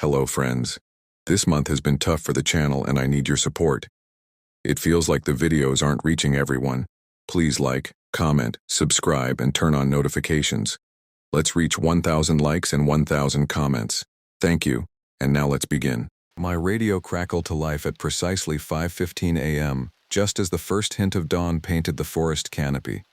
Hello friends. This month has been tough for the channel and I need your support. It feels like the videos aren't reaching everyone. Please like, comment, subscribe, and turn on notifications. Let's reach 1,000 likes and 1,000 comments. Thank you, and now let's begin. My radio crackled to life at precisely 5:15 a.m., just as the first hint of dawn painted the forest canopy.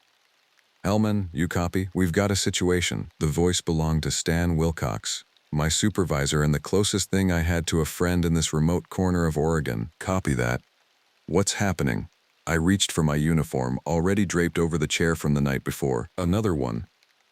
Hellman, you copy? We've got a situation. The voice belonged to Stan Wilcox, my supervisor and the closest thing I had to a friend in this remote corner of Oregon. Copy that. What's happening? I reached for my uniform, already draped over the chair from the night before. Another one.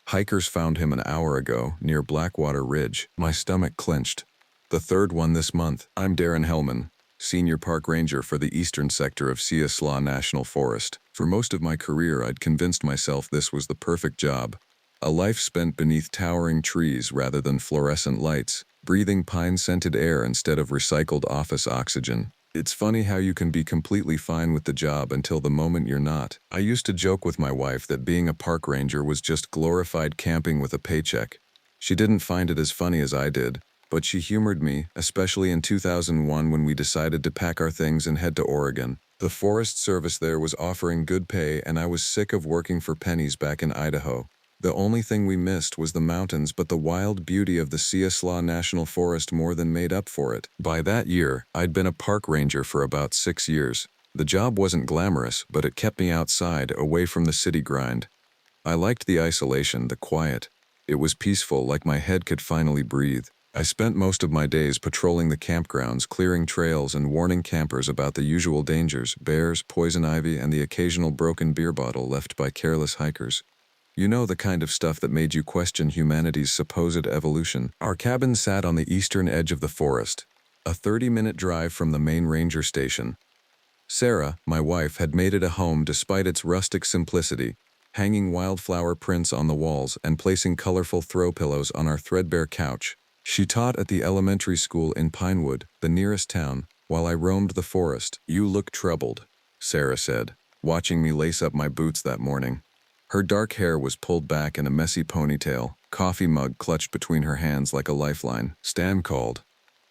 Hikers found him an hour ago, near Blackwater Ridge. My stomach clenched. The third one this month. I'm Darren Hellman, Senior Park Ranger for the eastern sector of Siaslaw National Forest. For most of my career, I'd convinced myself this was the perfect job. A life spent beneath towering trees rather than fluorescent lights, breathing pine-scented air instead of recycled office oxygen. It's funny how you can be completely fine with the job until the moment you're not. I used to joke with my wife that being a park ranger was just glorified camping with a paycheck. She didn't find it as funny as I did, but she humored me, especially in 2001 when we decided to pack our things and head to Oregon. The Forest Service there was offering good pay and I was sick of working for pennies back in Idaho. The only thing we missed was the mountains, but the wild beauty of the Siaslaw National Forest more than made up for it. By that year, I'd been a park ranger for about 6 years. The job wasn't glamorous, but it kept me outside, away from the city grind. I liked the isolation, the quiet. It was peaceful, like my head could finally breathe. I spent most of my days patrolling the campgrounds, clearing trails, and warning campers about the usual dangers: bears, poison ivy, and the occasional broken beer bottle left by careless hikers. You know, the kind of stuff that made you question humanity's supposed evolution. Our cabin sat on the eastern edge of the forest, a 30-minute drive from the main ranger station. Sarah, my wife, had made it a home despite its rustic simplicity, hanging wildflower prints on the walls and placing colorful throw pillows on our threadbare couch. She taught at the elementary school in Pinewood, the nearest town, while I roamed the forest. "You look troubled," Sarah said, watching me lace up my boots that morning. Her dark hair was pulled back in a messy ponytail, coffee mug clutched between her hands like a lifeline. Stan called.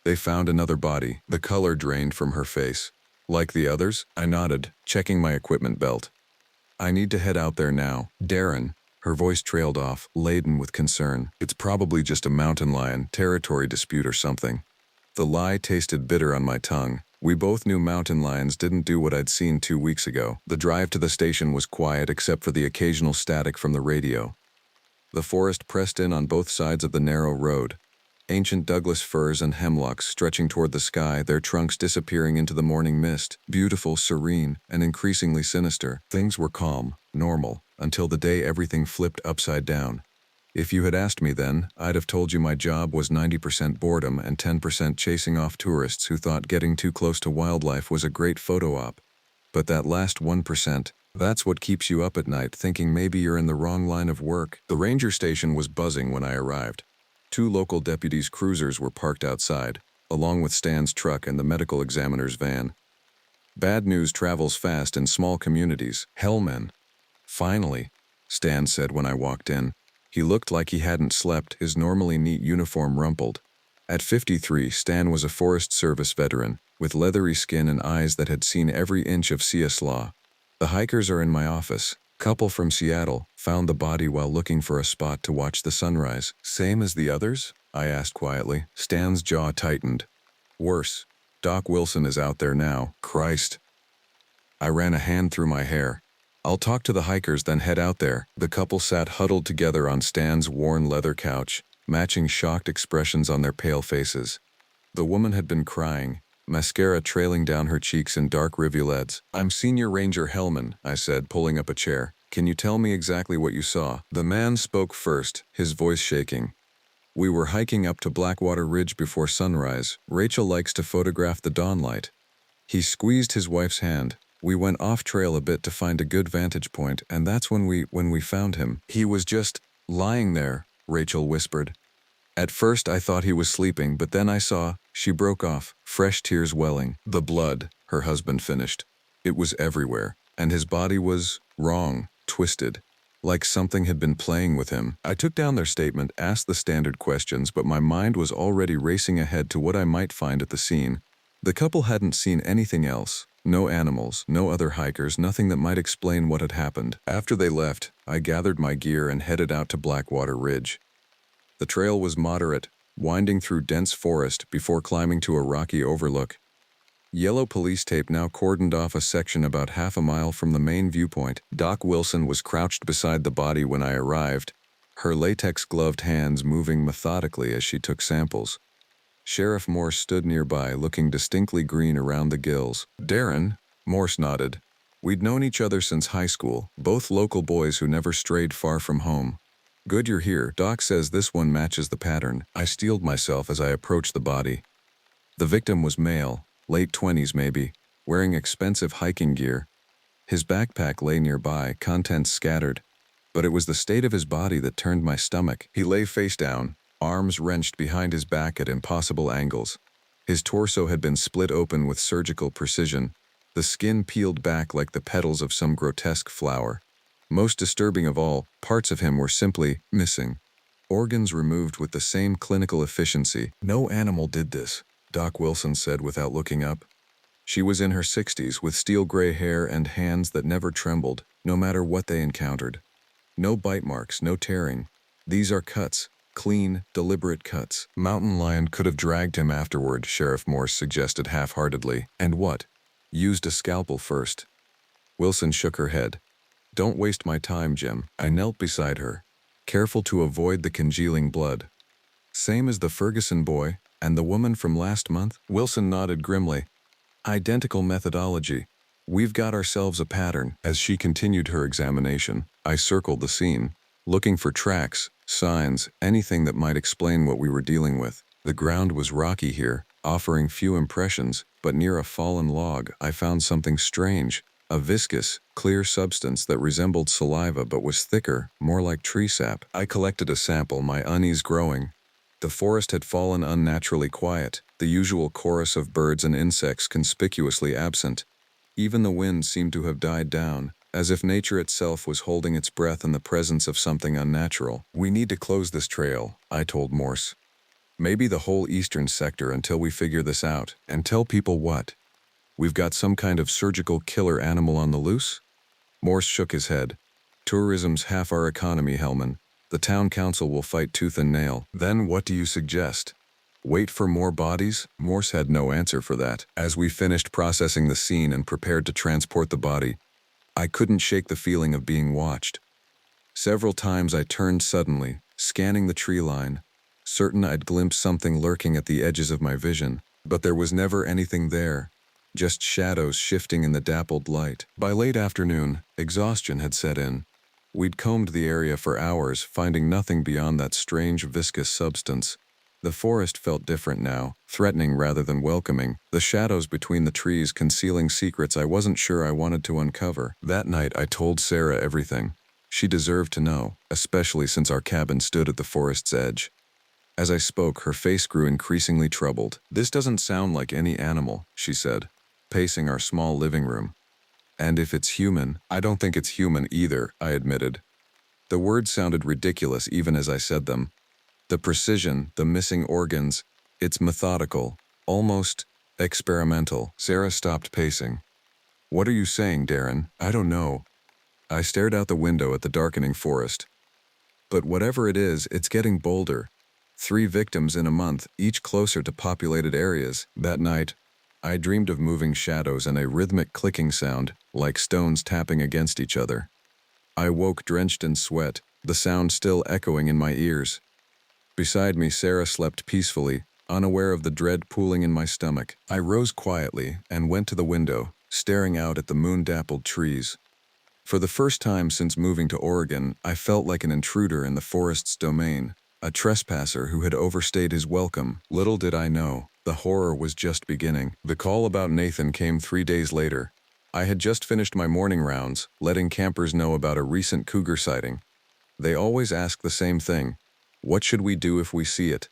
They found another body. The color drained from her face. "Like the others?" I nodded, checking my equipment belt. "I need to head out there now." "Darren," her voice trailed off, laden with concern. "It's probably just a mountain lion, territory dispute or something." The lie tasted bitter on my tongue. We both knew mountain lions didn't do what I'd seen 2 weeks ago. The drive to the station was quiet except for the occasional static from the radio. The forest pressed in on both sides of the narrow road. Ancient Douglas firs and hemlocks stretching toward the sky, their trunks disappearing into the morning mist, beautiful, serene, and increasingly sinister. Things were calm, normal, until the day everything flipped upside down. If you had asked me then, I'd have told you my job was 90% boredom and 10% chasing off tourists who thought getting too close to wildlife was a great photo op. But that last 1%, that's what keeps you up at night thinking maybe you're in the wrong line of work. The ranger station was buzzing when I arrived. 2 local deputies' cruisers were parked outside, along with Stan's truck and the medical examiner's van. Bad news travels fast in small communities. "Hellman." "Finally," Stan said when I walked in. He looked like he hadn't slept, his normally neat uniform rumpled. At 53, Stan was a Forest Service veteran, with leathery skin and eyes that had seen every inch of Siaslaw. "The hikers are in my office. Couple from Seattle found the body while looking for a spot to watch the sunrise." "Same as the others?" I asked quietly. Stan's jaw tightened. "Worse. Doc Wilson is out there now." "Christ." I ran a hand through my hair. "I'll talk to the hikers, then head out there." The couple sat huddled together on Stan's worn leather couch, matching shocked expressions on their pale faces. The woman had been crying, mascara trailing down her cheeks in dark rivulets. "I'm Senior Ranger Hellman," I said, pulling up a chair. "Can you tell me exactly what you saw?" The man spoke first, his voice shaking. "We were hiking up to Blackwater Ridge before sunrise. Rachel likes to photograph the dawnlight." He squeezed his wife's hand. "We went off trail a bit to find a good vantage point, and that's when we found him. He was just lying there," Rachel whispered. "At first I thought he was sleeping, but then I saw—" She broke off, fresh tears welling. "The blood," her husband finished. "It was everywhere, and his body was wrong, twisted. like something had been playing with him. I took down their statement, asked the standard questions, but my mind was already racing ahead to what I might find at the scene. The couple hadn't seen anything else. No animals, no other hikers, nothing that might explain what had happened. After they left, I gathered my gear and headed out to Blackwater Ridge. The trail was moderate, winding through dense forest before climbing to a rocky overlook. Yellow police tape now cordoned off a section about half a mile from the main viewpoint. Doc Wilson was crouched beside the body when I arrived, her latex-gloved hands moving methodically as she took samples. Sheriff Morse stood nearby, looking distinctly green around the gills. "Darren," Morse nodded. "We'd known each other since high school, both local boys who never strayed far from home." "Good you're here. Doc says this one matches the pattern." I steeled myself as I approached the body. The victim was male, late 20s maybe, wearing expensive hiking gear. His backpack lay nearby, contents scattered. But it was the state of his body that turned my stomach. He lay face down, arms wrenched behind his back at impossible angles. His torso had been split open with surgical precision, the skin peeled back like the petals of some grotesque flower. Most disturbing of all, parts of him were simply missing. Organs removed with the same clinical efficiency. "No animal did this," Doc Wilson said without looking up. She was in her 60s, with steel-gray hair and hands that never trembled, no matter what they encountered. No bite marks, no tearing. These are cuts, clean, deliberate cuts. "Mountain lion could have dragged him afterward," Sheriff Morse suggested half-heartedly. "And what? Used a scalpel first." Wilson shook her head. "Don't waste my time, Jim." I knelt beside her, careful to avoid the congealing blood. "Same as the Ferguson boy and the woman from last month?" Wilson nodded grimly. "Identical methodology. We've got ourselves a pattern." As she continued her examination, I circled the scene, looking for tracks, signs, anything that might explain what we were dealing with. The ground was rocky here, offering few impressions, but near a fallen log, I found something strange. A viscous, clear substance that resembled saliva but was thicker, more like tree sap. I collected a sample, my unease growing. The forest had fallen unnaturally quiet, the usual chorus of birds and insects conspicuously absent. Even the wind seemed to have died down, as if nature itself was holding its breath in the presence of something unnatural. "We need to close this trail," I told Morse. "Maybe the whole eastern sector until we figure this out." "And tell people what? We've got some kind of surgical killer animal on the loose?" Morse shook his head. "Tourism's half our economy, Hellman. The town council will fight tooth and nail." "Then what do you suggest? Wait for more bodies?" Morse had no answer for that. As we finished processing the scene and prepared to transport the body, I couldn't shake the feeling of being watched. Several times I turned suddenly, scanning the tree line, certain I'd glimpse something lurking at the edges of my vision, but there was never anything there, just shadows shifting in the dappled light. By late afternoon, exhaustion had set in. We'd combed the area for hours, finding nothing beyond that strange viscous substance. The forest felt different now, threatening rather than welcoming, the shadows between the trees concealing secrets I wasn't sure I wanted to uncover. That night I told Sarah everything. She deserved to know, especially since our cabin stood at the forest's edge. As I spoke, her face grew increasingly troubled. "This doesn't sound like any animal," she said, pacing our small living room. "And if it's human—" "I don't think it's human either," I admitted. The words sounded ridiculous even as I said them. The precision, the missing organs, it's methodical, almost experimental. Sarah stopped pacing. "What are you saying, Darren?" "I don't know." I stared out the window at the darkening forest. "But whatever it is, it's getting bolder. 3 victims in a month, each closer to populated areas." That night, I dreamed of moving shadows and a rhythmic clicking sound, like stones tapping against each other. I woke drenched in sweat, the sound still echoing in my ears. Beside me, Sarah slept peacefully, unaware of the dread pooling in my stomach. I rose quietly and went to the window, staring out at the moon-dappled trees. For the first time since moving to Oregon, I felt like an intruder in the forest's domain, a trespasser who had overstayed his welcome. Little did I know, the horror was just beginning. The call about Nathan came 3 days later. I had just finished my morning rounds, letting campers know about a recent cougar sighting. They always ask the same thing: what should we do if we see it?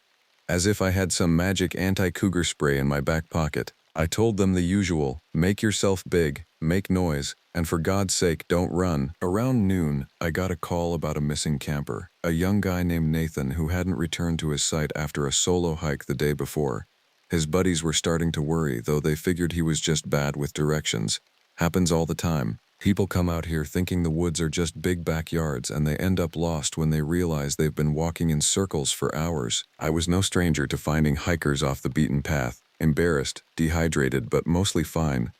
As if I had some magic anti-cougar spray in my back pocket. I told them the usual: make yourself big, Make noise, and for God's sake, don't run. Around noon, I got a call about a missing camper, a young guy named Nathan who hadn't returned to his site after a solo hike the day before. His buddies were starting to worry, though they figured he was just bad with directions. Happens all the time. People come out here thinking the woods are just big backyards, and they end up lost when they realize they've been walking in circles for hours. I was no stranger to finding hikers off the beaten path, embarrassed, dehydrated, but mostly fine.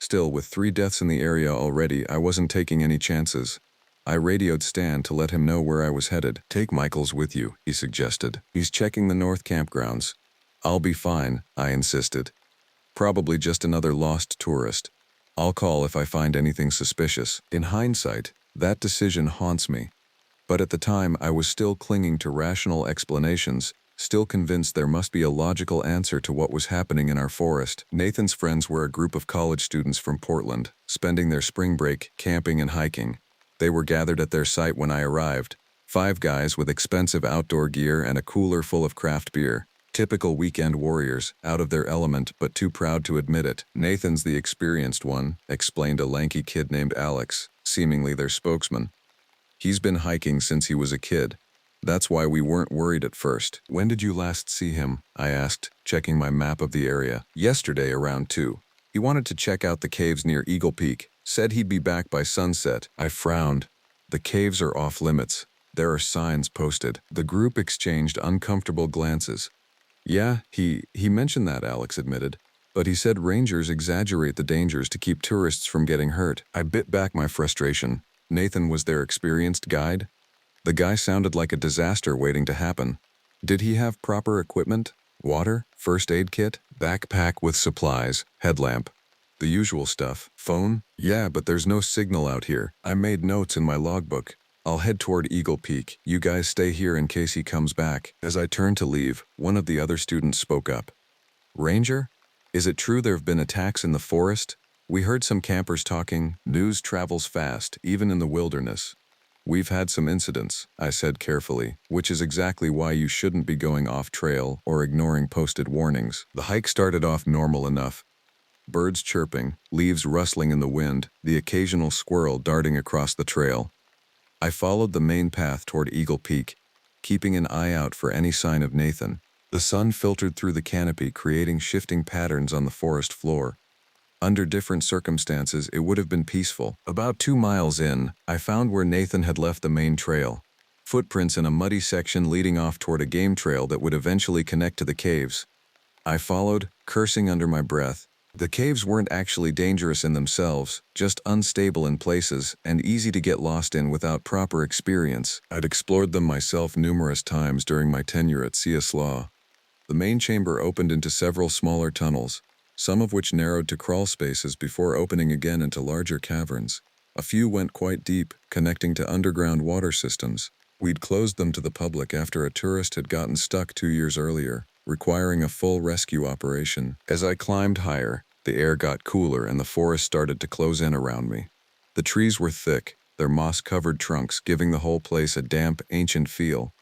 Still, with 3 deaths in the area already, I wasn't taking any chances. I radioed Stan to let him know where I was headed. "Take Michaels with you," he suggested. "He's checking the north campgrounds." "I'll be fine," I insisted. "Probably just another lost tourist. I'll call if I find anything suspicious." In hindsight, that decision haunts me. But at the time, I was still clinging to rational explanations, still convinced there must be a logical answer to what was happening in our forest. Nathan's friends were a group of college students from Portland, spending their spring break camping and hiking. They were gathered at their site when I arrived. 5 guys with expensive outdoor gear and a cooler full of craft beer. Typical weekend warriors, out of their element but too proud to admit it. "Nathan's the experienced one," explained a lanky kid named Alex, seemingly their spokesman. "He's been hiking since he was a kid. That's why we weren't worried at first." "When did you last see him?" I asked, checking my map of the area. "Yesterday around 2. He wanted to check out the caves near Eagle Peak. Said he'd be back by sunset." I frowned. "The caves are off limits. There are signs posted." The group exchanged uncomfortable glances. "Yeah, he mentioned that," Alex admitted. "But he said rangers exaggerate the dangers to keep tourists from getting hurt." I bit back my frustration. Nathan was their experienced guide? The guy sounded like a disaster waiting to happen. Did he have proper equipment? Water? First aid kit? Backpack with supplies? Headlamp? The usual stuff. Phone? "Yeah, but there's no signal out here." I made notes in my logbook. "I'll head toward Eagle Peak. You guys stay here in case he comes back." As I turned to leave, one of the other students spoke up. "Ranger? Is it true there have been attacks in the forest? We heard some campers talking. News travels fast, even in the wilderness." "We've had some incidents," I said carefully, "which is exactly why you shouldn't be going off trail or ignoring posted warnings." The hike started off normal enough. Birds chirping, leaves rustling in the wind, the occasional squirrel darting across the trail. I followed the main path toward Eagle Peak, keeping an eye out for any sign of Nathan. The sun filtered through the canopy, creating shifting patterns on the forest floor. Under different circumstances, it would have been peaceful. About 2 miles in, I found where Nathan had left the main trail. Footprints in a muddy section leading off toward a game trail that would eventually connect to the caves. I followed, cursing under my breath. The caves weren't actually dangerous in themselves, just unstable in places and easy to get lost in without proper experience. I'd explored them myself numerous times during my tenure at CS Law. The main chamber opened into several smaller tunnels, some of which narrowed to crawl spaces before opening again into larger caverns. A few went quite deep, connecting to underground water systems. We'd closed them to the public after a tourist had gotten stuck 2 years earlier, requiring a full rescue operation. As I climbed higher, the air got cooler and the forest started to close in around me. The trees were thick, their moss-covered trunks giving the whole place a damp, ancient feel.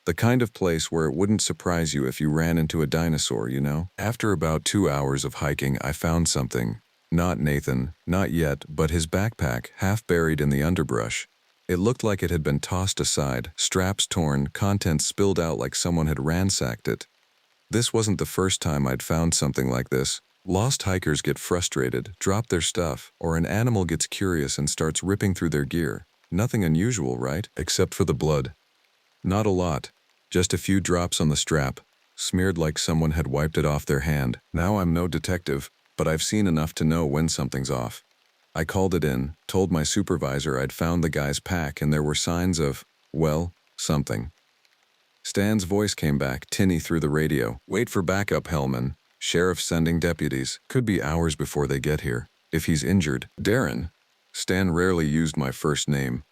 The kind of place where it wouldn't surprise you if you ran into a dinosaur, you know? After about 2 hours of hiking, I found something. Not Nathan, not yet, but his backpack, half buried in the underbrush. It looked like it had been tossed aside, straps torn, contents spilled out like someone had ransacked it. This wasn't the first time I'd found something like this. Lost hikers get frustrated, drop their stuff, or an animal gets curious and starts ripping through their gear. Nothing unusual, right? Except for the blood. Not a lot. Just a few drops on the strap, smeared like someone had wiped it off their hand. Now I'm no detective, but I've seen enough to know when something's off. I called it in, told my supervisor I'd found the guy's pack and there were signs of, well, something. Stan's voice came back, tinny through the radio. "Wait for backup, Hellman. Sheriff's sending deputies. Could be hours before they get here. If he's injured." "Darren." Stan rarely used my first name.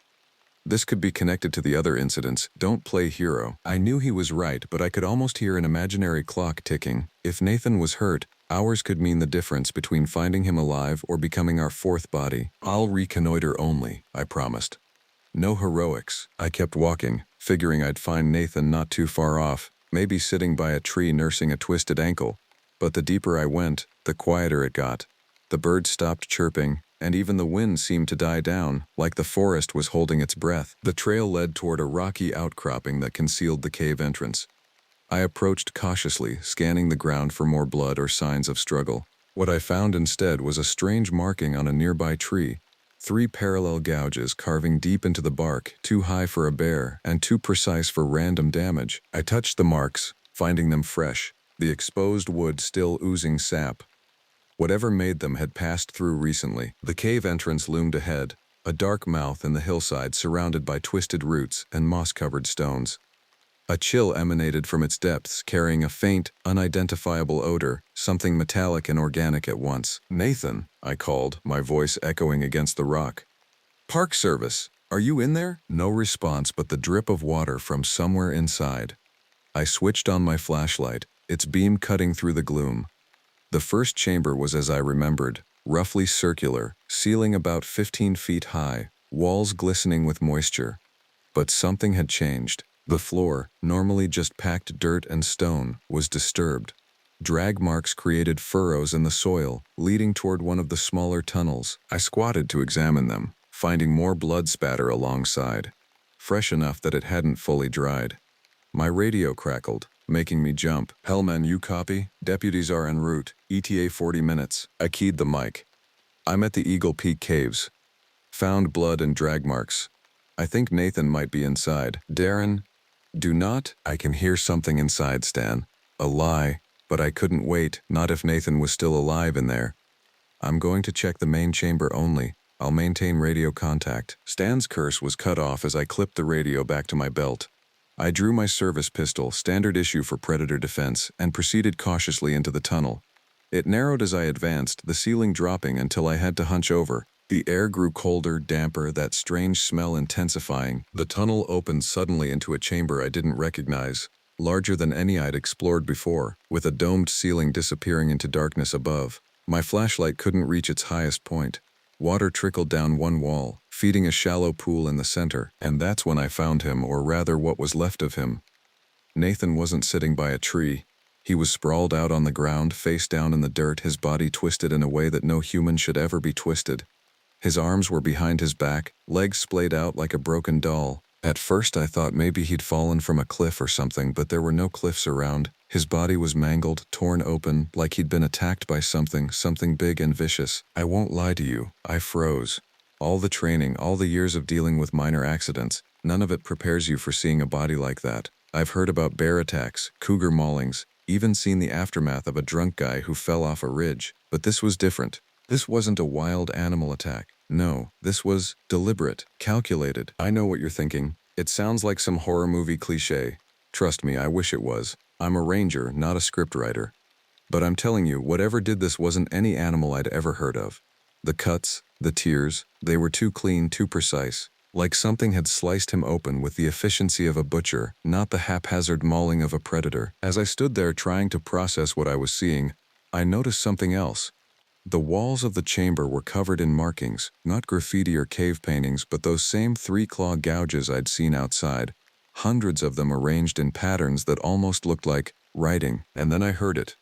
"This could be connected to the other incidents. Don't play hero." I knew he was right, but I could almost hear an imaginary clock ticking. If Nathan was hurt, hours could mean the difference between finding him alive or becoming our 4th body. "I'll reconnoiter only," I promised. No heroics. I kept walking, figuring I'd find Nathan not too far off, maybe sitting by a tree nursing a twisted ankle. But the deeper I went, the quieter it got. The birds stopped chirping, and even the wind seemed to die down, like the forest was holding its breath. The trail led toward a rocky outcropping that concealed the cave entrance. I approached cautiously, scanning the ground for more blood or signs of struggle. What I found instead was a strange marking on a nearby tree. 3 parallel gouges carving deep into the bark, too high for a bear and too precise for random damage. I touched the marks, finding them fresh, the exposed wood still oozing sap. Whatever made them had passed through recently. The cave entrance loomed ahead, a dark mouth in the hillside surrounded by twisted roots and moss-covered stones. A chill emanated from its depths, carrying a faint, unidentifiable odor, something metallic and organic at once. "Nathan," I called, my voice echoing against the rock. "Park Service, are you in there?" No response but the drip of water from somewhere inside. I switched on my flashlight, its beam cutting through the gloom. The first chamber was as I remembered, roughly circular, ceiling about 15 feet high, walls glistening with moisture. But something had changed. The floor, normally just packed dirt and stone, was disturbed. Drag marks created furrows in the soil, leading toward one of the smaller tunnels. I squatted to examine them, finding more blood spatter alongside, fresh enough that it hadn't fully dried. My radio crackled, making me jump. "Hellman, you copy? Deputies are en route. ETA 40 minutes. I keyed the mic. "I'm at the Eagle Peak Caves. Found blood and drag marks. I think Nathan might be inside. Darren, do not." I can hear something inside, Stan. A lie, but I couldn't wait, not if Nathan was still alive in there. "I'm going to check the main chamber only. I'll maintain radio contact." Stan's curse was cut off as I clipped the radio back to my belt. I drew my service pistol, standard issue for predator defense, and proceeded cautiously into the tunnel. It narrowed as I advanced, the ceiling dropping until I had to hunch over. The air grew colder, damper, that strange smell intensifying. The tunnel opened suddenly into a chamber I didn't recognize, larger than any I'd explored before, with a domed ceiling disappearing into darkness above. My flashlight couldn't reach its highest point. Water trickled down one wall, feeding a shallow pool in the center, and that's when I found him, or rather what was left of him. Nathan wasn't sitting by a tree. He was sprawled out on the ground, face down in the dirt, his body twisted in a way that no human should ever be twisted. His arms were behind his back, legs splayed out like a broken doll. At first I thought maybe he'd fallen from a cliff or something, but there were no cliffs around. His body was mangled, torn open, like he'd been attacked by something big and vicious. I won't lie to you, I froze. All the training, all the years of dealing with minor accidents, none of it prepares you for seeing a body like that. I've heard about bear attacks, cougar maulings, even seen the aftermath of a drunk guy who fell off a ridge. But this was different. This wasn't a wild animal attack. No, this was deliberate, calculated. I know what you're thinking. It sounds like some horror movie cliché. Trust me, I wish it was. I'm a ranger, not a scriptwriter. But I'm telling you, whatever did this wasn't any animal I'd ever heard of. The cuts, the tears, they were too clean, too precise. Like something had sliced him open with the efficiency of a butcher, not the haphazard mauling of a predator. As I stood there trying to process what I was seeing, I noticed something else. The walls of the chamber were covered in markings, not graffiti or cave paintings, but those same 3-claw gouges I'd seen outside. Hundreds of them arranged in patterns that almost looked like writing. And then I heard it.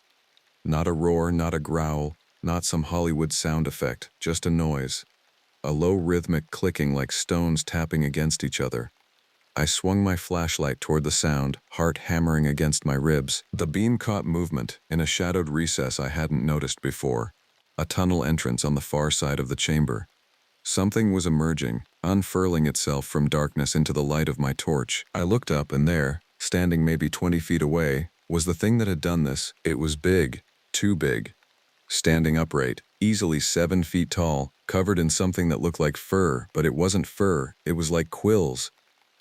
Not a roar, not a growl, not some Hollywood sound effect, just a noise. A low rhythmic clicking like stones tapping against each other. I swung my flashlight toward the sound, heart hammering against my ribs. The beam caught movement in a shadowed recess I hadn't noticed before. A tunnel entrance on the far side of the chamber. Something was emerging, unfurling itself from darkness into the light of my torch. I looked up, and there, standing maybe 20 feet away, was the thing that had done this. It was big, too big. Standing upright, easily 7 feet tall, covered in something that looked like fur, but it wasn't fur, it was like quills.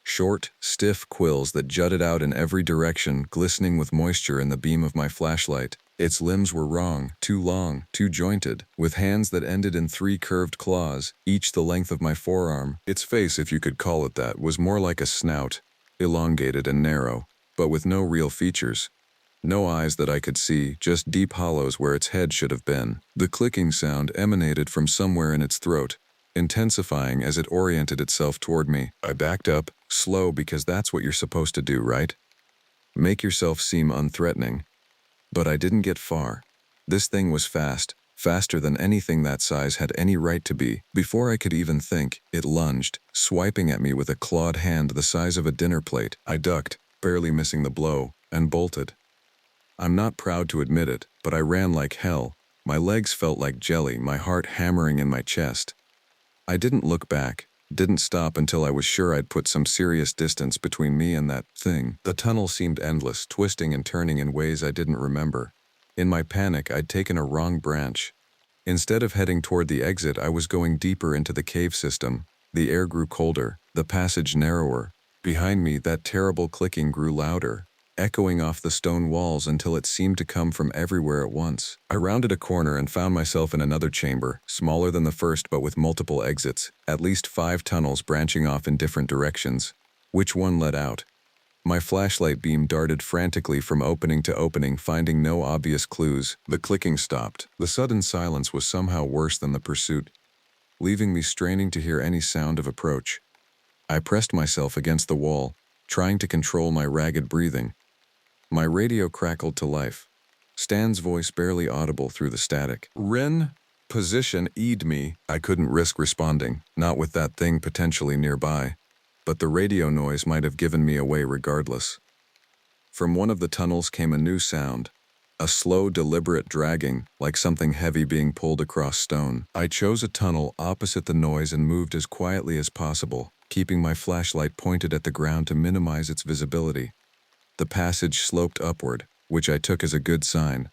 Short, stiff quills that jutted out in every direction, glistening with moisture in the beam of my flashlight. Its limbs were wrong, too long, too jointed, with hands that ended in 3 curved claws, each the length of my forearm. Its face, if you could call it that, was more like a snout, elongated and narrow, but with no real features. No eyes that I could see, just deep hollows where its head should have been. The clicking sound emanated from somewhere in its throat, intensifying as it oriented itself toward me. I backed up, slow, because that's what you're supposed to do, right? Make yourself seem unthreatening. But I didn't get far. This thing was fast faster than anything that size had any right to be. Before I could even think, it lunged, swiping at me with a clawed hand the size of a dinner plate. I ducked, barely missing the blow, and bolted. I'm not proud to admit it, but I ran like hell. My legs felt like jelly, my heart hammering in my chest. I didn't look back, didn't stop until I was sure I'd put some serious distance between me and that thing. The tunnel seemed endless, twisting and turning in ways I didn't remember. In my panic, I'd taken a wrong branch. Instead of heading toward the exit, I was going deeper into the cave system. The air grew colder, the passage narrower. Behind me, that terrible clicking grew louder, echoing off the stone walls until it seemed to come from everywhere at once. I rounded a corner and found myself in another chamber, smaller than the first but with multiple exits, at least 5 tunnels branching off in different directions. Which one led out? My flashlight beam darted frantically from opening to opening, finding no obvious clues. The clicking stopped. The sudden silence was somehow worse than the pursuit, leaving me straining to hear any sound of approach. I pressed myself against the wall, trying to control my ragged breathing. My radio crackled to life, Stan's voice barely audible through the static. "Ren, position, ED me." I couldn't risk responding, not with that thing potentially nearby. But the radio noise might have given me away regardless. From one of the tunnels came a new sound, a slow, deliberate dragging, like something heavy being pulled across stone. I chose a tunnel opposite the noise and moved as quietly as possible, keeping my flashlight pointed at the ground to minimize its visibility. The passage sloped upward, which I took as a good sign.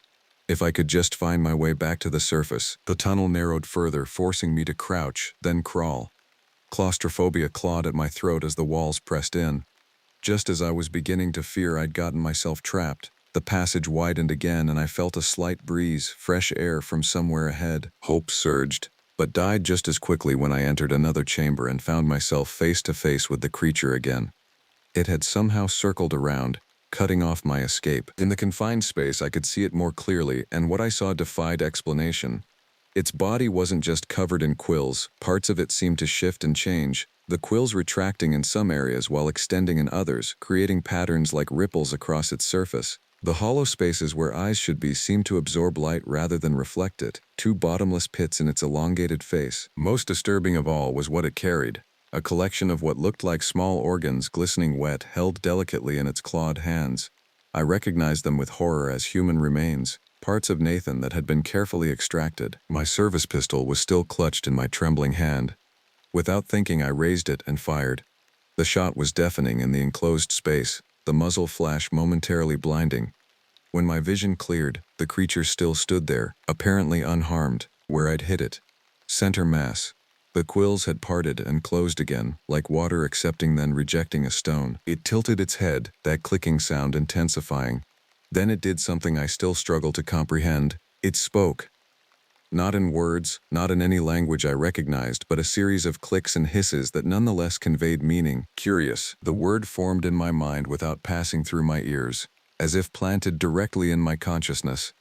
If I could just find my way back to the surface. The tunnel narrowed further, forcing me to crouch, then crawl. Claustrophobia clawed at my throat as the walls pressed in. Just as I was beginning to fear I'd gotten myself trapped, the passage widened again and I felt a slight breeze, fresh air from somewhere ahead. Hope surged, but died just as quickly when I entered another chamber and found myself face to face with the creature again. It had somehow circled around, cutting off my escape. In the confined space, I could see it more clearly, and what I saw defied explanation. Its body wasn't just covered in quills, parts of it seemed to shift and change, the quills retracting in some areas while extending in others, creating patterns like ripples across its surface. The hollow spaces where eyes should be seemed to absorb light rather than reflect it, 2 bottomless pits in its elongated face. Most disturbing of all was what it carried, a collection of what looked like small organs glistening wet, held delicately in its clawed hands. I recognized them with horror as human remains, parts of Nathan that had been carefully extracted. My service pistol was still clutched in my trembling hand. Without thinking, I raised it and fired. The shot was deafening in the enclosed space, the muzzle flash momentarily blinding. When my vision cleared, the creature still stood there, apparently unharmed, where I'd hit it. Center mass. The quills had parted and closed again, like water accepting then rejecting a stone. It tilted its head, that clicking sound intensifying. Then it did something I still struggle to comprehend. It spoke. Not in words, not in any language I recognized, but a series of clicks and hisses that nonetheless conveyed meaning. Curious, the word formed in my mind without passing through my ears, as if planted directly in my consciousness.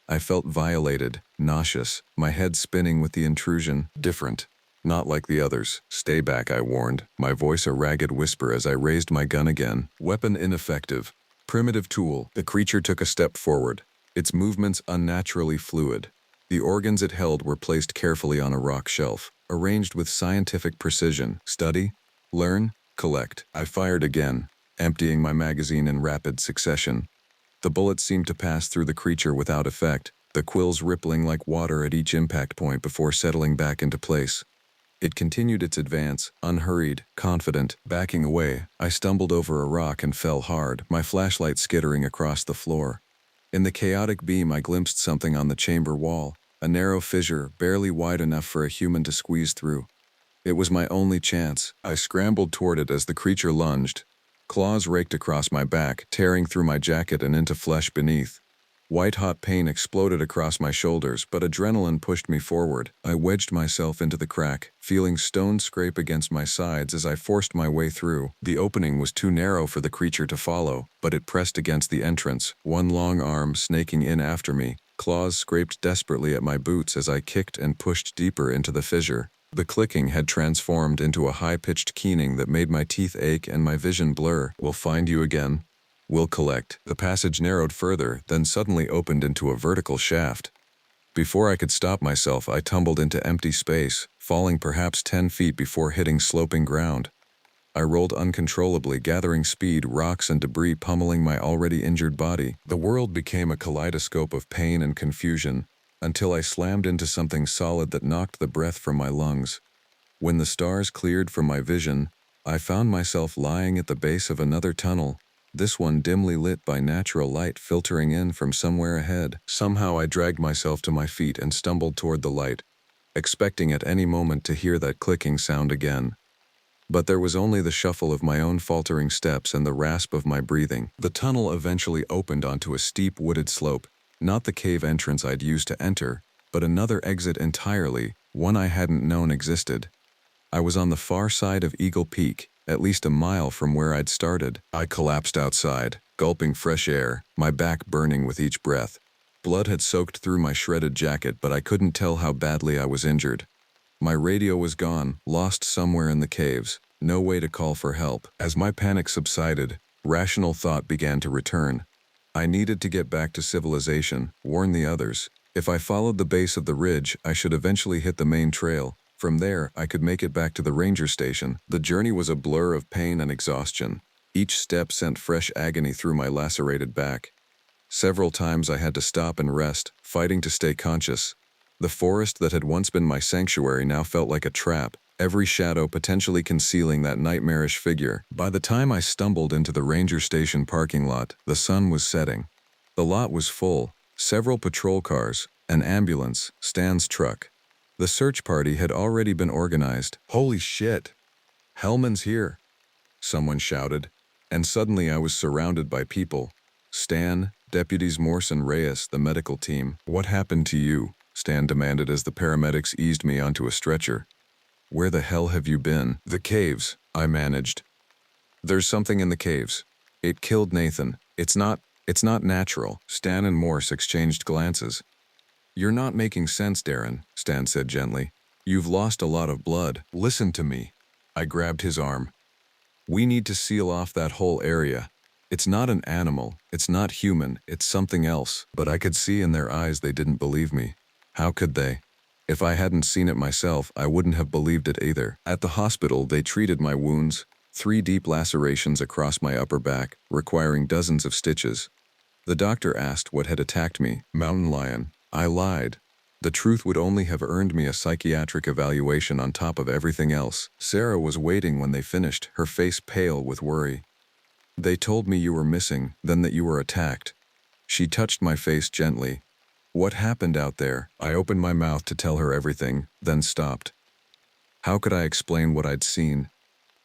I felt violated, nauseous, my head spinning with the intrusion. Different. Not like the others. "Stay back," I warned, my voice a ragged whisper as I raised my gun again. Weapon ineffective. Primitive tool. The creature took a step forward, its movements unnaturally fluid. The organs it held were placed carefully on a rock shelf, arranged with scientific precision. Study, learn, collect. I fired again, emptying my magazine in rapid succession. The bullets seemed to pass through the creature without effect, the quills rippling like water at each impact point before settling back into place. It continued its advance, unhurried, confident. Backing away, I stumbled over a rock and fell hard, my flashlight skittering across the floor. In the chaotic beam, I glimpsed something on the chamber wall, a narrow fissure, barely wide enough for a human to squeeze through. It was my only chance. I scrambled toward it as the creature lunged. Claws raked across my back, tearing through my jacket and into flesh beneath. White-hot pain exploded across my shoulders, but adrenaline pushed me forward. I wedged myself into the crack, feeling stone scrape against my sides as I forced my way through. The opening was too narrow for the creature to follow, but it pressed against the entrance, one long arm snaking in after me. Claws scraped desperately at my boots as I kicked and pushed deeper into the fissure. The clicking had transformed into a high-pitched keening that made my teeth ache and my vision blur. "We'll find you again. We'll collect." The passage narrowed further, then suddenly opened into a vertical shaft. Before I could stop myself, I tumbled into empty space, falling perhaps 10 feet before hitting sloping ground. I rolled uncontrollably, gathering speed, rocks and debris pummeling my already injured body. The world became a kaleidoscope of pain and confusion, until I slammed into something solid that knocked the breath from my lungs. When the stars cleared from my vision, I found myself lying at the base of another tunnel, this one dimly lit by natural light filtering in from somewhere ahead. Somehow I dragged myself to my feet and stumbled toward the light, expecting at any moment to hear that clicking sound again. But there was only the shuffle of my own faltering steps and the rasp of my breathing. The tunnel eventually opened onto a steep wooded slope, not the cave entrance I'd used to enter, but another exit entirely, one I hadn't known existed. I was on the far side of Eagle Peak, at least a mile from where I'd started. I collapsed outside, gulping fresh air, my back burning with each breath. Blood had soaked through my shredded jacket, but I couldn't tell how badly I was injured. My radio was gone, lost somewhere in the caves, no way to call for help. As my panic subsided, rational thought began to return. I needed to get back to civilization, warn the others. If I followed the base of the ridge, I should eventually hit the main trail. From there, I could make it back to the ranger station. The journey was a blur of pain and exhaustion. Each step sent fresh agony through my lacerated back. Several times I had to stop and rest, fighting to stay conscious. The forest that had once been my sanctuary now felt like a trap, every shadow potentially concealing that nightmarish figure. By the time I stumbled into the ranger station parking lot, the sun was setting. The lot was full, several patrol cars, an ambulance, Stan's truck. The search party had already been organized. "Holy shit! Hellman's here!" someone shouted, and suddenly I was surrounded by people. Stan, deputies Morse and Reyes, the medical team. "What happened to you?" Stan demanded as the paramedics eased me onto a stretcher. "Where the hell have you been?" "The caves," I managed. "There's something in the caves. It killed Nathan. It's not natural." Stan and Morse exchanged glances. "You're not making sense, Darren," Stan said gently. "You've lost a lot of blood. Listen to me." I grabbed his arm. "We need to seal off that whole area. It's not an animal, it's not human, it's something else." But I could see in their eyes they didn't believe me. How could they? If I hadn't seen it myself, I wouldn't have believed it either. At the hospital, they treated my wounds, 3 deep lacerations across my upper back, requiring dozens of stitches. The doctor asked what had attacked me. "Mountain lion." I lied. The truth would only have earned me a psychiatric evaluation on top of everything else. Sarah was waiting when they finished, her face pale with worry. "They told me you were missing, then that you were attacked." She touched my face gently. "What happened out there?" I opened my mouth to tell her everything, then stopped. How could I explain what I'd seen?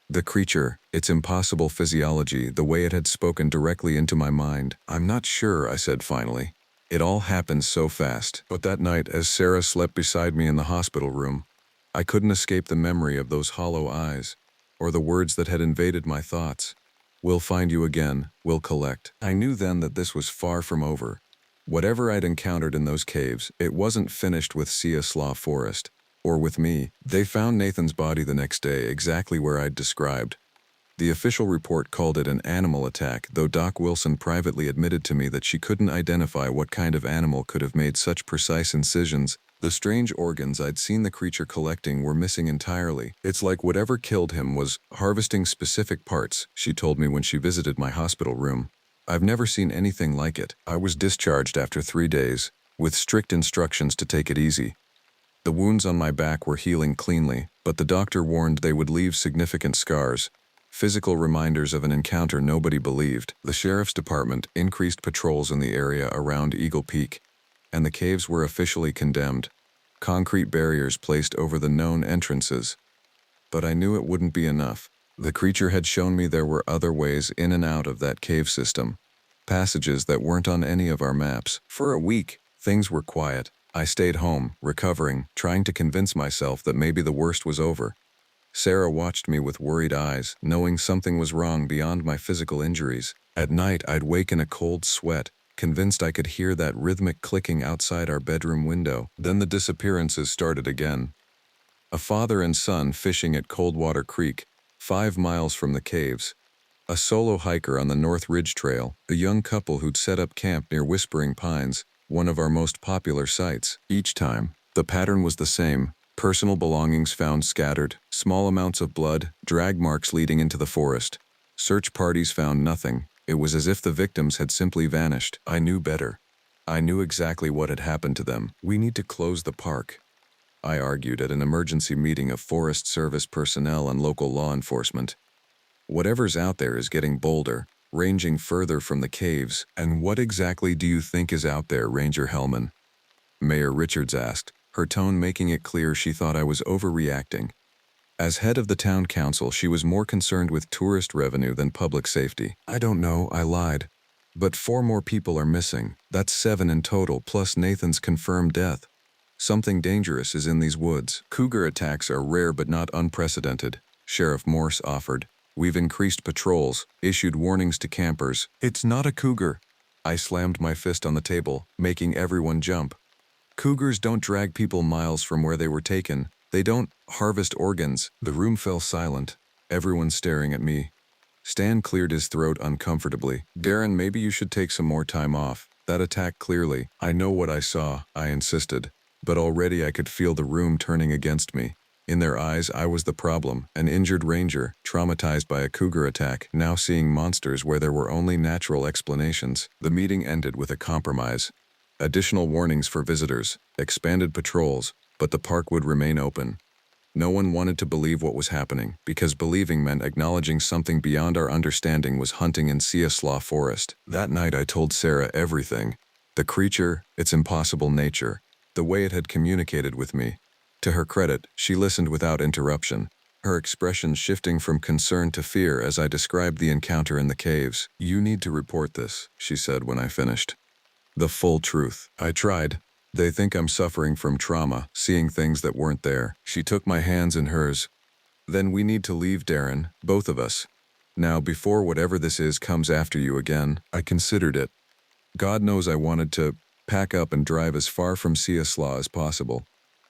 The creature, its impossible physiology, the way it had spoken directly into my mind. "I'm not sure," I said finally. It all happened so fast. But that night, as Sarah slept beside me in the hospital room, I couldn't escape the memory of those hollow eyes, or the words that had invaded my thoughts. "We'll find you again, we'll collect." I knew then that this was far from over. Whatever I'd encountered in those caves, it wasn't finished with Siaslaw Forest, or with me. They found Nathan's body the next day, exactly where I'd described. The official report called it an animal attack, though Doc Wilson privately admitted to me that she couldn't identify what kind of animal could have made such precise incisions. The strange organs I'd seen the creature collecting were missing entirely. "It's like whatever killed him was harvesting specific parts," she told me when she visited my hospital room. "I've never seen anything like it." I was discharged after 3 days, with strict instructions to take it easy. The wounds on my back were healing cleanly, but the doctor warned they would leave significant scars. Physical reminders of an encounter nobody believed. The sheriff's department increased patrols in the area around Eagle Peak, and the caves were officially condemned. Concrete barriers placed over the known entrances. But I knew it wouldn't be enough. The creature had shown me there were other ways in and out of that cave system, passages that weren't on any of our maps. For a week, things were quiet. I stayed home, recovering, trying to convince myself that maybe the worst was over. Sarah watched me with worried eyes, knowing something was wrong beyond my physical injuries. At night, I'd wake in a cold sweat, convinced I could hear that rhythmic clicking outside our bedroom window. Then the disappearances started again. A father and son fishing at Coldwater Creek, 5 miles from the caves. A solo hiker on the North Ridge Trail, a young couple who'd set up camp near Whispering Pines, one of our most popular sites. Each time, the pattern was the same. Personal belongings found scattered, small amounts of blood, drag marks leading into the forest. Search parties found nothing. It was as if the victims had simply vanished. I knew better. I knew exactly what had happened to them. We need to close the park, I argued at an emergency meeting of Forest Service personnel and local law enforcement. Whatever's out there is getting bolder, ranging further from the caves. And what exactly do you think is out there, Ranger Hellman? Mayor Richards asked, her tone making it clear she thought I was overreacting. As head of the town council, she was more concerned with tourist revenue than public safety. I don't know, I lied. But 4 more people are missing. That's 7 in total, plus Nathan's confirmed death. Something dangerous is in these woods. Cougar attacks are rare but not unprecedented, Sheriff Morse offered. We've increased patrols, issued warnings to campers. It's not a cougar. I slammed my fist on the table, making everyone jump. Cougars don't drag people miles from where they were taken. They don't harvest organs. The room fell silent, everyone staring at me. Stan cleared his throat uncomfortably. Darren, maybe you should take some more time off. That attack clearly. I know what I saw, I insisted. But already I could feel the room turning against me. In their eyes, I was the problem, an injured ranger, traumatized by a cougar attack, now seeing monsters where there were only natural explanations. The meeting ended with a compromise. Additional warnings for visitors, expanded patrols, but the park would remain open. No one wanted to believe what was happening, because believing meant acknowledging something beyond our understanding was hunting in Siaslaw Forest. That night I told Sarah everything. The creature, its impossible nature, the way it had communicated with me. To her credit, she listened without interruption, her expression shifting from concern to fear as I described the encounter in the caves. You need to report this, she said when I finished. The full truth. I tried. They think I'm suffering from trauma, seeing things that weren't there. She took my hands in hers. Then we need to leave, Darren, both of us. Now, before whatever this is comes after you again. I considered it. God knows I wanted to pack up and drive as far from Siaslaw as possible.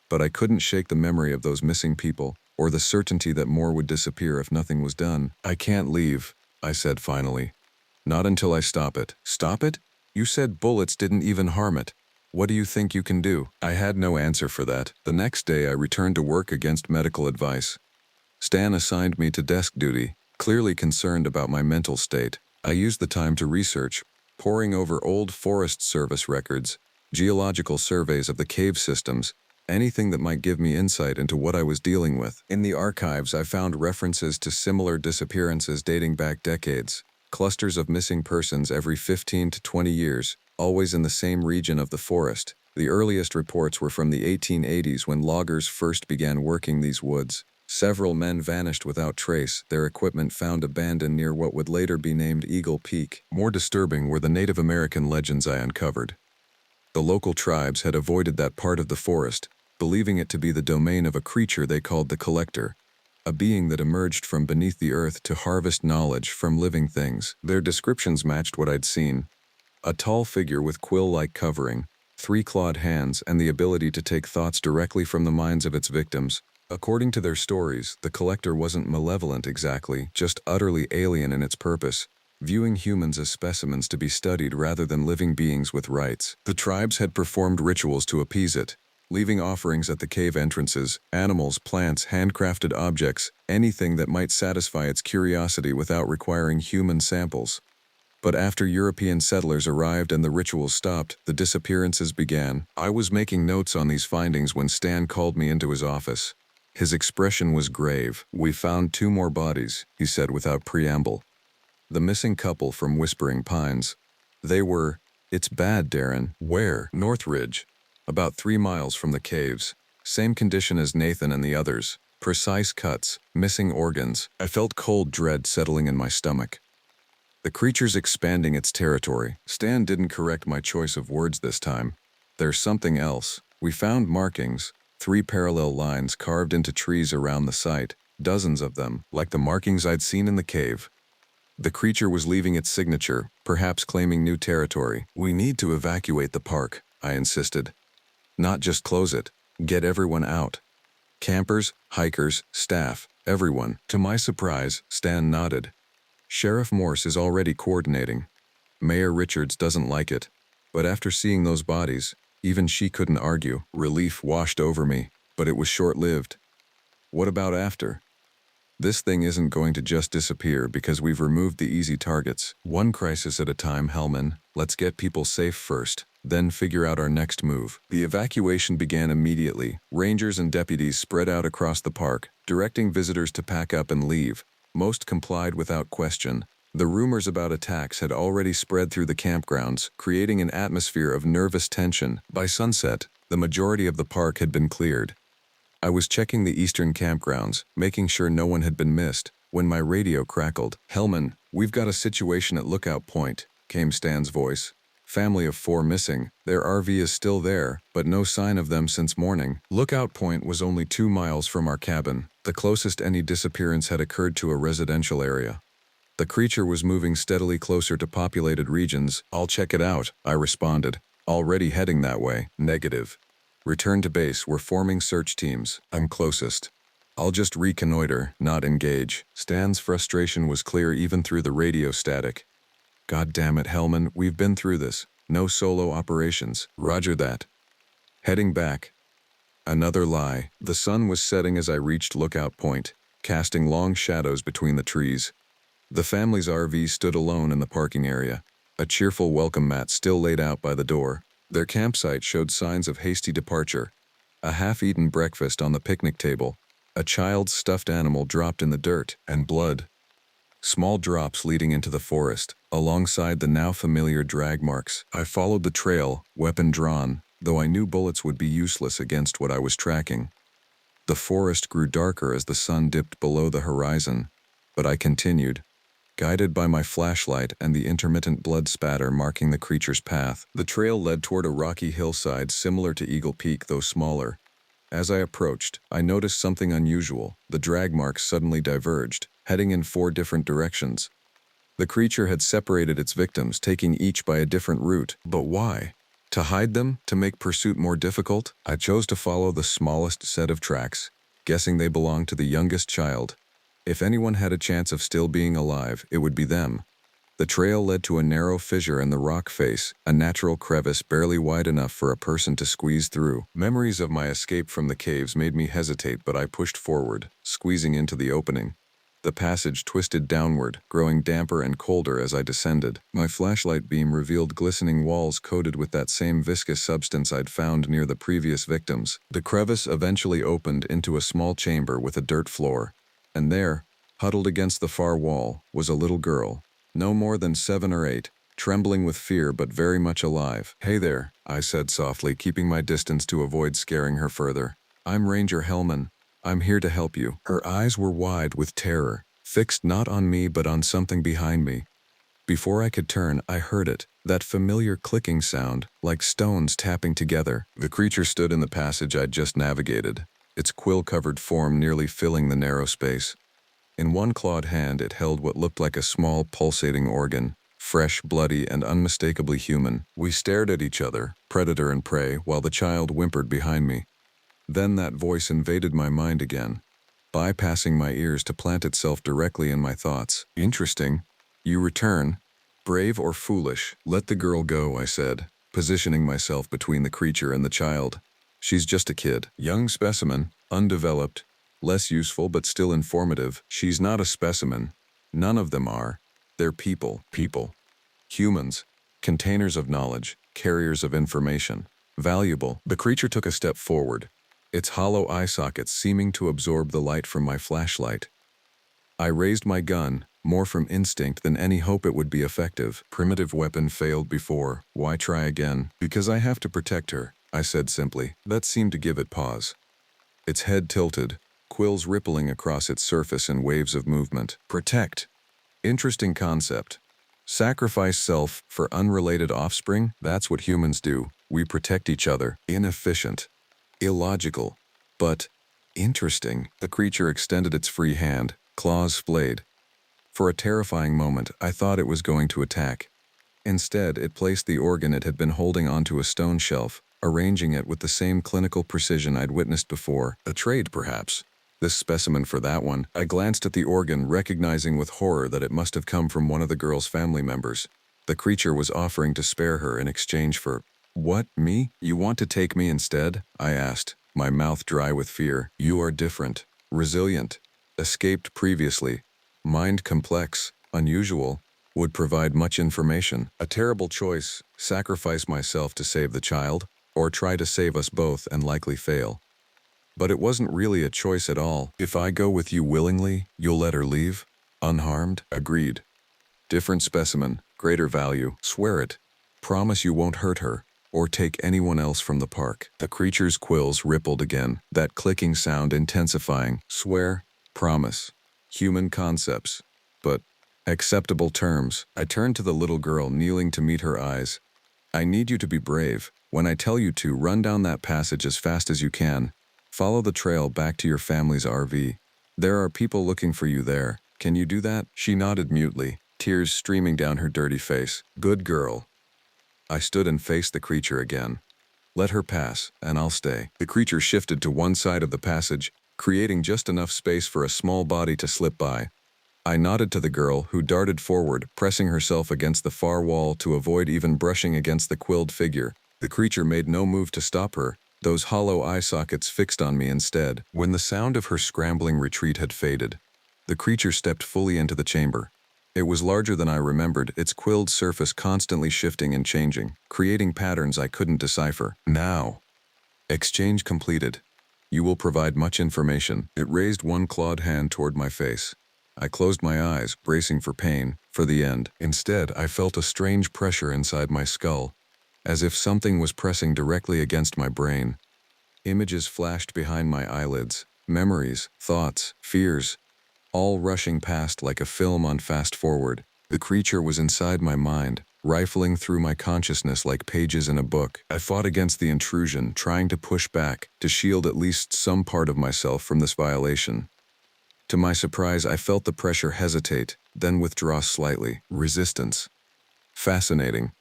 But I couldn't shake the memory of those missing people, or the certainty that more would disappear if nothing was done. I can't leave, I said finally. Not until I stop it. Stop it? You said bullets didn't even harm it. What do you think you can do? I had no answer for that. The next day I returned to work against medical advice. Stan assigned me to desk duty, clearly concerned about my mental state. I used the time to research, poring over old Forest Service records, geological surveys of the cave systems, anything that might give me insight into what I was dealing with. In the archives, I found references to similar disappearances dating back decades, clusters of missing persons every 15 to 20 years, always in the same region of the forest. The earliest reports were from the 1880s when loggers first began working these woods. Several men vanished without trace, their equipment found abandoned near what would later be named Eagle Peak. More disturbing were the Native American legends I uncovered. The local tribes had avoided that part of the forest, believing it to be the domain of a creature they called the Collector, a being that emerged from beneath the earth to harvest knowledge from living things. Their descriptions matched what I'd seen. A tall figure with quill-like covering, 3 clawed hands, and the ability to take thoughts directly from the minds of its victims. According to their stories, the Collector wasn't malevolent exactly, just utterly alien in its purpose, viewing humans as specimens to be studied rather than living beings with rights. The tribes had performed rituals to appease it, leaving offerings at the cave entrances, animals, plants, handcrafted objects, anything that might satisfy its curiosity without requiring human samples. But after European settlers arrived and the rituals stopped, the disappearances began. I was making notes on these findings when Stan called me into his office. His expression was grave. We found 2 more bodies, he said without preamble. The missing couple from Whispering Pines. They were, it's bad, Darren. Where? Northridge. About 3 miles from the caves. Same condition as Nathan and the others. Precise cuts, missing organs. I felt cold dread settling in my stomach. The creature's expanding its territory. Stan didn't correct my choice of words this time. There's something else. We found markings, 3 parallel lines carved into trees around the site, dozens of them, like the markings I'd seen in the cave. The creature was leaving its signature, perhaps claiming new territory. We need to evacuate the park, I insisted. Not just close it, get everyone out. Campers, hikers, staff, everyone. To my surprise, Stan nodded. Sheriff Morse is already coordinating. Mayor Richards doesn't like it. But after seeing those bodies, even she couldn't argue. Relief washed over me, but it was short-lived. What about after? This thing isn't going to just disappear because we've removed the easy targets. One crisis at a time, Hellman. Let's get people safe first, then figure out our next move. The evacuation began immediately. Rangers and deputies spread out across the park, directing visitors to pack up and leave. Most complied without question. The rumors about attacks had already spread through the campgrounds, creating an atmosphere of nervous tension. By sunset, the majority of the park had been cleared. I was checking the eastern campgrounds, making sure no one had been missed, when my radio crackled. "Hellman, we've got a situation at Lookout Point," came Stan's voice. "Family of 4 missing. Their RV is still there, but no sign of them since morning." Lookout Point was only 2 miles from our cabin, the closest any disappearance had occurred to a residential area. The creature was moving steadily closer to populated regions. "I'll check it out," I responded. "Already heading that way." "Negative. Return to base, we're forming search teams. I'm closest. I'll just reconnoiter, not engage." Stan's frustration was clear even through the radio static. "God damn it, Hellman, we've been through this. No solo operations." "Roger that." Heading back. Another lie. The sun was setting as I reached Lookout Point, casting long shadows between the trees. The family's RV stood alone in the parking area, a cheerful welcome mat still laid out by the door. Their campsite showed signs of hasty departure. A half-eaten breakfast on the picnic table, a child's stuffed animal dropped in the dirt, and blood. Small drops leading into the forest, alongside the now familiar drag marks. I followed the trail, weapon drawn, though I knew bullets would be useless against what I was tracking. The forest grew darker as the sun dipped below the horizon, but I continued, guided by my flashlight and the intermittent blood spatter marking the creature's path. The trail led toward a rocky hillside similar to Eagle Peak, though smaller. As I approached, I noticed something unusual. The drag marks suddenly diverged, heading in 4 different directions. The creature had separated its victims, taking each by a different route. But why? To hide them? To make pursuit more difficult? I chose to follow the smallest set of tracks, guessing they belonged to the youngest child. If anyone had a chance of still being alive, it would be them. The trail led to a narrow fissure in the rock face, a natural crevice barely wide enough for a person to squeeze through. Memories of my escape from the caves made me hesitate, but I pushed forward, squeezing into the opening. The passage twisted downward, growing damper and colder as I descended. My flashlight beam revealed glistening walls coated with that same viscous substance I'd found near the previous victims. The crevice eventually opened into a small chamber with a dirt floor. And there, huddled against the far wall, was a little girl, no more than 7 or 8, trembling with fear but very much alive. "Hey there," I said softly, keeping my distance to avoid scaring her further. "I'm Ranger Hellman. I'm here to help you." Her eyes were wide with terror, fixed not on me but on something behind me. Before I could turn, I heard it, that familiar clicking sound, like stones tapping together. The creature stood in the passage I'd just navigated, its quill-covered form nearly filling the narrow space. In one clawed hand it held what looked like a small, pulsating organ, fresh, bloody, and unmistakably human. We stared at each other, predator and prey, while the child whimpered behind me. Then that voice invaded my mind again, bypassing my ears to plant itself directly in my thoughts. "Interesting. You return. Brave or foolish?" "Let the girl go," I said, positioning myself between the creature and the child. "She's just a kid. Young specimen, undeveloped, less useful but still informative." "She's not a specimen. None of them are. They're people. People. Humans. Containers of knowledge, carriers of information. Valuable." The creature took a step forward, its hollow eye sockets seeming to absorb the light from my flashlight. I raised my gun, more from instinct than any hope it would be effective. Primitive weapon failed before. Why try again? "Because I have to protect her," I said simply. That seemed to give it pause. Its head tilted, quills rippling across its surface in waves of movement. Protect. Interesting concept. Sacrifice self for unrelated offspring? That's what humans do. We protect each other. Inefficient. Illogical. But interesting. The creature extended its free hand, claws splayed. For a terrifying moment, I thought it was going to attack. Instead, it placed the organ it had been holding onto a stone shelf, arranging it with the same clinical precision I'd witnessed before. A trade, perhaps. This specimen for that one. I glanced at the organ, recognizing with horror that it must have come from one of the girl's family members. The creature was offering to spare her in exchange for, "What, me? You want to take me instead?" I asked, my mouth dry with fear. "You are different, resilient, escaped previously, mind complex, unusual, would provide much information. A terrible choice, sacrifice myself to save the child, or try to save us both and likely fail. But it wasn't really a choice at all. If I go with you willingly, you'll let her leave? Unharmed?" "Agreed. Different specimen, greater value, swear it. Promise you won't hurt her, or take anyone else from the park." The creature's quills rippled again, that clicking sound intensifying. Swear, promise. Human concepts, but acceptable terms. I turned to the little girl kneeling to meet her eyes. "I need you to be brave. When I tell you to, run down that passage as fast as you can. Follow the trail back to your family's RV. There are people looking for you there. Can you do that?" She nodded mutely, tears streaming down her dirty face. "Good girl." I stood and faced the creature again. "Let her pass, and I'll stay." The creature shifted to one side of the passage, creating just enough space for a small body to slip by. I nodded to the girl, who darted forward, pressing herself against the far wall to avoid even brushing against the quilled figure. The creature made no move to stop her, those hollow eye sockets fixed on me instead. When the sound of her scrambling retreat had faded, the creature stepped fully into the chamber. It was larger than I remembered, its quilled surface constantly shifting and changing, creating patterns I couldn't decipher. "Now." Exchange completed. "You will provide much information." It raised one clawed hand toward my face. I closed my eyes, bracing for pain, for the end. Instead, I felt a strange pressure inside my skull, as if something was pressing directly against my brain. Images flashed behind my eyelids, memories, thoughts, fears, all rushing past like a film on fast forward. The creature was inside my mind, rifling through my consciousness like pages in a book. I fought against the intrusion, trying to push back, to shield at least some part of myself from this violation. To my surprise, I felt the pressure hesitate, then withdraw slightly. Resistance. Fascinating.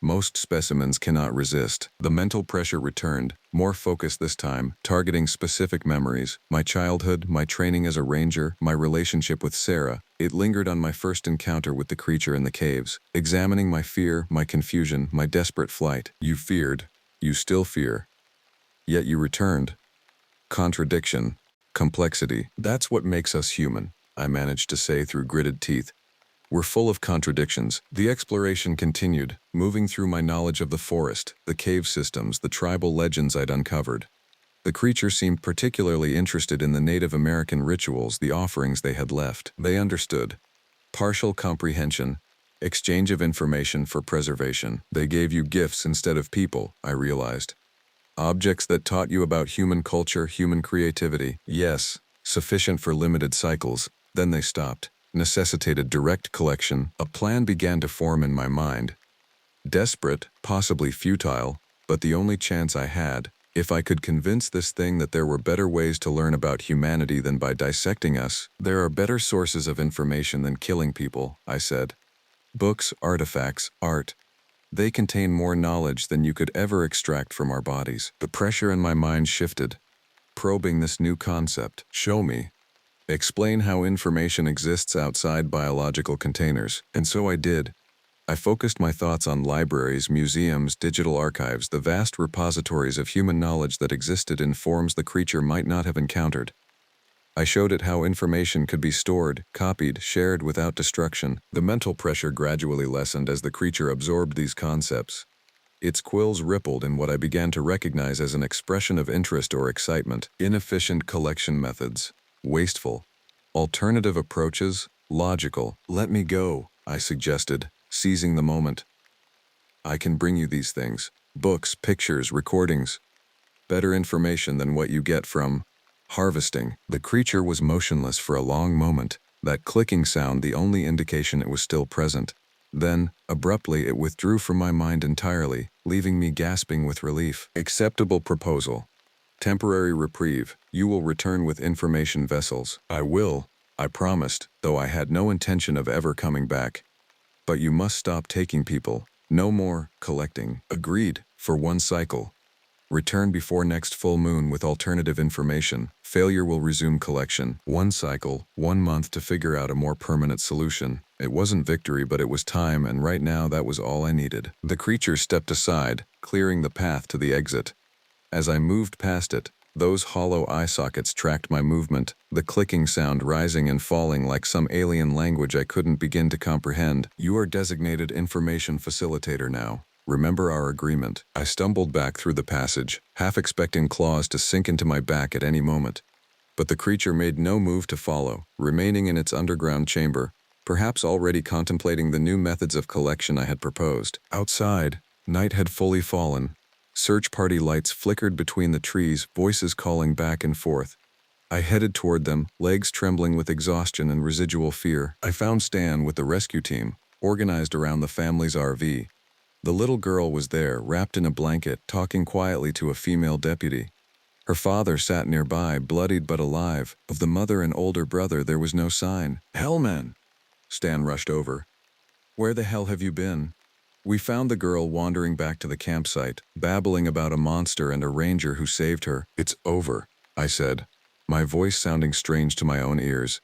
Most specimens cannot resist. The mental pressure returned, more focused this time, targeting specific memories. My childhood, my training as a ranger, my relationship with Sarah. It lingered on my first encounter with the creature in the caves, examining my fear, my confusion, my desperate flight. "You feared. You still fear. Yet you returned." Contradiction. Complexity. "That's what makes us human," I managed to say through gritted teeth. "We're full of contradictions." The exploration continued, moving through my knowledge of the forest, the cave systems, the tribal legends I'd uncovered. The creature seemed particularly interested in the Native American rituals, the offerings they had left. They understood. Partial comprehension, exchange of information for preservation. They gave you gifts instead of people, I realized. Objects that taught you about human culture, human creativity. Yes, sufficient for limited cycles. Then they stopped. Necessitated direct collection. A plan began to form in my mind. Desperate, possibly futile, but the only chance I had, if I could convince this thing that there were better ways to learn about humanity than by dissecting us. "There are better sources of information than killing people," I said. "Books, artifacts, art. They contain more knowledge than you could ever extract from our bodies." The pressure in my mind shifted, probing this new concept. "Show me. Explain how information exists outside biological containers." And so I did. I focused my thoughts on libraries, museums, digital archives, the vast repositories of human knowledge that existed in forms the creature might not have encountered. I showed it how information could be stored, copied, shared without destruction. The mental pressure gradually lessened as the creature absorbed these concepts. Its quills rippled in what I began to recognize as an expression of interest or excitement. Inefficient collection methods. Wasteful. Alternative approaches. Logical. "Let me go," I suggested, seizing the moment. "I can bring you these things. Books, pictures, recordings. Better information than what you get from harvesting." The creature was motionless for a long moment, that clicking sound the only indication it was still present. Then, abruptly, it withdrew from my mind entirely, leaving me gasping with relief. "Acceptable proposal. Temporary reprieve. You will return with information vessels." "I will," I promised, though I had no intention of ever coming back. "But you must stop taking people. No more collecting." "Agreed, for one cycle." Return before next full moon with alternative information. Failure will resume collection. 1 cycle, 1 month to figure out a more permanent solution. It wasn't victory, but it was time, and right now that was all I needed. The creature stepped aside, clearing the path to the exit. As I moved past it, those hollow eye sockets tracked my movement, the clicking sound rising and falling like some alien language I couldn't begin to comprehend. You are designated information facilitator now. Remember our agreement. I stumbled back through the passage, half expecting claws to sink into my back at any moment. But the creature made no move to follow, remaining in its underground chamber, perhaps already contemplating the new methods of collection I had proposed. Outside, night had fully fallen. Search party lights flickered between the trees, voices calling back and forth. I headed toward them, legs trembling with exhaustion and residual fear. I found Stan with the rescue team, organized around the family's RV. The little girl was there, wrapped in a blanket, talking quietly to a female deputy. Her father sat nearby, bloodied but alive. Of the mother and older brother there was no sign. "Hellman!" Stan rushed over. "Where the hell have you been?" We found the girl wandering back to the campsite, babbling about a monster and a ranger who saved her. "It's over," I said, my voice sounding strange to my own ears.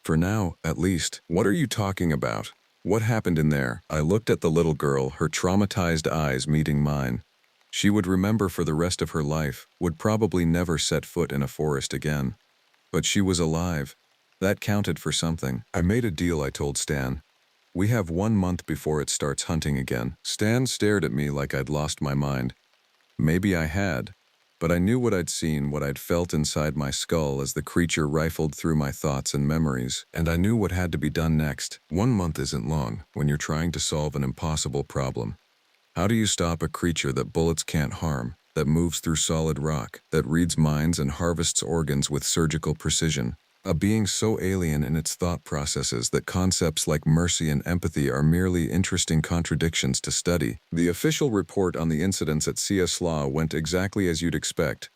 "For now, at least." "What are you talking about? What happened in there?" I looked at the little girl, her traumatized eyes meeting mine. She would remember for the rest of her life, would probably never set foot in a forest again. But she was alive. That counted for something. "I made a deal," I told Stan. "We have 1 month before it starts hunting again." Stan stared at me like I'd lost my mind. Maybe I had, but I knew what I'd seen, what I'd felt inside my skull as the creature rifled through my thoughts and memories, and I knew what had to be done next. 1 month isn't long when you're trying to solve an impossible problem. How do you stop a creature that bullets can't harm, that moves through solid rock, that reads minds and harvests organs with surgical precision? A being so alien in its thought processes that concepts like mercy and empathy are merely interesting contradictions to study. The official report on the incidents at Siaslaw went exactly as you'd expect.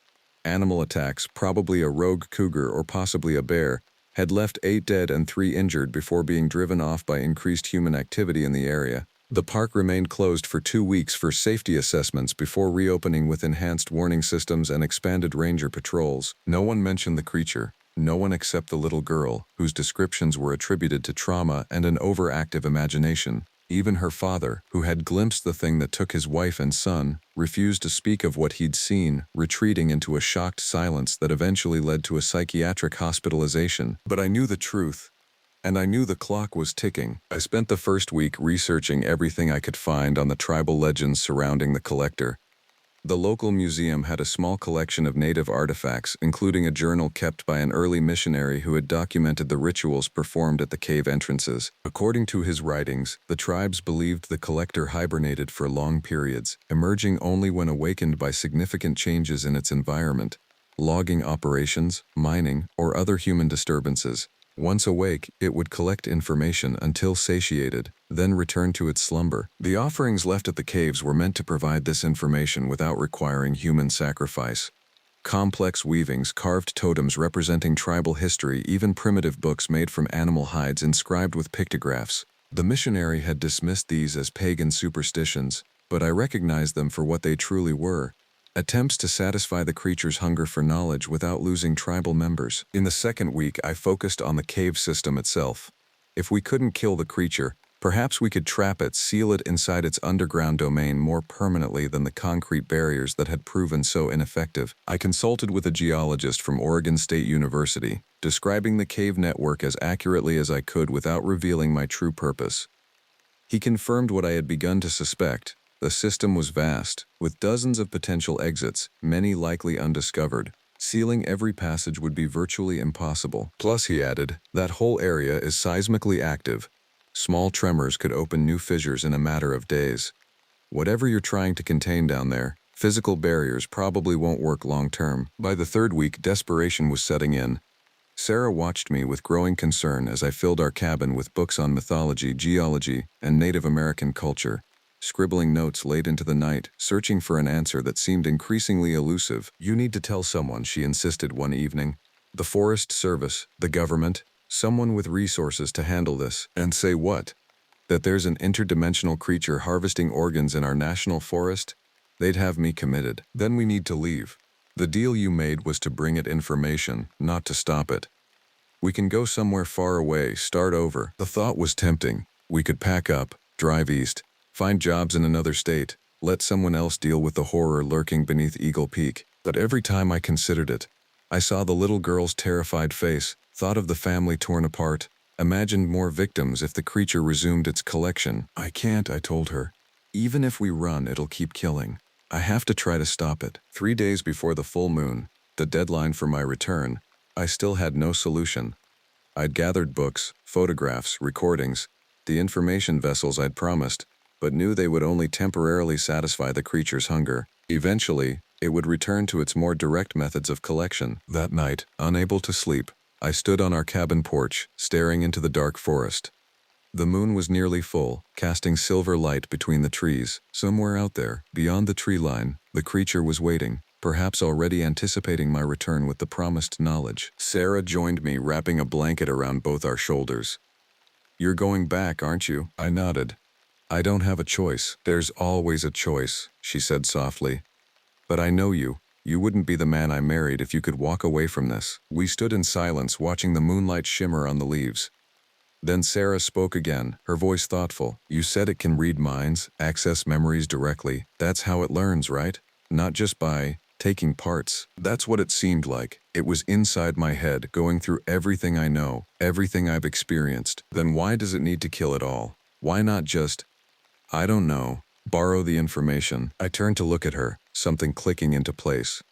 Animal attacks, probably a rogue cougar or possibly a bear, had left 8 dead and 3 injured before being driven off by increased human activity in the area. The park remained closed for 2 weeks for safety assessments before reopening with enhanced warning systems and expanded ranger patrols. No one mentioned the creature. No one except the little girl, whose descriptions were attributed to trauma and an overactive imagination. Even her father, who had glimpsed the thing that took his wife and son, refused to speak of what he'd seen, retreating into a shocked silence that eventually led to a psychiatric hospitalization. But I knew the truth, and I knew the clock was ticking. I spent the first week researching everything I could find on the tribal legends surrounding the collector. The local museum had a small collection of native artifacts, including a journal kept by an early missionary who had documented the rituals performed at the cave entrances. According to his writings, the tribes believed the collector hibernated for long periods, emerging only when awakened by significant changes in its environment, logging operations, mining, or other human disturbances. Once awake, it would collect information until satiated, then return to its slumber. The offerings left at the caves were meant to provide this information without requiring human sacrifice. Complex weavings, carved totems representing tribal history, even primitive books made from animal hides inscribed with pictographs. The missionary had dismissed these as pagan superstitions, but I recognized them for what they truly were. Attempts to satisfy the creature's hunger for knowledge without losing tribal members. In the second week, I focused on the cave system itself. If we couldn't kill the creature, perhaps we could trap it, seal it inside its underground domain more permanently than the concrete barriers that had proven so ineffective. I consulted with a geologist from Oregon State University, describing the cave network as accurately as I could without revealing my true purpose. He confirmed what I had begun to suspect. The system was vast, with dozens of potential exits, many likely undiscovered. Sealing every passage would be virtually impossible. Plus, he added, that whole area is seismically active. Small tremors could open new fissures in a matter of days. Whatever you're trying to contain down there, physical barriers probably won't work long term. By the third week, desperation was setting in. Sarah watched me with growing concern as I filled our cabin with books on mythology, geology, and Native American culture. Scribbling notes late into the night, searching for an answer that seemed increasingly elusive. "You need to tell someone," she insisted one evening. "The Forest Service, the government, someone with resources to handle this." "And say what? That there's an interdimensional creature harvesting organs in our national forest?" They'd have me committed. Then we need to leave. The deal you made was to bring it information, not to stop it. We can go somewhere far away, start over. The thought was tempting. We could pack up, drive east, find jobs in another state, let someone else deal with the horror lurking beneath Eagle Peak. But every time I considered it, I saw the little girl's terrified face, thought of the family torn apart, imagined more victims if the creature resumed its collection. I can't, I told her. Even if we run, it'll keep killing. I have to try to stop it. 3 days before the full moon, the deadline for my return, I still had no solution. I'd gathered books, photographs, recordings, the information vessels I'd promised, but knew they would only temporarily satisfy the creature's hunger. Eventually, it would return to its more direct methods of collection. That night, unable to sleep, I stood on our cabin porch, staring into the dark forest. The moon was nearly full, casting silver light between the trees. Somewhere out there, beyond the tree line, the creature was waiting, perhaps already anticipating my return with the promised knowledge. Sarah joined me, wrapping a blanket around both our shoulders. "You're going back, aren't you?" I nodded. "I don't have a choice." "There's always a choice," she said softly. "But I know you. You wouldn't be the man I married if you could walk away from this." We stood in silence, watching the moonlight shimmer on the leaves. Then Sarah spoke again, her voice thoughtful. "You said it can read minds, access memories directly. That's how it learns, right? Not just by taking parts." That's what it seemed like. It was inside my head, going through everything I know, everything I've experienced. Then why does it need to kill it all? Why not just, I don't know, borrow the information? I turned to look at her, something clicking into place.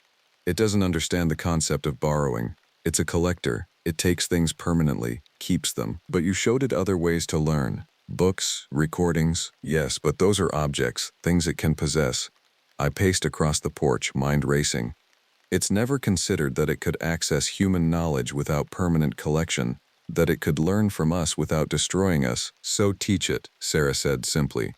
It doesn't understand the concept of borrowing. It's a collector. It takes things permanently, keeps them. But you showed it other ways to learn. Books, recordings. Yes, but those are objects, things it can possess. I paced across the porch, mind racing. It's never considered that it could access human knowledge without permanent collection, that it could learn from us without destroying us. So teach it, Sarah said simply.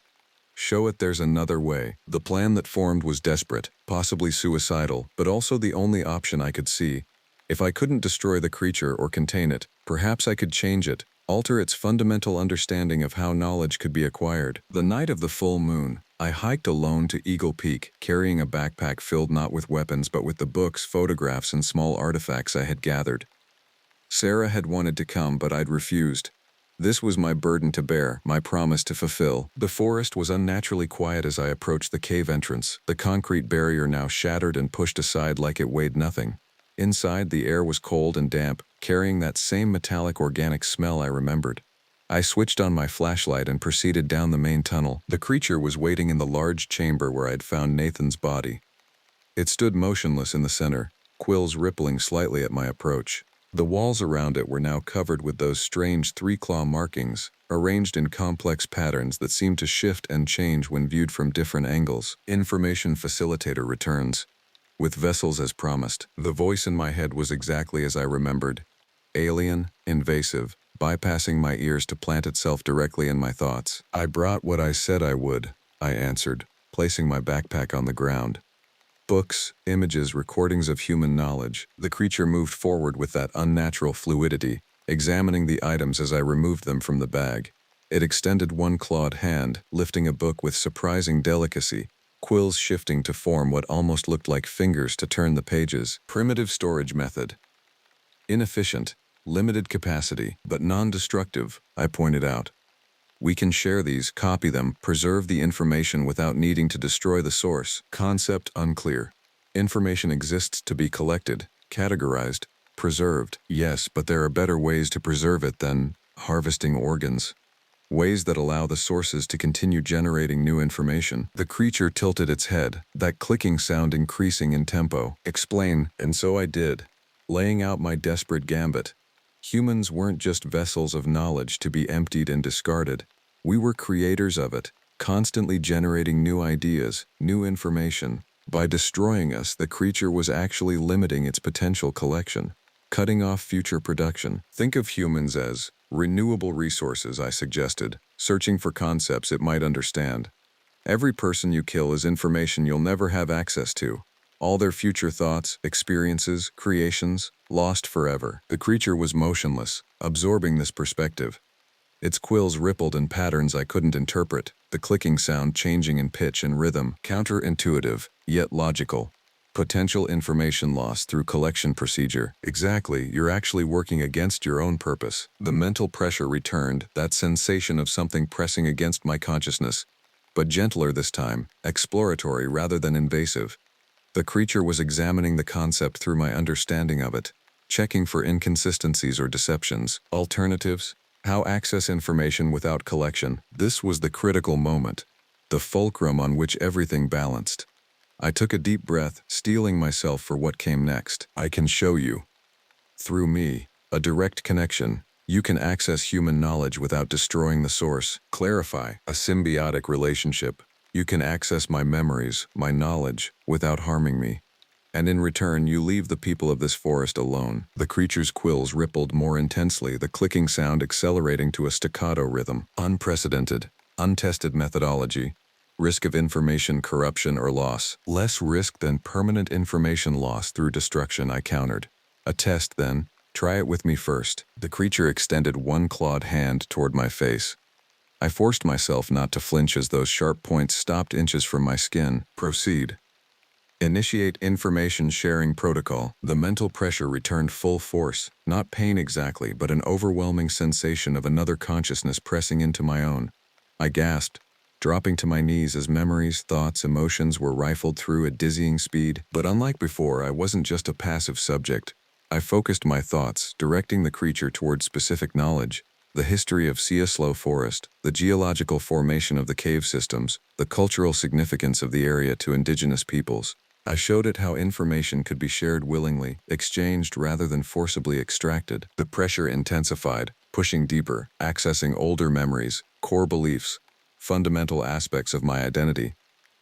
Show it there's another way. The plan that formed was desperate, possibly suicidal, but also the only option I could see. If I couldn't destroy the creature or contain it, perhaps I could change it, alter its fundamental understanding of how knowledge could be acquired. The night of the full moon, I hiked alone to Eagle Peak, carrying a backpack filled not with weapons but with the books, photographs, and small artifacts I had gathered. Sarah had wanted to come, but I'd refused. This was my burden to bear, my promise to fulfill. The forest was unnaturally quiet as I approached the cave entrance, the concrete barrier now shattered and pushed aside like it weighed nothing. Inside, the air was cold and damp, carrying that same metallic organic smell I remembered. I switched on my flashlight and proceeded down the main tunnel. The creature was waiting in the large chamber where I'd found Nathan's body. It stood motionless in the center, quills rippling slightly at my approach. The walls around it were now covered with those strange three-claw markings, arranged in complex patterns that seemed to shift and change when viewed from different angles. Information facilitator returns. With vessels as promised. The voice in my head was exactly as I remembered. Alien, invasive, bypassing my ears to plant itself directly in my thoughts. "I brought what I said I would," I answered, placing my backpack on the ground. Books, images, recordings of human knowledge. The creature moved forward with that unnatural fluidity, examining the items as I removed them from the bag. It extended one clawed hand, lifting a book with surprising delicacy, quills shifting to form what almost looked like fingers to turn the pages. Primitive storage method. Inefficient, limited capacity, but non-destructive, I pointed out. We can share these, copy them, preserve the information without needing to destroy the source. Concept unclear. Information exists to be collected, categorized, preserved. Yes, but there are better ways to preserve it than harvesting organs. Ways that allow the sources to continue generating new information. The creature tilted its head, that clicking sound increasing in tempo. Explain, and so I did, laying out my desperate gambit. Humans weren't just vessels of knowledge to be emptied and discarded. We were creators of it, constantly generating new ideas, new information. By destroying us, the creature was actually limiting its potential collection, cutting off future production. Think of humans as renewable resources, I suggested, searching for concepts it might understand. Every person you kill is information you'll never have access to. All their future thoughts, experiences, creations, lost forever. The creature was motionless, absorbing this perspective. Its quills rippled in patterns I couldn't interpret, the clicking sound changing in pitch and rhythm, counterintuitive, yet logical. Potential information loss through collection procedure. Exactly, you're actually working against your own purpose. The mental pressure returned, that sensation of something pressing against my consciousness. But gentler this time, exploratory rather than invasive. The creature was examining the concept through my understanding of it, checking for inconsistencies or deceptions, alternatives, how access information without collection. This was the critical moment, the fulcrum on which everything balanced. I took a deep breath, steeling myself for what came next. I can show you. Through me, a direct connection. You can access human knowledge without destroying the source. Clarify, a symbiotic relationship. You can access my memories, my knowledge, without harming me. And in return, you leave the people of this forest alone. The creature's quills rippled more intensely, the clicking sound accelerating to a staccato rhythm. Unprecedented, untested methodology. Risk of information corruption or loss. Less risk than permanent information loss through destruction, I countered. A test, then. Try it with me first. The creature extended one clawed hand toward my face. I forced myself not to flinch as those sharp points stopped inches from my skin. Proceed. Initiate information sharing protocol. The mental pressure returned full force, not pain exactly, but an overwhelming sensation of another consciousness pressing into my own. I gasped, dropping to my knees as memories, thoughts, emotions were rifled through at dizzying speed. But unlike before, I wasn't just a passive subject. I focused my thoughts, directing the creature toward specific knowledge. The history of Siaslo Forest, the geological formation of the cave systems, the cultural significance of the area to indigenous peoples. I showed it how information could be shared willingly, exchanged rather than forcibly extracted. The pressure intensified, pushing deeper, accessing older memories, core beliefs, fundamental aspects of my identity.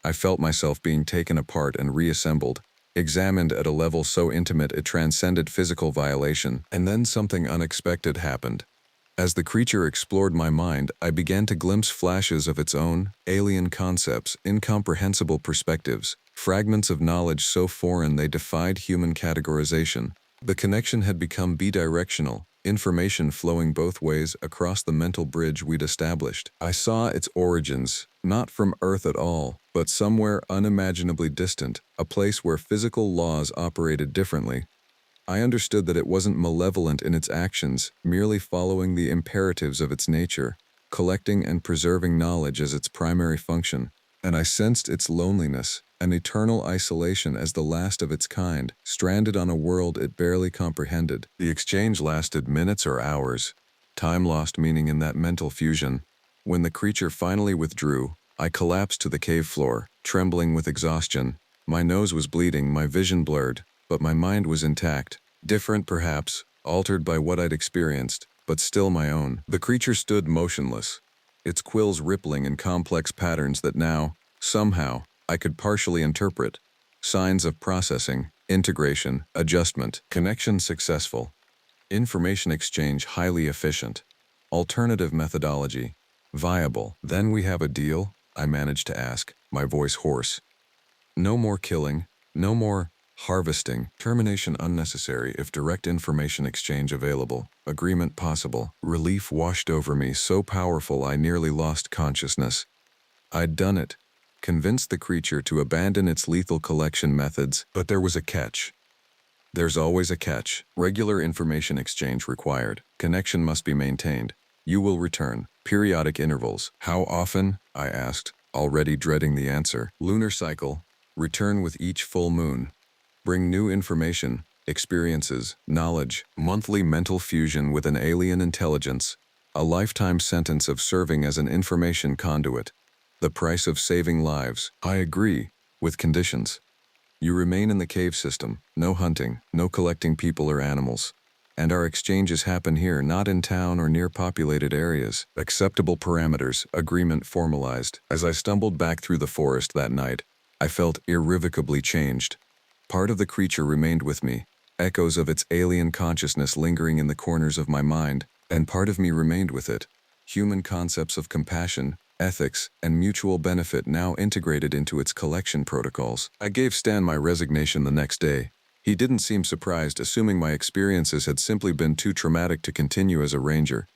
I felt myself being taken apart and reassembled, examined at a level so intimate it transcended physical violation. And then something unexpected happened. As the creature explored my mind, I began to glimpse flashes of its own, alien concepts, incomprehensible perspectives, fragments of knowledge so foreign they defied human categorization. The connection had become bidirectional, information flowing both ways across the mental bridge we'd established. I saw its origins, not from Earth at all, but somewhere unimaginably distant, a place where physical laws operated differently. I understood that it wasn't malevolent in its actions, merely following the imperatives of its nature, collecting and preserving knowledge as its primary function. And I sensed its loneliness, an eternal isolation as the last of its kind, stranded on a world it barely comprehended. The exchange lasted minutes or hours. Time lost meaning in that mental fusion. When the creature finally withdrew, I collapsed to the cave floor, trembling with exhaustion. My nose was bleeding, my vision blurred, but my mind was intact. Different perhaps, altered by what I'd experienced, but still my own. The creature stood motionless, its quills rippling in complex patterns that now, somehow, I could partially interpret. Signs of processing, integration, adjustment, connection successful. Information exchange highly efficient. Alternative methodology, viable. Then we have a deal? I managed to ask, my voice hoarse. No more killing, no more harvesting, termination unnecessary if direct information exchange available, agreement possible. Relief washed over me, so powerful I nearly lost consciousness. I'd done it, convinced the creature to abandon its lethal collection methods, but there was a catch. There's always a catch. Regular information exchange required. Connection must be maintained. You will return. Periodic intervals. How often? I asked, already dreading the answer. Lunar cycle. Return with each full moon. Bring new information, experiences, knowledge, monthly mental fusion with an alien intelligence, a lifetime sentence of serving as an information conduit. The price of saving lives. I agree, with conditions. You remain in the cave system, no hunting, no collecting people or animals. And our exchanges happen here, not in town or near populated areas. Acceptable parameters, agreement formalized. As I stumbled back through the forest that night, I felt irrevocably changed. Part of the creature remained with me, echoes of its alien consciousness lingering in the corners of my mind, and part of me remained with it. Human concepts of compassion, ethics, and mutual benefit now integrated into its collection protocols. I gave Stan my resignation the next day. He didn't seem surprised, assuming my experiences had simply been too traumatic to continue as a ranger.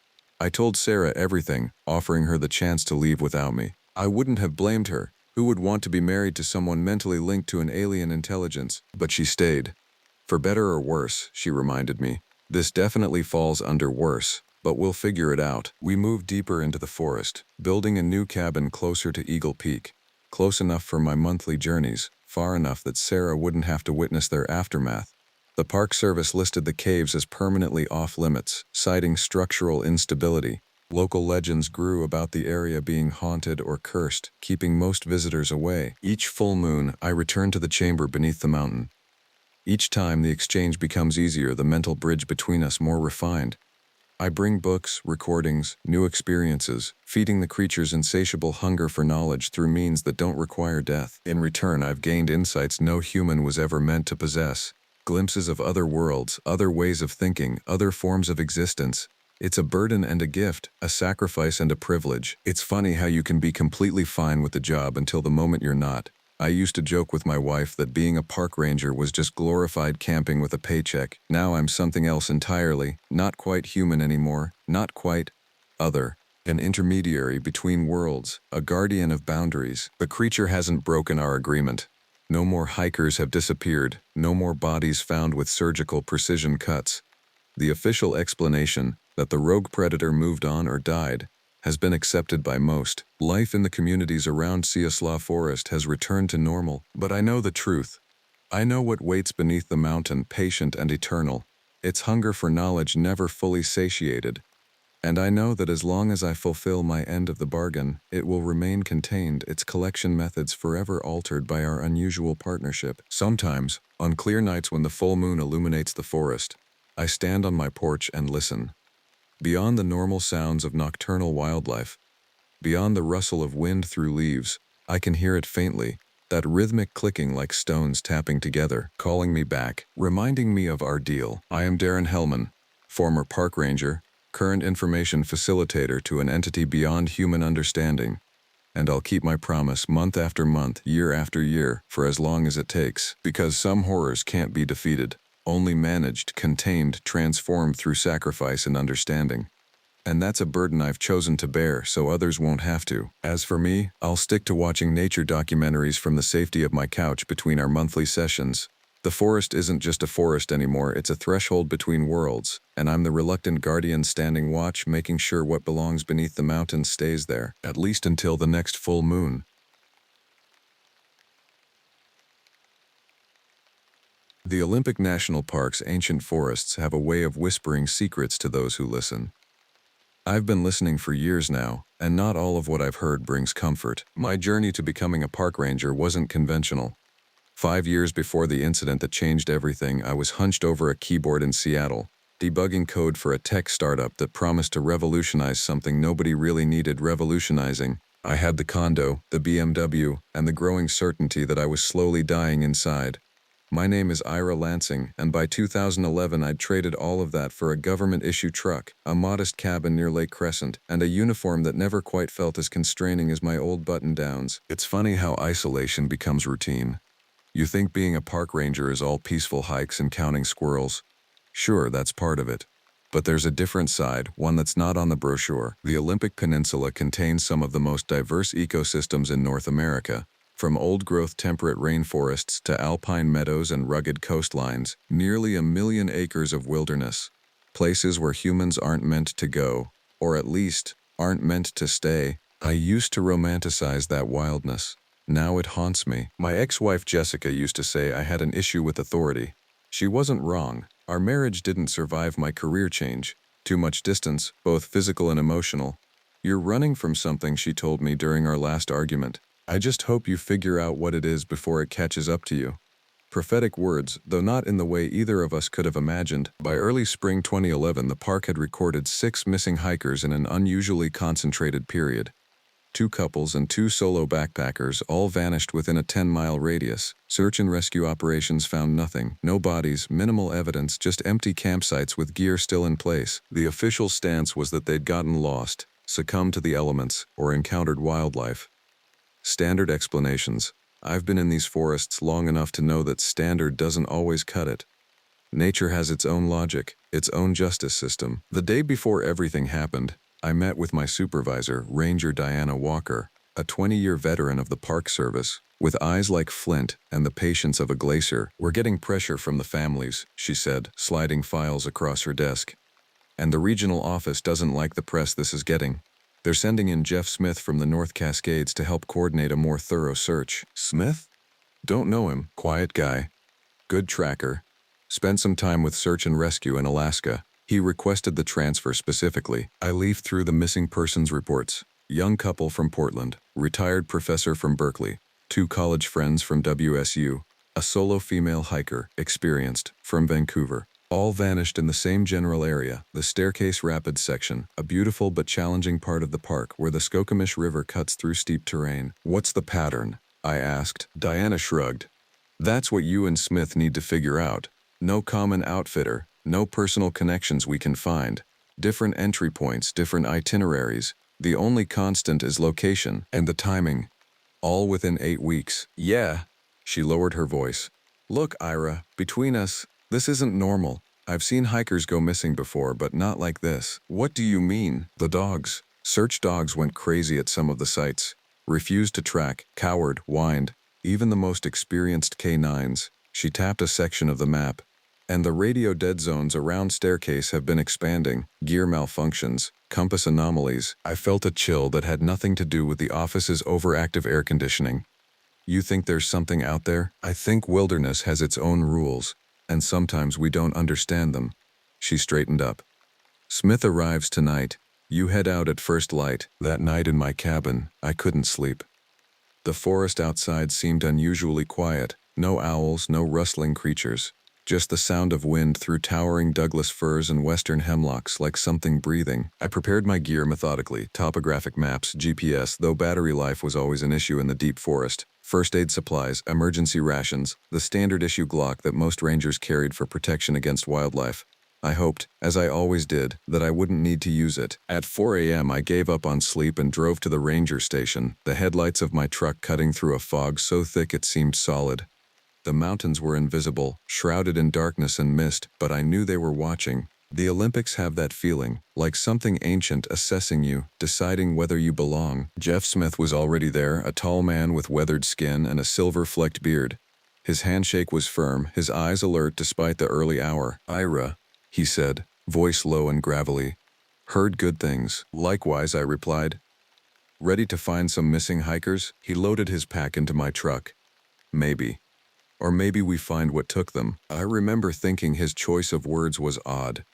I told Sarah everything, offering her the chance to leave without me. I wouldn't have blamed her. Who would want to be married to someone mentally linked to an alien intelligence? But she stayed. For better or worse, she reminded me. This definitely falls under worse, but we'll figure it out. We moved deeper into the forest, building a new cabin closer to Eagle Peak. Close enough for my monthly journeys, far enough that Sarah wouldn't have to witness their aftermath. The Park Service listed the caves as permanently off-limits, citing structural instability. Local legends grew about the area being haunted or cursed, keeping most visitors away. Each full moon, I return to the chamber beneath the mountain. Each time, the exchange becomes easier, the mental bridge between us more refined. I bring books, recordings, new experiences, feeding the creature's insatiable hunger for knowledge through means that don't require death. In return, I've gained insights no human was ever meant to possess. Glimpses of other worlds, other ways of thinking, other forms of existence. It's a burden and a gift, a sacrifice and a privilege. It's funny how you can be completely fine with the job until the moment you're not. I used to joke with my wife that being a park ranger was just glorified camping with a paycheck. Now I'm something else entirely, not quite human anymore, not quite other. An intermediary between worlds, a guardian of boundaries. The creature hasn't broken our agreement. No more hikers have disappeared, no more bodies found with surgical precision cuts. The official explanation, that the rogue predator moved on or died, has been accepted by most. Life in the communities around Siaslaw Forest has returned to normal. But I know the truth. I know what waits beneath the mountain, patient and eternal. Its hunger for knowledge never fully satiated. And I know that as long as I fulfill my end of the bargain, it will remain contained, its collection methods forever altered by our unusual partnership. Sometimes, on clear nights when the full moon illuminates the forest, I stand on my porch and listen. Beyond the normal sounds of nocturnal wildlife, beyond the rustle of wind through leaves, I can hear it faintly, that rhythmic clicking like stones tapping together, calling me back, reminding me of our deal. I am Darren Hellman, former park ranger, current information facilitator to an entity beyond human understanding, and I'll keep my promise month after month, year after year, for as long as it takes, because some horrors can't be defeated. Only managed, contained, transformed through sacrifice and understanding. And that's a burden I've chosen to bear so others won't have to. As for me, I'll stick to watching nature documentaries from the safety of my couch between our monthly sessions. The forest isn't just a forest anymore, it's a threshold between worlds, and I'm the reluctant guardian standing watch, making sure what belongs beneath the mountains stays there, at least until the next full moon. The Olympic National Park's ancient forests have a way of whispering secrets to those who listen. I've been listening for years now, and not all of what I've heard brings comfort. My journey to becoming a park ranger wasn't conventional. 5 years before the incident that changed everything, I was hunched over a keyboard in Seattle, debugging code for a tech startup that promised to revolutionize something nobody really needed revolutionizing. I had the condo, the BMW, and the growing certainty that I was slowly dying inside. My name is Ira Lansing, and by 2011 I'd traded all of that for a government-issue truck, a modest cabin near Lake Crescent, and a uniform that never quite felt as constraining as my old button-downs. It's funny how isolation becomes routine. You think being a park ranger is all peaceful hikes and counting squirrels. Sure, that's part of it. But there's a different side, one that's not on the brochure. The Olympic Peninsula contains some of the most diverse ecosystems in North America. From old-growth temperate rainforests to alpine meadows and rugged coastlines, nearly 1 million acres of wilderness. Places where humans aren't meant to go, or at least, aren't meant to stay. I used to romanticize that wildness. Now it haunts me. My ex-wife Jessica used to say I had an issue with authority. She wasn't wrong. Our marriage didn't survive my career change. Too much distance, both physical and emotional. You're running from something, she told me during our last argument. I just hope you figure out what it is before it catches up to you. Prophetic words, though not in the way either of us could have imagined. By early spring 2011, the park had recorded 6 missing hikers in an unusually concentrated period. 2 couples and 2 solo backpackers all vanished within a 10-mile radius. Search and rescue operations found nothing. No bodies, minimal evidence, just empty campsites with gear still in place. The official stance was that they'd gotten lost, succumbed to the elements, or encountered wildlife. Standard explanations. I've been in these forests long enough to know that standard doesn't always cut it. Nature has its own logic, its own justice system. The day before everything happened, I met with my supervisor, Ranger Diana Walker, a 20-year veteran of the Park Service, with eyes like flint and the patience of a glacier. We're getting pressure from the families, she said, sliding files across her desk. And the regional office doesn't like the press this is getting. They're sending in Jeff Smith from the North Cascades to help coordinate a more thorough search. Smith? Don't know him. Quiet guy. Good tracker. Spent some time with search and rescue in Alaska. He requested the transfer specifically. I leafed through the missing persons reports. Young couple from Portland, retired professor from Berkeley, 2 college friends from WSU, a solo female hiker, experienced, from Vancouver. All vanished in the same general area, the Staircase Rapids section, a beautiful but challenging part of the park where the Skokomish River cuts through steep terrain. What's the pattern? I asked. Diana shrugged. That's what you and Smith need to figure out. No common outfitter, no personal connections we can find. Different entry points, different itineraries. The only constant is location and the timing. All within 8 weeks. Yeah. She lowered her voice. Look, Ira, between us, this isn't normal. I've seen hikers go missing before, but not like this. What do you mean? The dogs. Search dogs went crazy at some of the sites. Refused to track, cowered, whined. Even the most experienced K9s. She tapped a section of the map. And the radio dead zones around Staircase have been expanding. Gear malfunctions, compass anomalies. I felt a chill that had nothing to do with the office's overactive air conditioning. You think there's something out there? I think wilderness has its own rules, and sometimes we don't understand them. She straightened up. Smith arrives tonight. You head out at first light. That night in my cabin, I couldn't sleep. The forest outside seemed unusually quiet. No owls, no rustling creatures. Just the sound of wind through towering Douglas firs and western hemlocks like something breathing. I prepared my gear methodically, topographic maps, GPS, though battery life was always an issue in the deep forest. First aid supplies, emergency rations, the standard issue Glock that most rangers carried for protection against wildlife. I hoped, as I always did, that I wouldn't need to use it. At 4 a.m. I gave up on sleep and drove to the ranger station, the headlights of my truck cutting through a fog so thick it seemed solid. The mountains were invisible, shrouded in darkness and mist, but I knew they were watching. The Olympics have that feeling, like something ancient assessing you, deciding whether you belong. Jeff Smith was already there, a tall man with weathered skin and a silver-flecked beard. His handshake was firm, his eyes alert despite the early hour. Ira, he said, voice low and gravelly. Heard good things. Likewise, I replied. Ready to find some missing hikers? He loaded his pack into my truck. Maybe. Or maybe we find what took them. I remember thinking his choice of words was odd.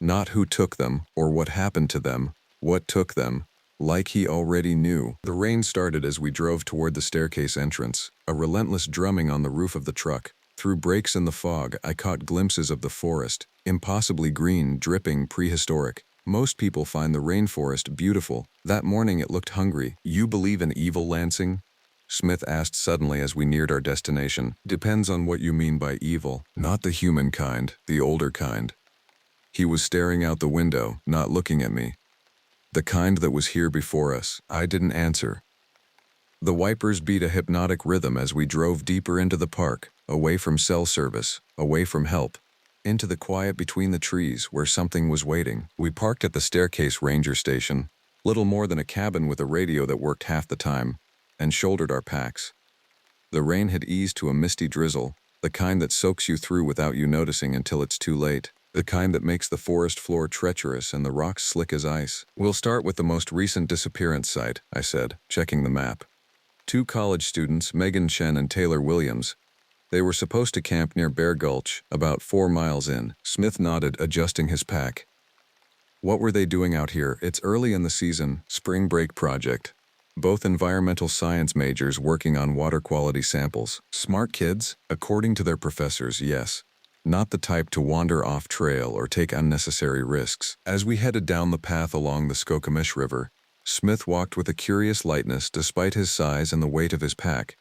Not who took them, or what happened to them, what took them, like he already knew. The rain started as we drove toward the staircase entrance, a relentless drumming on the roof of the truck. Through breaks in the fog, I caught glimpses of the forest, impossibly green, dripping, prehistoric. Most people find the rainforest beautiful. That morning it looked hungry. You believe in evil, Lansing? Smith asked suddenly as we neared our destination. Depends on what you mean by evil. Not the human kind, the older kind. He was staring out the window, not looking at me. The kind that was here before us. I didn't answer. The wipers beat a hypnotic rhythm as we drove deeper into the park, away from cell service, away from help, into the quiet between the trees where something was waiting. We parked at the Staircase Ranger Station, little more than a cabin with a radio that worked half the time, and shouldered our packs. The rain had eased to a misty drizzle, the kind that soaks you through without you noticing until it's too late, the kind that makes the forest floor treacherous and the rocks slick as ice. We'll start with the most recent disappearance site, I said, checking the map. 2 college students, Megan Chen and Taylor Williams. They were supposed to camp near Bear Gulch, about 4 miles in. Smith nodded, adjusting his pack. What were they doing out here? It's early in the season, spring break project. Both environmental science majors working on water quality samples. Smart kids? According to their professors, yes. Not the type to wander off trail or take unnecessary risks. As we headed down the path along the Skokomish River, Smith walked with a curious lightness despite his size and the weight of his pack.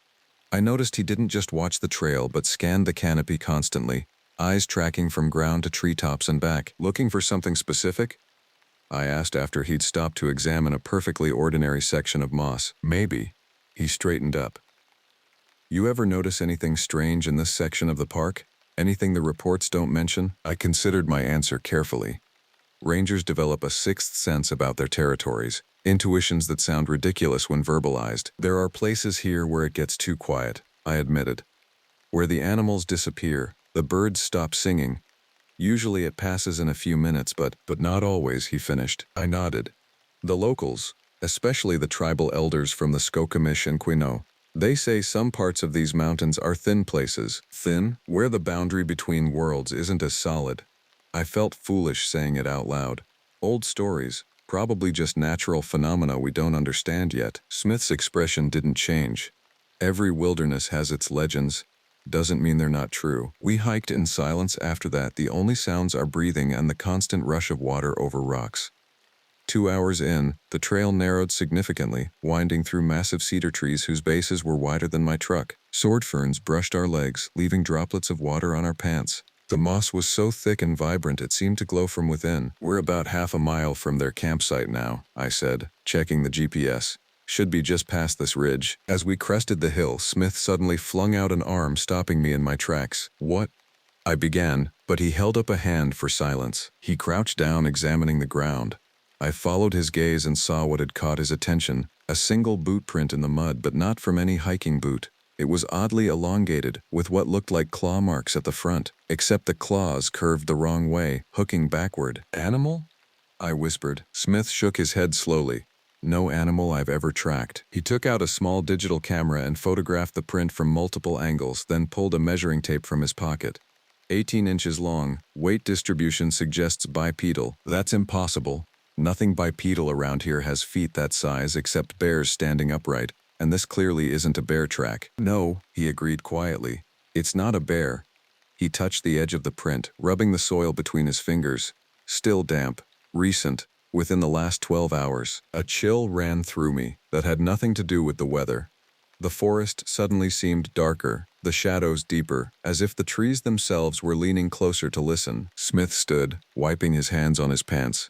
I noticed he didn't just watch the trail but scanned the canopy constantly, eyes tracking from ground to treetops and back. Looking for something specific? I asked after he'd stopped to examine a perfectly ordinary section of moss. Maybe. He straightened up. You ever notice anything strange in this section of the park? Anything the reports don't mention? I considered my answer carefully. Rangers develop a sixth sense about their territories, intuitions that sound ridiculous when verbalized. There are places here where it gets too quiet, I admitted. Where the animals disappear, the birds stop singing. Usually it passes in a few minutes, but not always, he finished. I nodded. The locals, especially the tribal elders from the Skokomish and Quinault, they say some parts of these mountains are thin places. Thin? Where the boundary between worlds isn't as solid. I felt foolish saying it out loud. Old stories, probably just natural phenomena we don't understand yet. Smith's expression didn't change. Every wilderness has its legends. Doesn't mean they're not true. We hiked in silence after that. The only sounds are breathing and the constant rush of water over rocks. 2 hours in, the trail narrowed significantly, winding through massive cedar trees whose bases were wider than my truck. Sword ferns brushed our legs, leaving droplets of water on our pants. The moss was so thick and vibrant it seemed to glow from within. We're about half a mile from their campsite now, I said, checking the GPS. Should be just past this ridge. As we crested the hill, Smith suddenly flung out an arm, stopping me in my tracks. What? I began, but he held up a hand for silence. He crouched down, examining the ground. I followed his gaze and saw what had caught his attention, a single boot print in the mud, but not from any hiking boot. It was oddly elongated, with what looked like claw marks at the front, except the claws curved the wrong way, hooking backward. Animal? I whispered. Smith shook his head slowly. No animal I've ever tracked. He took out a small digital camera and photographed the print from multiple angles, then pulled a measuring tape from his pocket. 18 inches long, weight distribution suggests bipedal. That's impossible. Nothing bipedal around here has feet that size except bears standing upright, and this clearly isn't a bear track. No, he agreed quietly. It's not a bear. He touched the edge of the print, rubbing the soil between his fingers. Still damp, recent, within the last 12 hours. A chill ran through me that had nothing to do with the weather. The forest suddenly seemed darker, the shadows deeper, as if the trees themselves were leaning closer to listen. Smith stood, wiping his hands on his pants.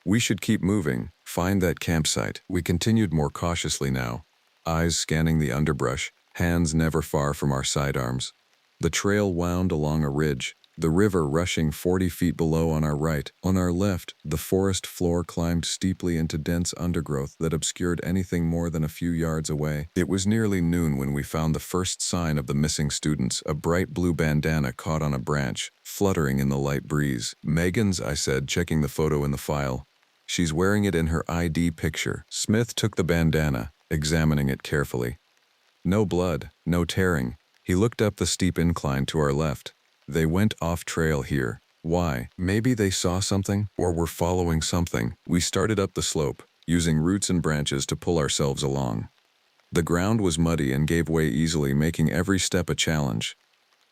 We should keep moving, find that campsite. We continued more cautiously now, eyes scanning the underbrush, hands never far from our sidearms. The trail wound along a ridge, the river rushing 40 feet below on our right. On our left, the forest floor climbed steeply into dense undergrowth that obscured anything more than a few yards away. It was nearly noon when we found the first sign of the missing students, a bright blue bandana caught on a branch, fluttering in the light breeze. Megan's, I said, checking the photo in the file. She's wearing it in her ID picture. Smith took the bandana, examining it carefully. No blood, no tearing. He looked up the steep incline to our left. They went off trail here. Why? Maybe they saw something, or were following something. We started up the slope, using roots and branches to pull ourselves along. The ground was muddy and gave way easily, making every step a challenge.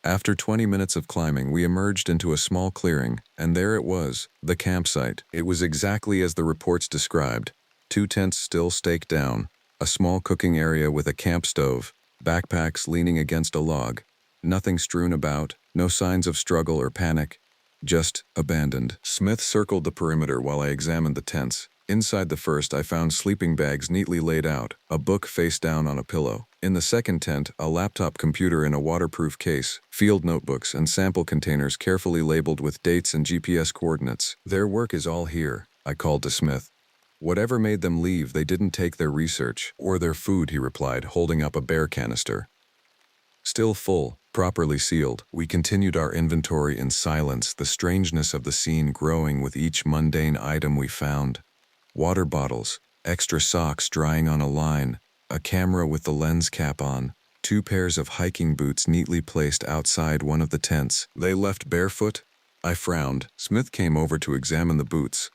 After 20 minutes of climbing, we emerged into a small clearing, and there it was, the campsite. It was exactly as the reports described. 2 tents still staked down, a small cooking area with a camp stove, backpacks leaning against a log. Nothing strewn about, no signs of struggle or panic, just abandoned. Smith circled the perimeter while I examined the tents. Inside the first, I found sleeping bags neatly laid out, a book face down on a pillow. In the second tent, a laptop computer in a waterproof case, field notebooks and sample containers carefully labeled with dates and GPS coordinates. Their work is all here, I called to Smith. Whatever made them leave, they didn't take their research or their food, he replied, holding up a bear canister. Still full, properly sealed, we continued our inventory in silence, the strangeness of the scene growing with each mundane item we found. Water bottles, extra socks drying on a line, a camera with the lens cap on, 2 pairs of hiking boots neatly placed outside one of the tents. They left barefoot? I frowned. Smith came over to examine the boots.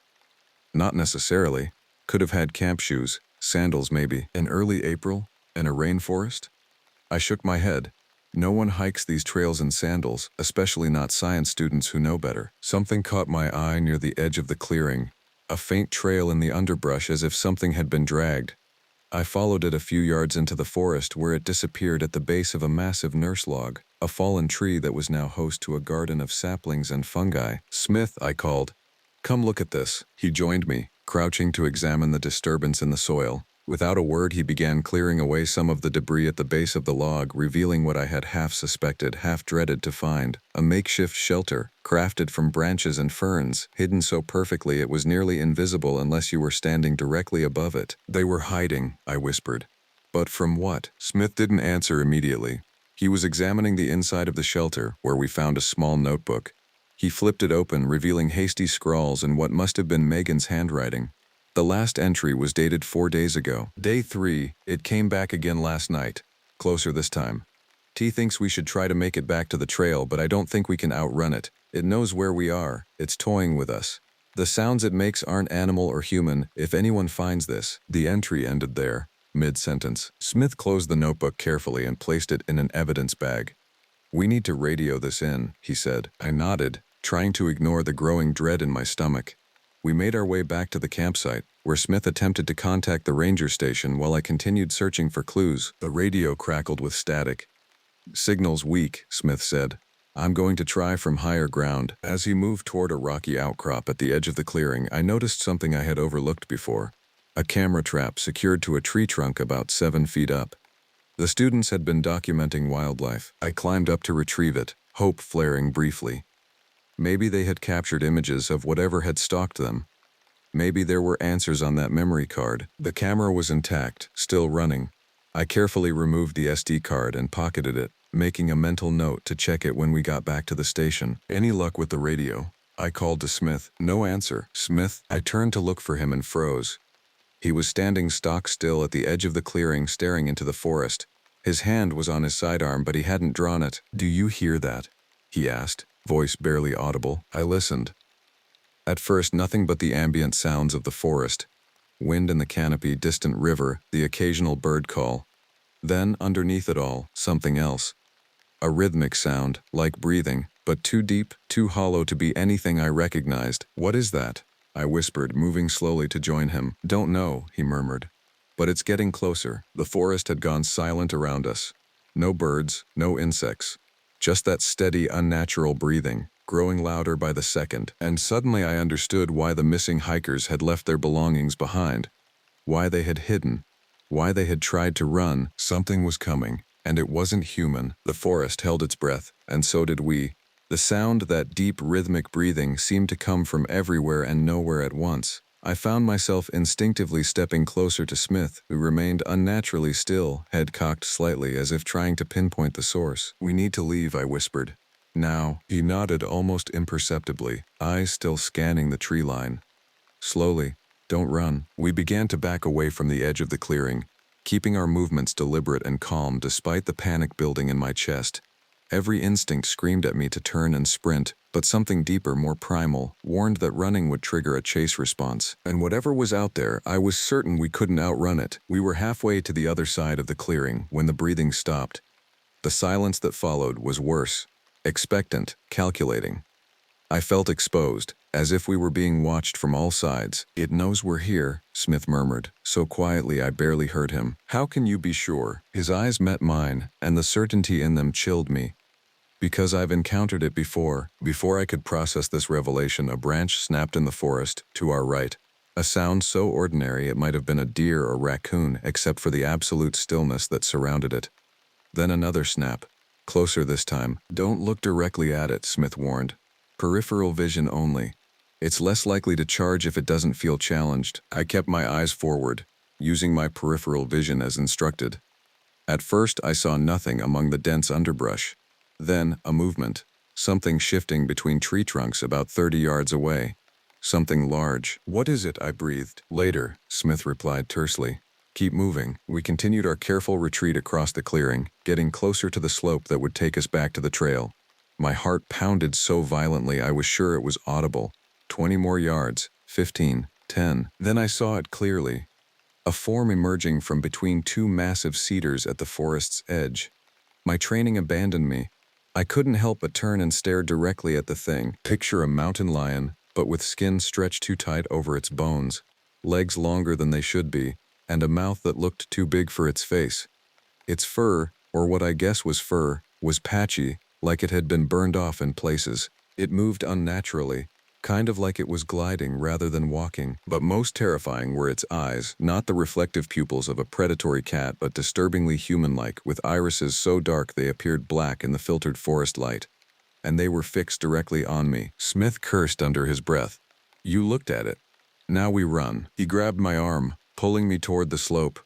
Not necessarily. Could have had camp shoes, sandals maybe. In early April? In a rainforest? I shook my head. No one hikes these trails in sandals, especially not science students who know better. Something caught my eye near the edge of the clearing. A faint trail in the underbrush, as if something had been dragged. I followed it a few yards into the forest, where it disappeared at the base of a massive nurse log, a fallen tree that was now host to a garden of saplings and fungi. Smith, I called. Come look at this. He joined me, crouching to examine the disturbance in the soil. Without a word, he began clearing away some of the debris at the base of the log, revealing what I had half suspected, half dreaded to find: a makeshift shelter, crafted from branches and ferns, hidden so perfectly it was nearly invisible unless you were standing directly above it. "They were hiding," I whispered. "But from what?" Smith didn't answer immediately. He was examining the inside of the shelter, where we found a small notebook. He flipped it open, revealing hasty scrawls in what must have been Megan's handwriting. The last entry was dated 4 days ago. Day 3, it came back again last night. Closer this time. T thinks we should try to make it back to the trail, but I don't think we can outrun it. It knows where we are. It's toying with us. The sounds it makes aren't animal or human. If anyone finds this." The entry ended there, mid-sentence. Smith closed the notebook carefully and placed it in an evidence bag. "We need to radio this in," he said. I nodded, trying to ignore the growing dread in my stomach. We made our way back to the campsite, where Smith attempted to contact the ranger station while I continued searching for clues. The radio crackled with static. "Signal's weak," Smith said. "I'm going to try from higher ground." As he moved toward a rocky outcrop at the edge of the clearing, I noticed something I had overlooked before: a camera trap secured to a tree trunk about 7 feet up. The students had been documenting wildlife. I climbed up to retrieve it, hope flaring briefly. Maybe they had captured images of whatever had stalked them. Maybe there were answers on that memory card. The camera was intact, still running. I carefully removed the SD card and pocketed it, making a mental note to check it when we got back to the station. "Any luck with the radio?" I called to Smith. No answer. "Smith?" I turned to look for him and froze. He was standing stock still at the edge of the clearing, staring into the forest. His hand was on his sidearm, but he hadn't drawn it. "Do you hear that?" he asked, voice barely audible. I listened. At first, nothing but the ambient sounds of the forest. Wind in the canopy, distant river, the occasional bird call. Then, underneath it all, something else. A rhythmic sound, like breathing, but too deep, too hollow to be anything I recognized. "What is that?" I whispered, moving slowly to join him. "Don't know," he murmured. "But it's getting closer." The forest had gone silent around us. No birds, no insects. Just that steady, unnatural breathing, growing louder by the second. And suddenly I understood why the missing hikers had left their belongings behind. Why they had hidden. Why they had tried to run. Something was coming, and it wasn't human. The forest held its breath, and so did we. The sound, that deep, rhythmic breathing, seemed to come from everywhere and nowhere at once. I found myself instinctively stepping closer to Smith, who remained unnaturally still, head cocked slightly as if trying to pinpoint the source. "We need to leave," I whispered. "Now." He nodded almost imperceptibly, eyes still scanning the tree line. "Slowly. Don't run." We began to back away from the edge of the clearing, keeping our movements deliberate and calm despite the panic building in my chest. Every instinct screamed at me to turn and sprint, but something deeper, more primal, warned that running would trigger a chase response. And whatever was out there, I was certain we couldn't outrun it. We were halfway to the other side of the clearing when the breathing stopped. The silence that followed was worse, expectant, calculating. I felt exposed, as if we were being watched from all sides. "It knows we're here," Smith murmured, so quietly I barely heard him. "How can you be sure?" His eyes met mine, and the certainty in them chilled me. "Because I've encountered it before." Before I could process this revelation, a branch snapped in the forest, to our right. A sound so ordinary it might have been a deer or raccoon, except for the absolute stillness that surrounded it. Then another snap. Closer this time. "Don't look directly at it," Smith warned. "Peripheral vision only. It's less likely to charge if it doesn't feel challenged." I kept my eyes forward, using my peripheral vision as instructed. At first, I saw nothing among the dense underbrush. Then, a movement. Something shifting between tree trunks about 30 yards away. Something large. "What is it?" I breathed. "Later," Smith replied tersely. "Keep moving." We continued our careful retreat across the clearing, getting closer to the slope that would take us back to the trail. My heart pounded so violently I was sure it was audible. 20 more yards. 15. 10. Then I saw it clearly. A form emerging from between two massive cedars at the forest's edge. My training abandoned me. I couldn't help but turn and stare directly at the thing. Picture a mountain lion, but with skin stretched too tight over its bones, legs longer than they should be, and a mouth that looked too big for its face. Its fur, or what I guess was fur, was patchy, like it had been burned off in places. It moved unnaturally, kind of like it was gliding rather than walking. But most terrifying were its eyes, not the reflective pupils of a predatory cat, but disturbingly human-like, with irises so dark they appeared black in the filtered forest light. And they were fixed directly on me. Smith cursed under his breath. "You looked at it. Now we run." He grabbed my arm, pulling me toward the slope.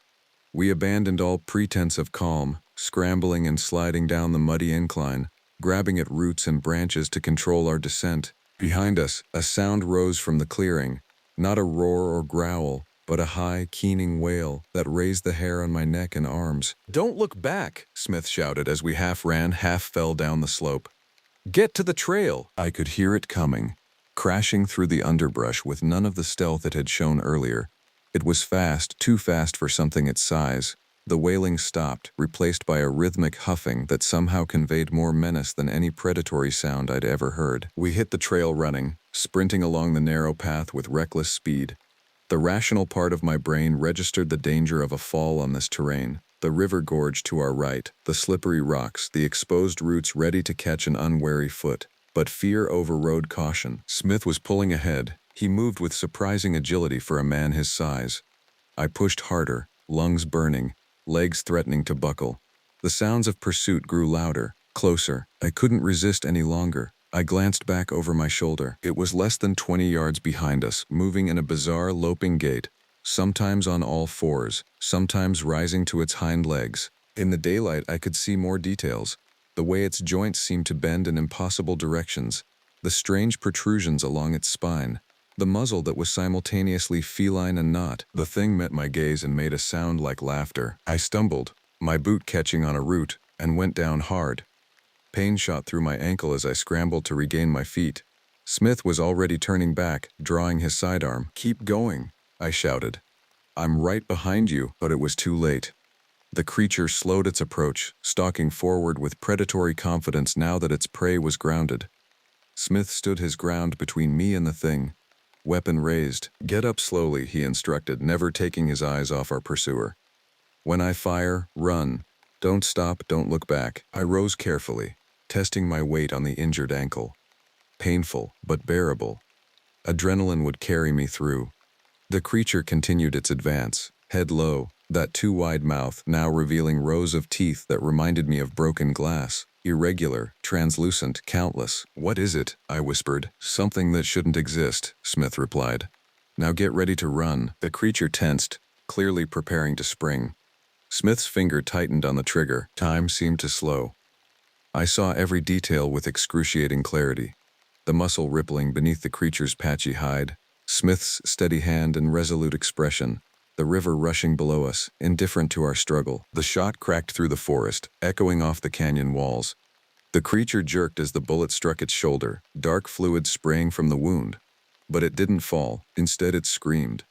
We abandoned all pretense of calm, scrambling and sliding down the muddy incline, grabbing at roots and branches to control our descent. Behind us, a sound rose from the clearing, not a roar or growl, but a high, keening wail that raised the hair on my neck and arms. "Don't look back," Smith shouted as we half ran, half fell down the slope. "Get to the trail!" I could hear it coming, crashing through the underbrush with none of the stealth it had shown earlier. It was fast, too fast for something its size. The wailing stopped, replaced by a rhythmic huffing that somehow conveyed more menace than any predatory sound I'd ever heard. We hit the trail running, sprinting along the narrow path with reckless speed. The rational part of my brain registered the danger of a fall on this terrain. The river gorge to our right, the slippery rocks, the exposed roots ready to catch an unwary foot. But fear overrode caution. Smith was pulling ahead. He moved with surprising agility for a man his size. I pushed harder, lungs burning, legs threatening to buckle. The sounds of pursuit grew louder, closer. I couldn't resist any longer. I glanced back over my shoulder. It was less than 20 yards behind us, moving in a bizarre loping gait, sometimes on all fours, sometimes rising to its hind legs. In the daylight, I could see more details. The way its joints seemed to bend in impossible directions, the strange protrusions along its spine, the muzzle that was simultaneously feline and not. The thing met my gaze and made a sound like laughter. I stumbled, my boot catching on a root, and went down hard. Pain shot through my ankle as I scrambled to regain my feet. Smith was already turning back, drawing his sidearm. "Keep going," I shouted. "I'm right behind you," but it was too late. The creature slowed its approach, stalking forward with predatory confidence now that its prey was grounded. Smith stood his ground between me and the thing, weapon raised. "Get up slowly," he instructed, never taking his eyes off our pursuer. "When I fire, run. Don't stop, don't look back." I rose carefully, testing my weight on the injured ankle. Painful, but bearable. Adrenaline would carry me through. The creature continued its advance, head low, that too wide mouth now revealing rows of teeth that reminded me of broken glass. Irregular, translucent, countless. "What is it?" I whispered. "Something that shouldn't exist," Smith replied. "Now get ready to run." The creature tensed, clearly preparing to spring. Smith's finger tightened on the trigger. Time seemed to slow. I saw every detail with excruciating clarity. The muscle rippling beneath the creature's patchy hide, Smith's steady hand and resolute expression, the river rushing below us, indifferent to our struggle. The shot cracked through the forest, echoing off the canyon walls. The creature jerked as the bullet struck its shoulder, dark fluid spraying from the wound. But it didn't fall. Instead, it screamed.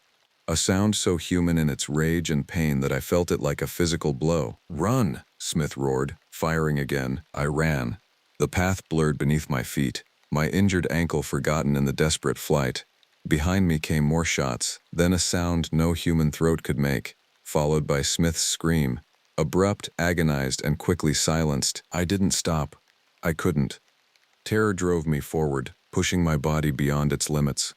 A sound so human in its rage and pain that I felt it like a physical blow. "Run!" Smith roared, firing again. I ran. The path blurred beneath my feet, my injured ankle forgotten in the desperate flight. Behind me came more shots, then a sound no human throat could make, followed by Smith's scream, abrupt, agonized, and quickly silenced. I didn't stop. I couldn't. Terror drove me forward, pushing my body beyond its limits.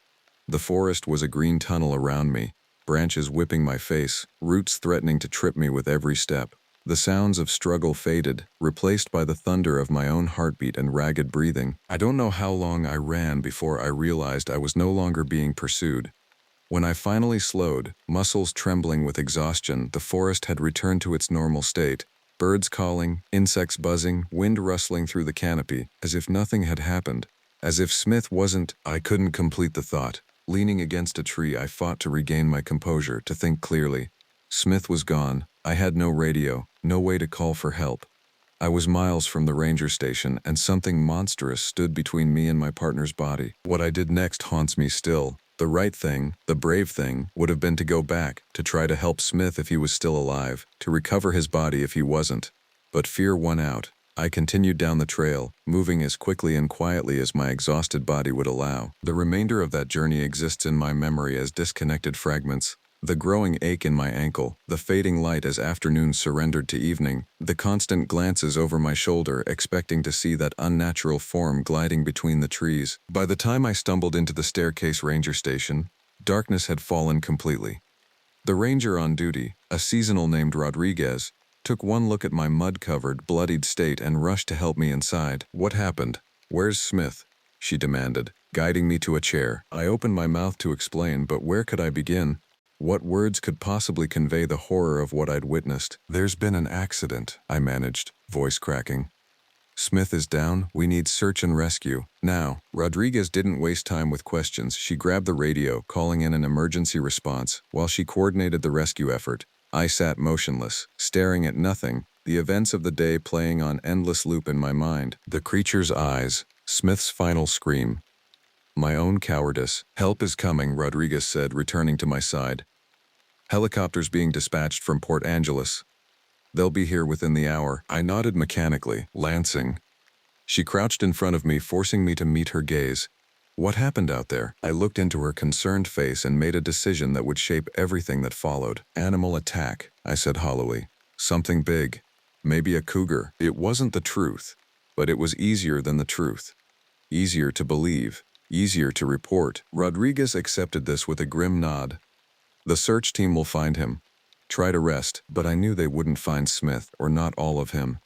The forest was a green tunnel around me, branches whipping my face, roots threatening to trip me with every step. The sounds of struggle faded, replaced by the thunder of my own heartbeat and ragged breathing. I don't know how long I ran before I realized I was no longer being pursued. When I finally slowed, muscles trembling with exhaustion, the forest had returned to its normal state. Birds calling, insects buzzing, wind rustling through the canopy, as if nothing had happened. As if Smith wasn't. I couldn't complete the thought. Leaning against a tree, I fought to regain my composure, to think clearly. Smith was gone. I had no radio, no way to call for help. I was miles from the ranger station, and something monstrous stood between me and my partner's body. What I did next haunts me still. The right thing, the brave thing, would have been to go back, to try to help Smith if he was still alive, to recover his body if he wasn't. But fear won out. I continued down the trail, moving as quickly and quietly as my exhausted body would allow. The remainder of that journey exists in my memory as disconnected fragments, The growing ache in my ankle, the fading light as afternoon surrendered to evening, the constant glances over my shoulder expecting to see that unnatural form gliding between the trees. By the time I stumbled into the staircase ranger station, darkness had fallen completely. The ranger on duty, a seasonal named Rodriguez, took one look at my mud-covered, bloodied state and rushed to help me inside. "What happened? Where's Smith?" she demanded, guiding me to a chair. I opened my mouth to explain, but where could I begin? What words could possibly convey the horror of what I'd witnessed? "There's been an accident," I managed, voice cracking. "Smith is down. We need search and rescue. Now." Rodriguez didn't waste time with questions. She grabbed the radio, calling in an emergency response. While she coordinated the rescue effort, I sat motionless, staring at nothing, the events of the day playing on endless loop in my mind. The creature's eyes, Smith's final scream, my own cowardice. "Help is coming," Rodriguez said, returning to my side. "Helicopters being dispatched from Port Angeles. They'll be here within the hour." I nodded mechanically. "Lansing." She crouched in front of me, forcing me to meet her gaze. "What happened out there?" I looked into her concerned face and made a decision that would shape everything that followed. "Animal attack," I said hollowly. "Something big. Maybe a cougar." It wasn't the truth, but it was easier than the truth. Easier to believe. Easier to report. Rodriguez accepted this with a grim nod. "The search team will find him. Try to rest." But I knew they wouldn't find Smith, or not all of him.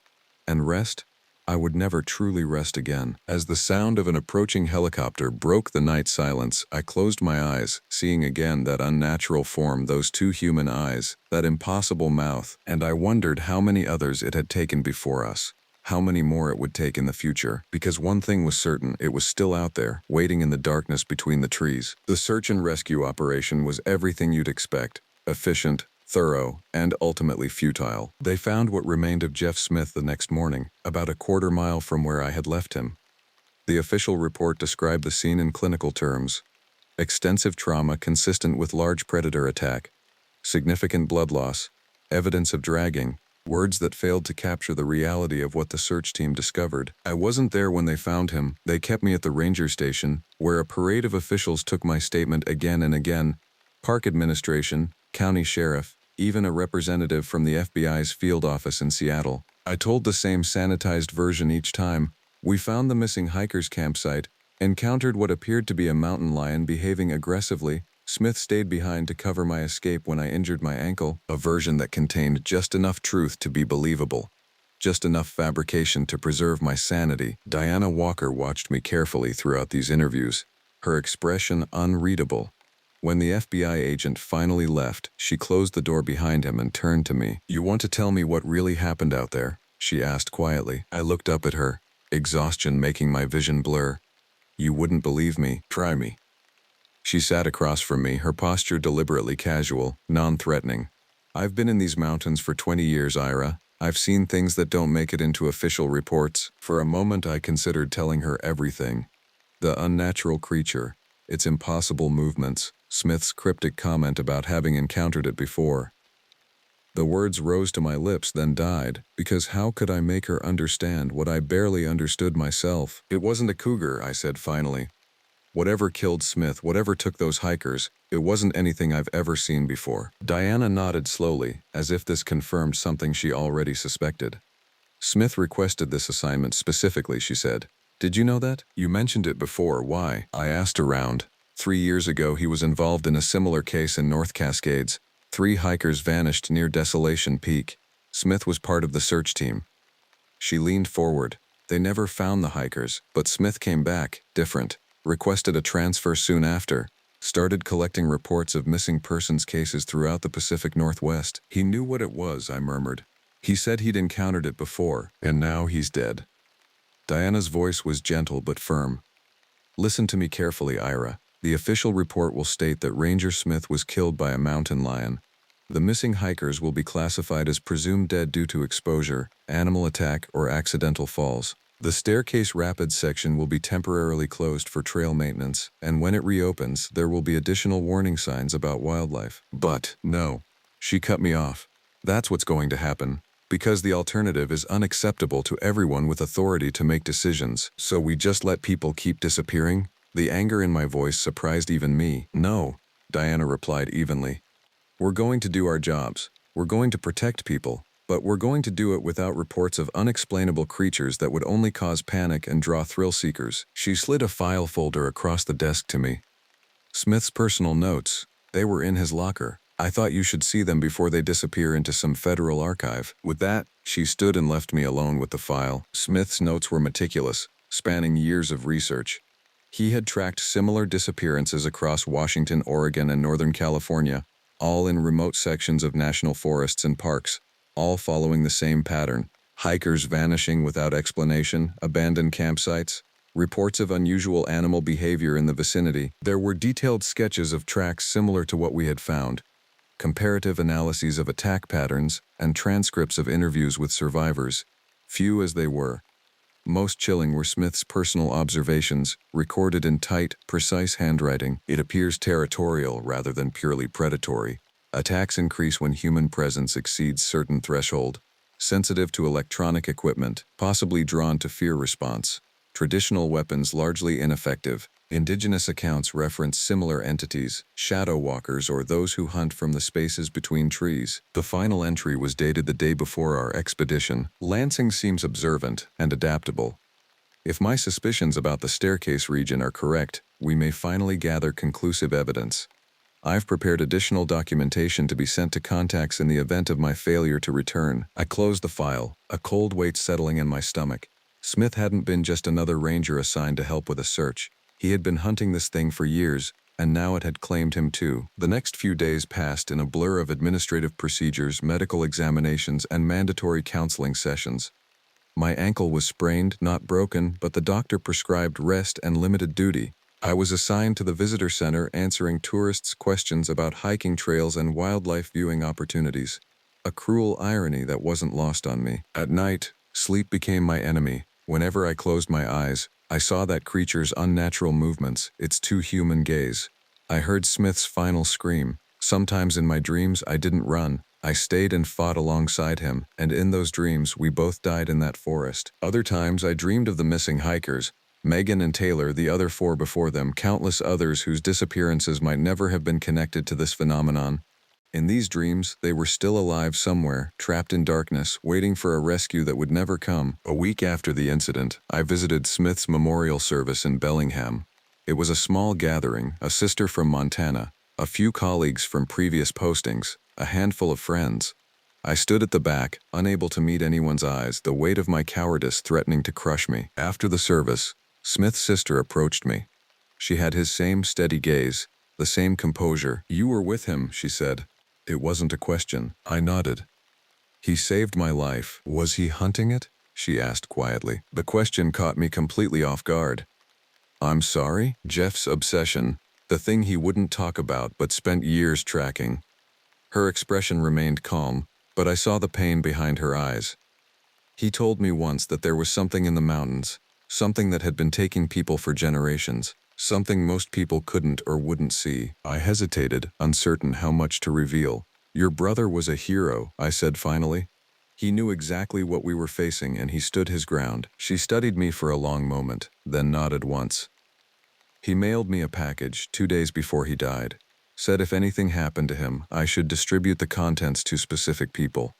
And rest? I would never truly rest again. As the sound of an approaching helicopter broke the night silence, I closed my eyes, seeing again that unnatural form, those two human eyes, that impossible mouth, and I wondered how many others it had taken before us. How many more it would take in the future. Because one thing was certain, it was still out there, waiting in the darkness between the trees. The search and rescue operation was everything you'd expect. Efficient, thorough, and ultimately futile. They found what remained of Jeff Smith the next morning, about a quarter mile from where I had left him. The official report described the scene in clinical terms. Extensive trauma consistent with large predator attack. Significant blood loss. Evidence of dragging. Words that failed to capture the reality of what the search team discovered. I wasn't there when they found him. They kept me at the ranger station, where a parade of officials took my statement again and again. Park administration, county sheriff, even a representative from the FBI's field office in Seattle. I told the same sanitized version each time. "We found the missing hiker's campsite, encountered what appeared to be a mountain lion behaving aggressively. Smith stayed behind to cover my escape when I injured my ankle." A version that contained just enough truth to be believable. Just enough fabrication to preserve my sanity. Diana Walker watched me carefully throughout these interviews, her expression unreadable. When the FBI agent finally left, she closed the door behind him and turned to me. "You want to tell me what really happened out there?" she asked quietly. I looked up at her, exhaustion making my vision blur. "You wouldn't believe me. Try me." She sat across from me, her posture deliberately casual, non-threatening. "I've been in these mountains for 20 years, Ira. I've seen things that don't make it into official reports." For a moment I considered telling her everything. The unnatural creature, its impossible movements, Smith's cryptic comment about having encountered it before. The words rose to my lips, then died, because how could I make her understand what I barely understood myself? "It wasn't a cougar," I said finally. "Whatever killed Smith, whatever took those hikers, it wasn't anything I've ever seen before." Diana nodded slowly, as if this confirmed something she already suspected. "Smith requested this assignment specifically," she said. "Did you know that? You mentioned it before. Why?" I asked around. 3 years ago, he was involved in a similar case in North Cascades. 3 hikers vanished near Desolation Peak. Smith was part of the search team. She leaned forward. "They never found the hikers, but Smith came back, different. Requested a transfer soon after. Started collecting reports of missing persons cases throughout the Pacific Northwest. He knew what it was," I murmured. "He said he'd encountered it before, and now he's dead." Diana's voice was gentle but firm. "Listen to me carefully, Ira. The official report will state that Ranger Smith was killed by a mountain lion. The missing hikers will be classified as presumed dead due to exposure, animal attack, or accidental falls. The staircase rapids section will be temporarily closed for trail maintenance, and when it reopens, there will be additional warning signs about wildlife." "But, no," she cut me off. "That's what's going to happen, because the alternative is unacceptable to everyone with authority to make decisions. So we just let people keep disappearing?" The anger in my voice surprised even me. "No," Diana replied evenly. We're going to do our jobs. We're going to protect people, but we're going to do it without reports of unexplainable creatures that would only cause panic and draw thrill seekers. She slid a file folder across the desk to me. Smith's personal notes. They were in his locker. I thought you should see them before they disappear into some federal archive. With that, she stood and left me alone with the file. Smith's notes were meticulous, spanning years of research. He had tracked similar disappearances across Washington, Oregon, and Northern California, all in remote sections of national forests and parks, all following the same pattern. Hikers vanishing without explanation, abandoned campsites, reports of unusual animal behavior in the vicinity. There were detailed sketches of tracks similar to what we had found, comparative analyses of attack patterns, and transcripts of interviews with survivors, few as they were. Most chilling were Smith's personal observations, recorded in tight, precise handwriting. It appears territorial rather than purely predatory. Attacks increase when human presence exceeds certain threshold. Sensitive to electronic equipment, possibly drawn to fear response. Traditional weapons largely ineffective. Indigenous accounts reference similar entities, shadow walkers or those who hunt from the spaces between trees. The final entry was dated the day before our expedition. Lansing seems observant and adaptable. If my suspicions about the staircase region are correct, we may finally gather conclusive evidence. I've prepared additional documentation to be sent to contacts in the event of my failure to return. I closed the file, a cold weight settling in my stomach. Smith hadn't been just another ranger assigned to help with a search. He had been hunting this thing for years, and now it had claimed him too. The next few days passed in a blur of administrative procedures, medical examinations, and mandatory counseling sessions. My ankle was sprained, not broken, but the doctor prescribed rest and limited duty. I was assigned to the visitor center answering tourists' questions about hiking trails and wildlife viewing opportunities. A cruel irony that wasn't lost on me. At night, sleep became my enemy. Whenever I closed my eyes, I saw that creature's unnatural movements, its too human gaze. I heard Smith's final scream. Sometimes in my dreams I didn't run. I stayed and fought alongside him, and in those dreams we both died in that forest. Other times I dreamed of the missing hikers, Megan and Taylor, the other four before them, countless others whose disappearances might never have been connected to this phenomenon. In these dreams, they were still alive somewhere, trapped in darkness, waiting for a rescue that would never come. A week after the incident, I visited Smith's memorial service in Bellingham. It was a small gathering, a sister from Montana, a few colleagues from previous postings, a handful of friends. I stood at the back, unable to meet anyone's eyes, the weight of my cowardice threatening to crush me. After the service, Smith's sister approached me. She had his same steady gaze, the same composure. "You were with him," she said. It wasn't a question. I nodded. "He saved my life. Was he hunting it?" she asked quietly. The question caught me completely off guard. "I'm sorry?" Jeff's obsession, the thing he wouldn't talk about but spent years tracking. Her expression remained calm, but I saw the pain behind her eyes. "He told me once that there was something in the mountains, something that had been taking people for generations. Something most people couldn't or wouldn't see." I hesitated, uncertain how much to reveal. "Your brother was a hero," I said finally. "He knew exactly what we were facing and he stood his ground." She studied me for a long moment, then nodded once. "He mailed me a package 2 days before he died. Said if anything happened to him, I should distribute the contents to specific people."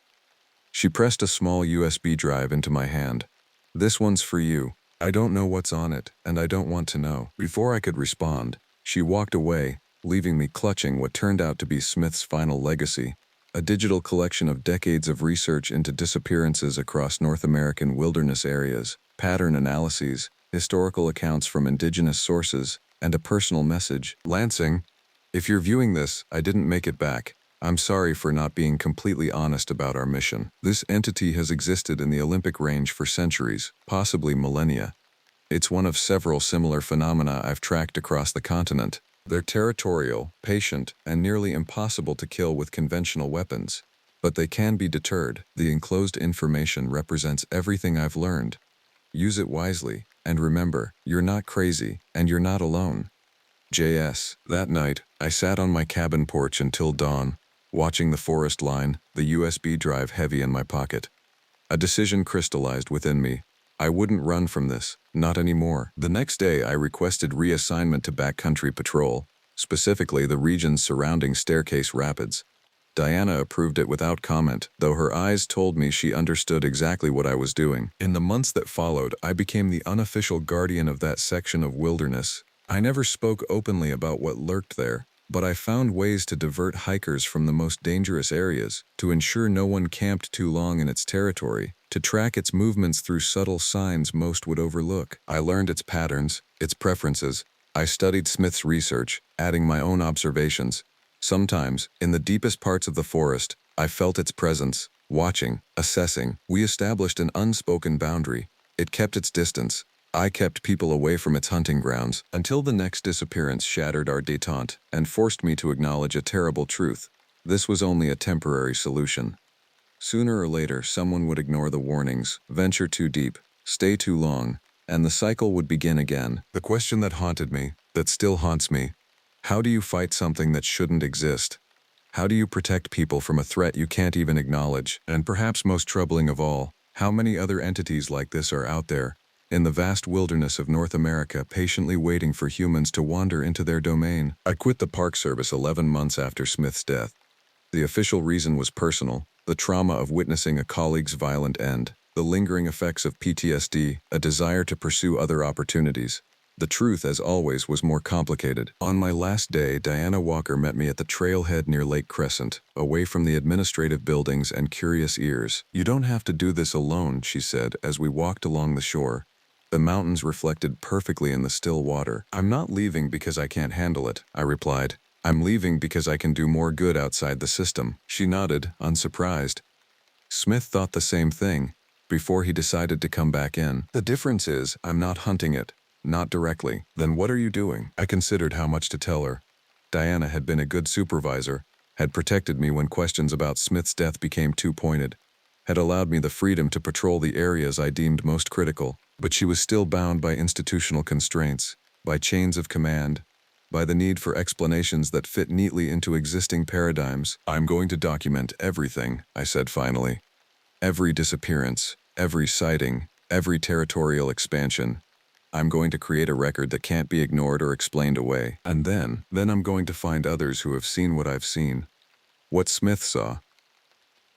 She pressed a small USB drive into my hand. "This one's for you. I don't know what's on it, and I don't want to know." Before I could respond, she walked away, leaving me clutching what turned out to be Smith's final legacy, a digital collection of decades of research into disappearances across North American wilderness areas, pattern analyses, historical accounts from indigenous sources, and a personal message. "Lansing, if you're viewing this, I didn't make it back. I'm sorry for not being completely honest about our mission. This entity has existed in the Olympic Range for centuries, possibly millennia. It's one of several similar phenomena I've tracked across the continent. They're territorial, patient, and nearly impossible to kill with conventional weapons. But they can be deterred. The enclosed information represents everything I've learned. Use it wisely, and remember, you're not crazy, and you're not alone. JS." That night, I sat on my cabin porch until dawn, watching the forest line, the USB drive heavy in my pocket. A decision crystallized within me. I wouldn't run from this, not anymore. The next day I requested reassignment to backcountry patrol, specifically the regions surrounding Staircase Rapids. Diana approved it without comment, though her eyes told me she understood exactly what I was doing. In the months that followed, I became the unofficial guardian of that section of wilderness. I never spoke openly about what lurked there, but I found ways to divert hikers from the most dangerous areas, to ensure no one camped too long in its territory, to track its movements through subtle signs most would overlook. I learned its patterns, its preferences. I studied Smith's research, adding my own observations. Sometimes, in the deepest parts of the forest, I felt its presence, watching, assessing. We established an unspoken boundary. It kept its distance. I kept people away from its hunting grounds, until the next disappearance shattered our détente and forced me to acknowledge a terrible truth. This was only a temporary solution. Sooner or later, someone would ignore the warnings, venture too deep, stay too long, and the cycle would begin again. The question that haunted me, that still haunts me: how do you fight something that shouldn't exist? How do you protect people from a threat you can't even acknowledge? And perhaps most troubling of all, how many other entities like this are out there, in the vast wilderness of North America, patiently waiting for humans to wander into their domain? I quit the Park Service 11 months after Smith's death. The official reason was personal: the trauma of witnessing a colleague's violent end, the lingering effects of PTSD, a desire to pursue other opportunities. The truth, as always, was more complicated. On my last day, Diana Walker met me at the trailhead near Lake Crescent, away from the administrative buildings and curious ears. "You don't have to do this alone," she said as we walked along the shore. The mountains reflected perfectly in the still water. "I'm not leaving because I can't handle it," I replied. "I'm leaving because I can do more good outside the system." She nodded, unsurprised. Smith thought the same thing, before he decided to come back in. "The difference is, I'm not hunting it. Not directly." "Then what are you doing?" I considered how much to tell her. Diana had been a good supervisor, had protected me when questions about Smith's death became too pointed, had allowed me the freedom to patrol the areas I deemed most critical. But she was still bound by institutional constraints, by chains of command, by the need for explanations that fit neatly into existing paradigms. "I'm going to document everything," I said finally. "Every disappearance, every sighting, every territorial expansion. I'm going to create a record that can't be ignored or explained away. And then I'm going to find others who have seen what I've seen, what Smith saw.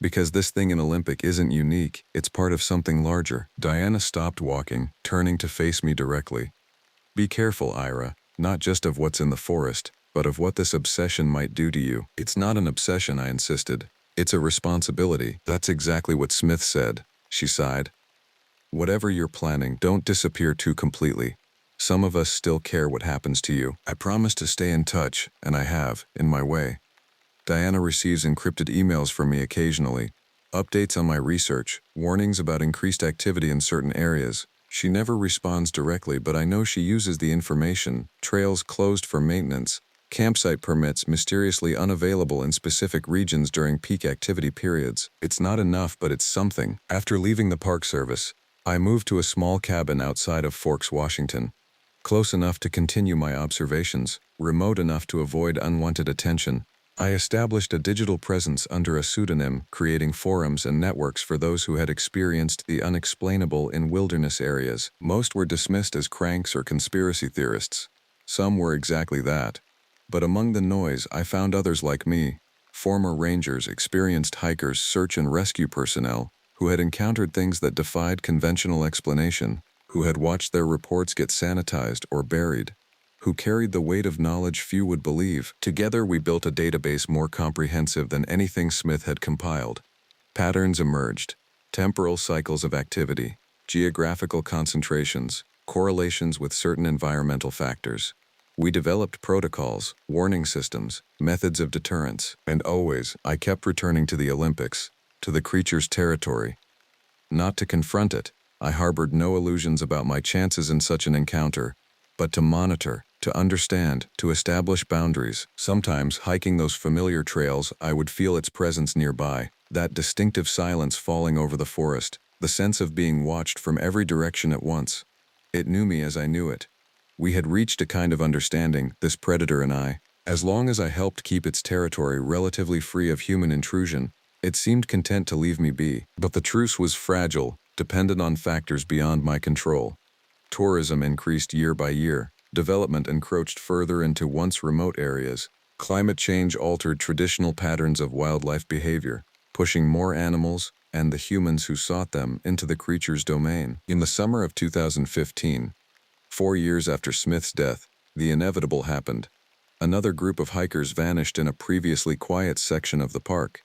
Because this thing in Olympic isn't unique, it's part of something larger." Diana stopped walking, turning to face me directly. "Be careful, Ira, not just of what's in the forest, but of what this obsession might do to you." "It's not an obsession," I insisted. "It's a responsibility." "That's exactly what Smith said," she sighed. "Whatever you're planning, don't disappear too completely. Some of us still care what happens to you." I promised to stay in touch, and I have, in my way. Diana receives encrypted emails from me occasionally, updates on my research, warnings about increased activity in certain areas. She never responds directly, but I know she uses the information: trails closed for maintenance, campsite permits mysteriously unavailable in specific regions during peak activity periods. It's not enough, but it's something. After leaving the Park Service, I moved to a small cabin outside of Forks, Washington, close enough to continue my observations, remote enough to avoid unwanted attention. I established a digital presence under a pseudonym, creating forums and networks for those who had experienced the unexplainable in wilderness areas. Most were dismissed as cranks or conspiracy theorists. Some were exactly that. But among the noise, I found others like me, former rangers, experienced hikers, search and rescue personnel, who had encountered things that defied conventional explanation, who had watched their reports get sanitized or buried, who carried the weight of knowledge few would believe. Together we built a database more comprehensive than anything Smith had compiled. Patterns emerged: temporal cycles of activity, geographical concentrations, correlations with certain environmental factors. We developed protocols, warning systems, methods of deterrence, and always, I kept returning to the Olympics, to the creature's territory. Not to confront it, I harbored no illusions about my chances in such an encounter, but to monitor, to understand, to establish boundaries. Sometimes, hiking those familiar trails, I would feel its presence nearby, that distinctive silence falling over the forest, the sense of being watched from every direction at once. It knew me as I knew it. We had reached a kind of understanding, this predator and I. As long as I helped keep its territory relatively free of human intrusion, it seemed content to leave me be. But the truce was fragile, dependent on factors beyond my control. Tourism increased year by year. Development encroached further into once remote areas. Climate change altered traditional patterns of wildlife behavior, pushing more animals and the humans who sought them into the creature's domain. In the summer of 2015, 4 years after Smith's death, the inevitable happened. Another group of hikers vanished in a previously quiet section of the park.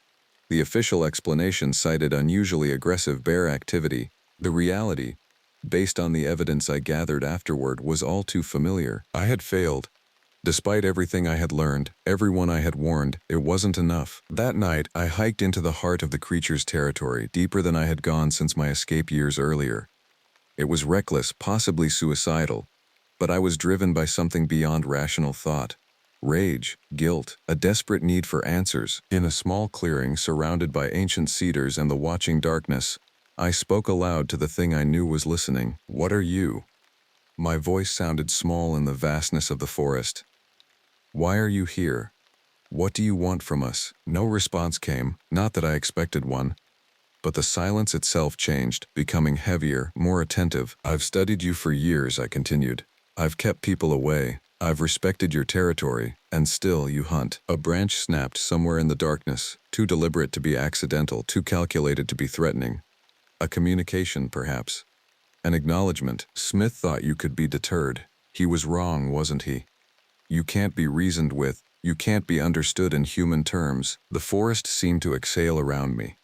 The official explanation cited unusually aggressive bear activity. The reality, based on the evidence I gathered afterward, was all too familiar. I had failed. Despite everything I had learned, everyone I had warned, it wasn't enough. That night, I hiked into the heart of the creature's territory, deeper than I had gone since my escape years earlier. It was reckless, possibly suicidal, but I was driven by something beyond rational thought. Rage, guilt, a desperate need for answers. In a small clearing surrounded by ancient cedars and the watching darkness, I spoke aloud to the thing I knew was listening. "What are you?" My voice sounded small in the vastness of the forest. "Why are you here? What do you want from us?" No response came, not that I expected one. But the silence itself changed, becoming heavier, more attentive. "I've studied you for years," I continued. "I've kept people away. I've respected your territory, and still you hunt." A branch snapped somewhere in the darkness, too deliberate to be accidental, too calculated to be threatening. A communication, perhaps. An acknowledgement. "Smith thought you could be deterred. He was wrong, wasn't he? You can't be reasoned with. You can't be understood in human terms." The forest seemed to exhale around me.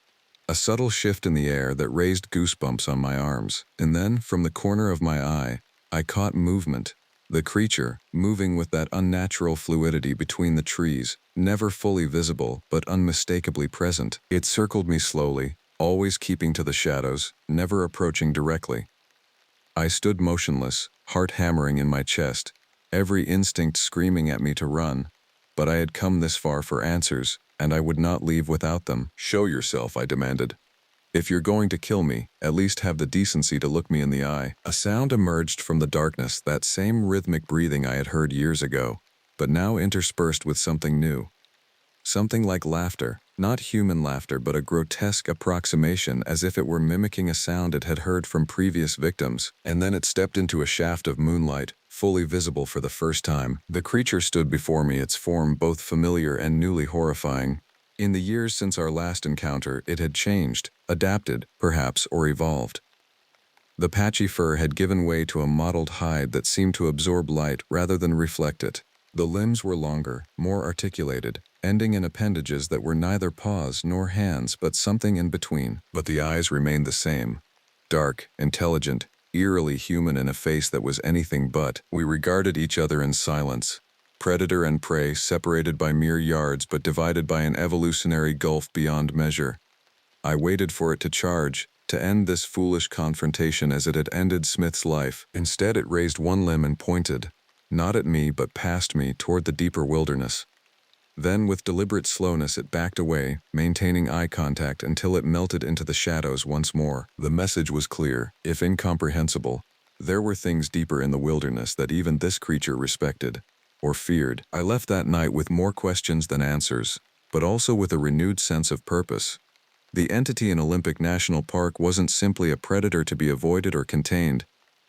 A subtle shift in the air that raised goosebumps on my arms. And then, from the corner of my eye, I caught movement. The creature, moving with that unnatural fluidity between the trees, never fully visible, but unmistakably present. It circled me slowly, always keeping to the shadows, never approaching directly. I stood motionless, heart hammering in my chest, every instinct screaming at me to run. But I had come this far for answers, and I would not leave without them. "Show yourself," I demanded. "If you're going to kill me, at least have the decency to look me in the eye." A sound emerged from the darkness, that same rhythmic breathing I had heard years ago, but now interspersed with something new. Something like laughter, not human laughter, but a grotesque approximation, as if it were mimicking a sound it had heard from previous victims. And then it stepped into a shaft of moonlight, fully visible for the first time. The creature stood before me, its form both familiar and newly horrifying. In the years since our last encounter, it had changed, adapted, perhaps, or evolved. The patchy fur had given way to a mottled hide that seemed to absorb light rather than reflect it. The limbs were longer, more articulated, ending in appendages that were neither paws nor hands but something in between. But the eyes remained the same. Dark, intelligent, eerily human in a face that was anything but. We regarded each other in silence. Predator and prey separated by mere yards but divided by an evolutionary gulf beyond measure. I waited for it to charge, to end this foolish confrontation as it had ended Smith's life. Instead, it raised one limb and pointed, not at me but past me toward the deeper wilderness. Then, with deliberate slowness, it backed away, maintaining eye contact until it melted into the shadows once more. The message was clear, if incomprehensible. There were things deeper in the wilderness that even this creature respected, or feared. I left that night with more questions than answers, but also with a renewed sense of purpose. The entity in Olympic National Park wasn't simply a predator to be avoided or contained.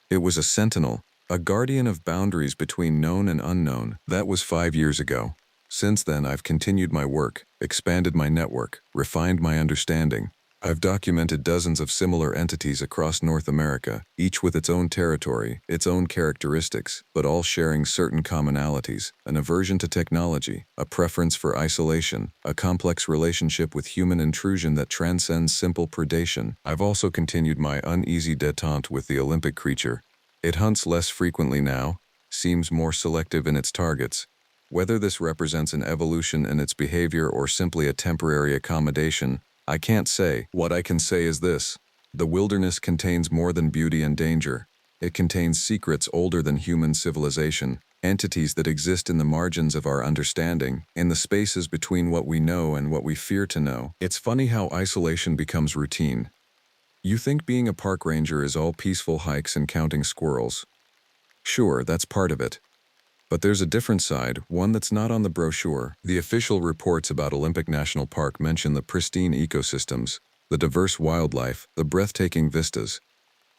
It was a sentinel, a guardian of boundaries between known and unknown. That was 5 years ago. Since then, I've continued my work, expanded my network, refined my understanding. I've documented dozens of similar entities across North America, each with its own territory, its own characteristics, but all sharing certain commonalities: an aversion to technology, a preference for isolation, a complex relationship with human intrusion that transcends simple predation. I've also continued my uneasy détente with the Olympic creature. It hunts less frequently now, seems more selective in its targets. Whether this represents an evolution in its behavior or simply a temporary accommodation, I can't say. What I can say is this: the wilderness contains more than beauty and danger. It contains secrets older than human civilization, entities that exist in the margins of our understanding, in the spaces between what we know and what we fear to know. It's funny how isolation becomes routine. You think being a park ranger is all peaceful hikes and counting squirrels. Sure, that's part of it. But there's a different side, one that's not on the brochure. The official reports about Olympic National Park mention the pristine ecosystems, the diverse wildlife, the breathtaking vistas.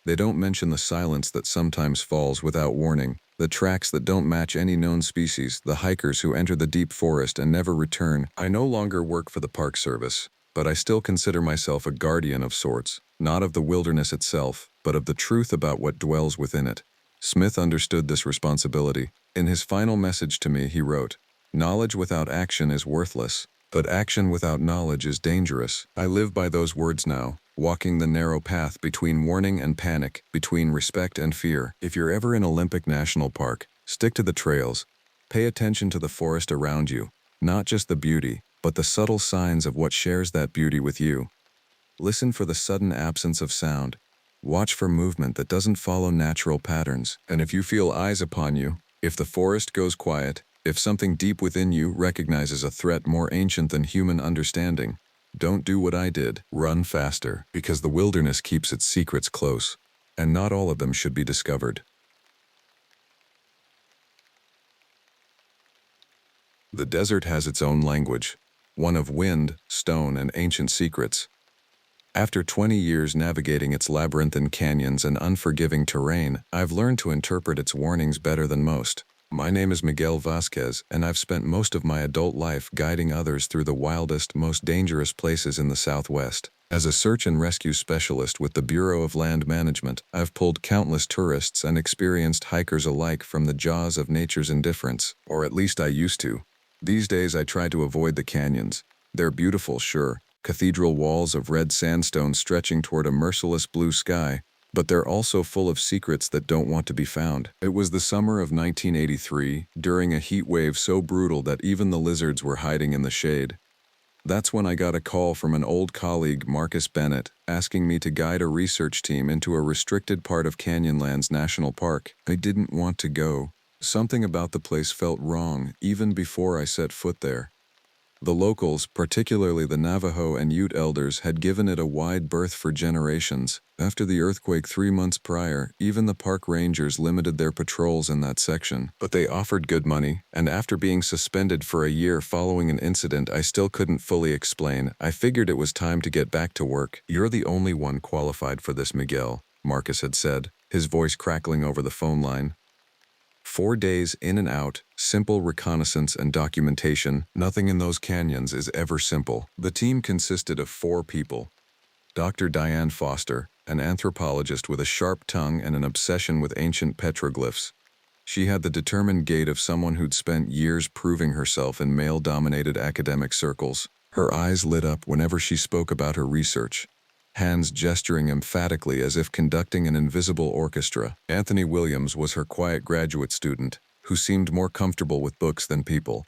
They don't mention the silence that sometimes falls without warning, The tracks that don't match any known species, the hikers who enter the deep forest and never return. I no longer work for the Park Service, but I still consider myself a guardian of sorts, not of the wilderness itself, but of the truth about what dwells within it. Smith understood this responsibility. In his final message to me, he wrote, "Knowledge without action is worthless, but action without knowledge is dangerous." I live by those words now, walking the narrow path between warning and panic, between respect and fear. If you're ever in Olympic National Park, stick to the trails. Pay attention to the forest around you, not just the beauty, but the subtle signs of what shares that beauty with you. Listen for the sudden absence of sound. Watch for movement that doesn't follow natural patterns. And if you feel eyes upon you, if the forest goes quiet, if something deep within you recognizes a threat more ancient than human understanding, don't do what I did. Run faster, because the wilderness keeps its secrets close, and not all of them should be discovered. The desert has its own language, one of wind, stone, and ancient secrets. After 20 years navigating its labyrinthine canyons and unforgiving terrain, I've learned to interpret its warnings better than most. My name is Miguel Vasquez, and I've spent most of my adult life guiding others through the wildest, most dangerous places in the Southwest. As a search and rescue specialist with the Bureau of Land Management, I've pulled countless tourists and experienced hikers alike from the jaws of nature's indifference, or at least I used to. These days I try to avoid the canyons. They're beautiful, sure, cathedral walls of red sandstone stretching toward a merciless blue sky, but they're also full of secrets that don't want to be found. It was the summer of 1983, during a heat wave so brutal that even the lizards were hiding in the shade. That's when I got a call from an old colleague, Marcus Bennett, asking me to guide a research team into a restricted part of Canyonlands National Park. I didn't want to go. Something about the place felt wrong, even before I set foot there. The locals, particularly the Navajo and Ute elders, had given it a wide berth for generations. After the earthquake 3 months prior, even the park rangers limited their patrols in that section. But they offered good money, and after being suspended for a year following an incident I still couldn't fully explain, I figured it was time to get back to work. "You're the only one qualified for this, Miguel," Marcus had said, his voice crackling over the phone line. 4 days in and out, simple reconnaissance and documentation. Nothing in those canyons is ever simple. The team consisted of 4 people. Dr. Diane Foster, an anthropologist with a sharp tongue and an obsession with ancient petroglyphs. She had the determined gait of someone who'd spent years proving herself in male-dominated academic circles. Her eyes lit up whenever she spoke about her research, hands gesturing emphatically as if conducting an invisible orchestra. Anthony Williams was her quiet graduate student, who seemed more comfortable with books than people.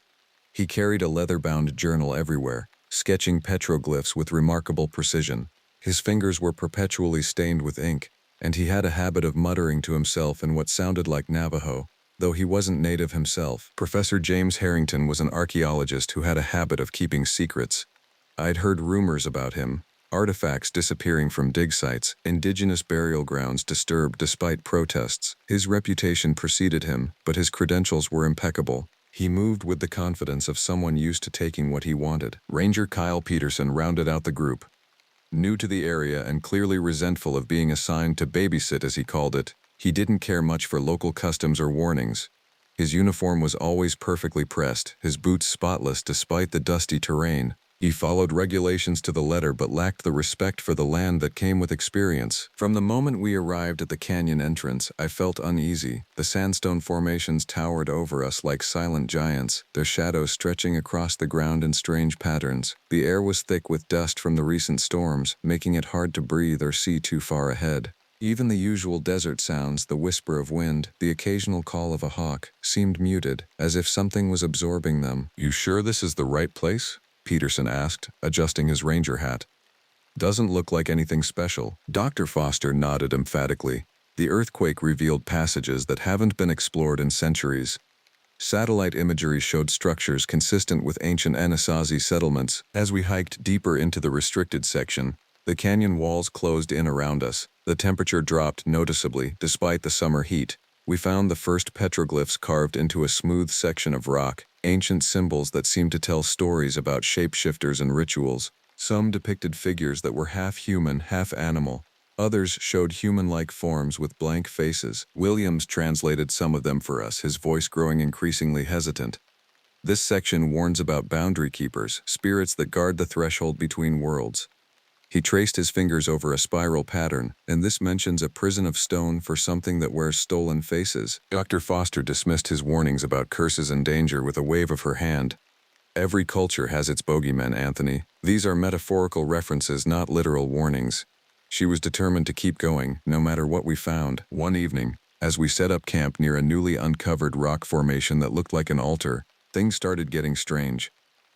He carried a leather-bound journal everywhere, sketching petroglyphs with remarkable precision. His fingers were perpetually stained with ink, and he had a habit of muttering to himself in what sounded like Navajo, though he wasn't native himself. Professor James Harrington was an archaeologist who had a habit of keeping secrets. I'd heard rumors about him. Artifacts disappearing from dig sites, indigenous burial grounds disturbed despite protests. His reputation preceded him, but his credentials were impeccable. He moved with the confidence of someone used to taking what he wanted. Ranger Kyle Peterson rounded out the group. New to the area and clearly resentful of being assigned to babysit, as he called it, he didn't care much for local customs or warnings. His uniform was always perfectly pressed, his boots spotless despite the dusty terrain. He followed regulations to the letter but lacked the respect for the land that came with experience. From the moment we arrived at the canyon entrance, I felt uneasy. The sandstone formations towered over us like silent giants, their shadows stretching across the ground in strange patterns. The air was thick with dust from the recent storms, making it hard to breathe or see too far ahead. Even the usual desert sounds, the whisper of wind, the occasional call of a hawk, seemed muted, as if something was absorbing them. "You sure this is the right place?" Peterson asked, adjusting his ranger hat. "Doesn't look like anything special." Dr. Foster nodded emphatically. The earthquake revealed passages that haven't been explored in centuries. Satellite imagery showed structures consistent with ancient Anasazi settlements. As we hiked deeper into the restricted section, the canyon walls closed in around us. The temperature dropped noticeably, despite the summer heat. We found the first petroglyphs carved into a smooth section of rock, ancient symbols that seemed to tell stories about shapeshifters and rituals. Some depicted figures that were half human, half animal, Others showed human-like forms with blank faces. Williams translated some of them for us, his voice growing increasingly hesitant. This section warns about boundary keepers, spirits that guard the threshold between worlds. He traced his fingers over a spiral pattern, and this mentions a prison of stone for something that wears stolen faces. Dr. Foster dismissed his warnings about curses and danger with a wave of her hand. Every culture has its bogeymen, Anthony. These are metaphorical references, not literal warnings. She was determined to keep going, no matter what we found. One evening, as we set up camp near a newly uncovered rock formation that looked like an altar, things started getting strange.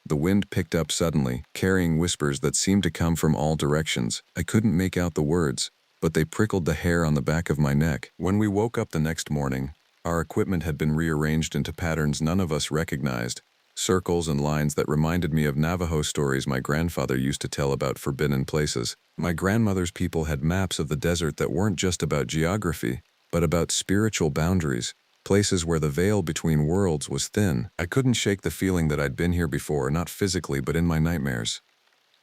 The wind picked up suddenly, carrying whispers that seemed to come from all directions. I couldn't make out the words, but they prickled the hair on the back of my neck. When we woke up the next morning, our equipment had been rearranged into patterns none of us recognized. Circles and lines that reminded me of Navajo stories my grandfather used to tell about forbidden places. My grandmother's people had maps of the desert that weren't just about geography, but about spiritual boundaries, places where the veil between worlds was thin. I couldn't shake the feeling that I'd been here before, not physically but in my nightmares.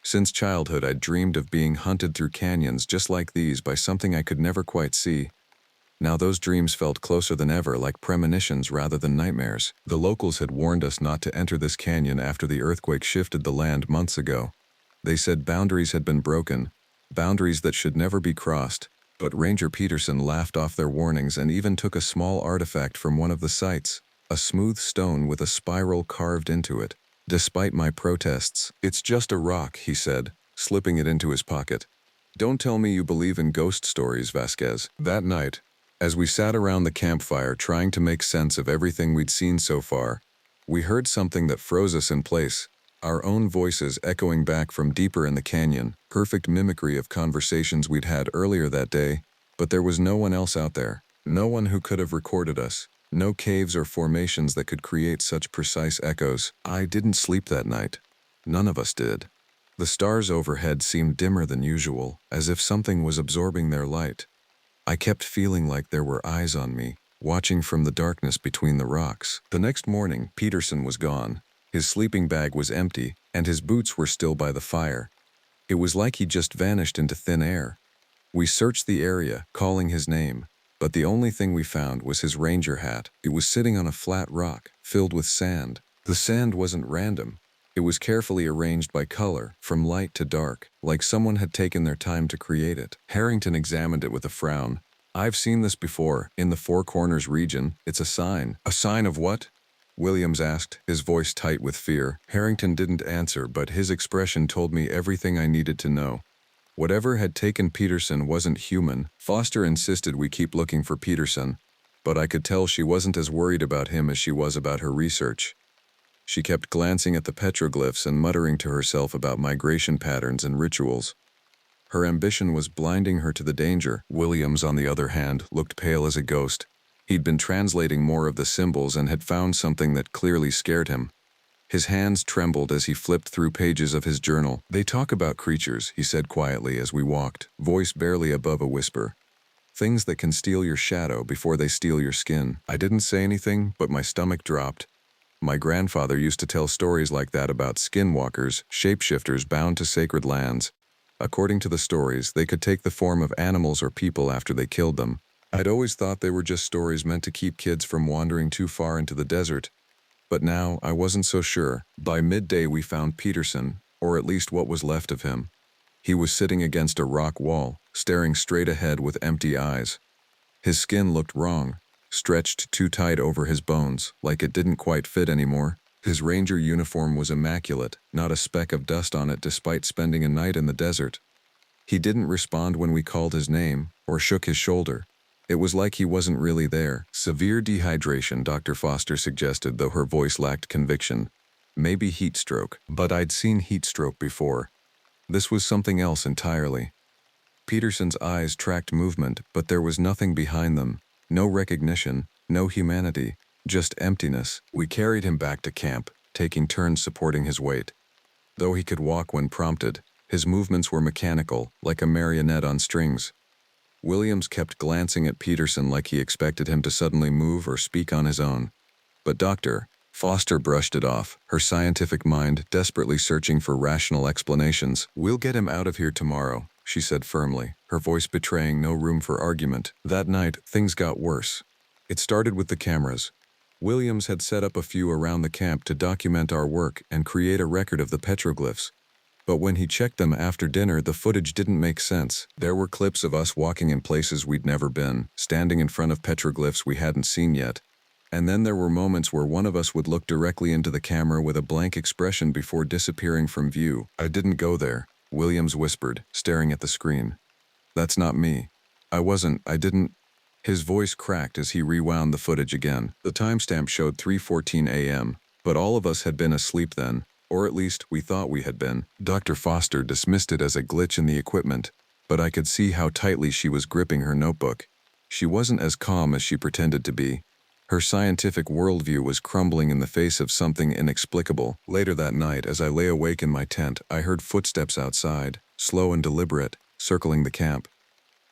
Since childhood, I'd dreamed of being hunted through canyons just like these by something I could never quite see. Now those dreams felt closer than ever, like premonitions rather than nightmares. The locals had warned us not to enter this canyon after the earthquake shifted the land months ago. They said boundaries had been broken, boundaries that should never be crossed, but Ranger Peterson laughed off their warnings and even took a small artifact from one of the sites, a smooth stone with a spiral carved into it. Despite my protests, "It's just a rock," he said, slipping it into his pocket. "Don't tell me you believe in ghost stories, Vasquez." That night, as we sat around the campfire trying to make sense of everything we'd seen so far, we heard something that froze us in place, our own voices echoing back from deeper in the canyon, perfect mimicry of conversations we'd had earlier that day, but there was no one else out there, no one who could have recorded us, no caves or formations that could create such precise echoes. I didn't sleep that night. None of us did. The stars overhead seemed dimmer than usual, as if something was absorbing their light. I kept feeling like there were eyes on me, watching from the darkness between the rocks. The next morning, Peterson was gone. His sleeping bag was empty, and his boots were still by the fire. It was like he just vanished into thin air. We searched the area, calling his name, but the only thing we found was his ranger hat. It was sitting on a flat rock, filled with sand. The sand wasn't random. It was carefully arranged by color, from light to dark, like someone had taken their time to create it. Harrington examined it with a frown. "I've seen this before, in the Four Corners region. It's a sign." "A sign of what?" Williams asked, his voice tight with fear. Harrington didn't answer, but his expression told me everything I needed to know. Whatever had taken Peterson wasn't human. Foster insisted we keep looking for Peterson, but I could tell she wasn't as worried about him as she was about her research. She kept glancing at the petroglyphs and muttering to herself about migration patterns and rituals. Her ambition was blinding her to the danger. Williams, on the other hand, looked pale as a ghost. He'd been translating more of the symbols and had found something that clearly scared him. His hands trembled as he flipped through pages of his journal. "They talk about creatures," he said quietly as we walked, voice barely above a whisper. "Things that can steal your shadow before they steal your skin." I didn't say anything, but my stomach dropped. My grandfather used to tell stories like that about skinwalkers, shapeshifters bound to sacred lands. According to the stories, they could take the form of animals or people after they killed them. I'd always thought they were just stories meant to keep kids from wandering too far into the desert. But now, I wasn't so sure. By midday we found Peterson, or at least what was left of him. He was sitting against a rock wall, staring straight ahead with empty eyes. His skin looked wrong, stretched too tight over his bones, like it didn't quite fit anymore. His ranger uniform was immaculate, not a speck of dust on it despite spending a night in the desert. He didn't respond when we called his name, or shook his shoulder. It was like he wasn't really there. "Severe dehydration," Dr. Foster suggested, though her voice lacked conviction. "Maybe heat stroke." But I'd seen heat stroke before. This was something else entirely. Peterson's eyes tracked movement, but there was nothing behind them. No recognition, no humanity, just emptiness. We carried him back to camp, taking turns supporting his weight. Though he could walk when prompted, his movements were mechanical, like a marionette on strings. Williams kept glancing at Peterson like he expected him to suddenly move or speak on his own. But Dr. Foster brushed it off, her scientific mind desperately searching for rational explanations. "We'll get him out of here tomorrow. she said firmly, her voice betraying no room for argument. That night, things got worse. It started with the cameras. Williams had set up a few around the camp to document our work and create a record of the petroglyphs. But when he checked them after dinner, the footage didn't make sense. There were clips of us walking in places we'd never been, standing in front of petroglyphs we hadn't seen yet. And then there were moments where one of us would look directly into the camera with a blank expression before disappearing from view. "I didn't go there," Williams whispered, staring at the screen. "That's not me. I didn't." His voice cracked as he rewound the footage again. The timestamp showed 3:14 a.m., but all of us had been asleep then, or at least we thought we had been. Dr. Foster dismissed it as a glitch in the equipment, but I could see how tightly she was gripping her notebook. She wasn't as calm as she pretended to be. Her scientific worldview was crumbling in the face of something inexplicable. Later that night, as I lay awake in my tent, I heard footsteps outside, slow and deliberate, circling the camp.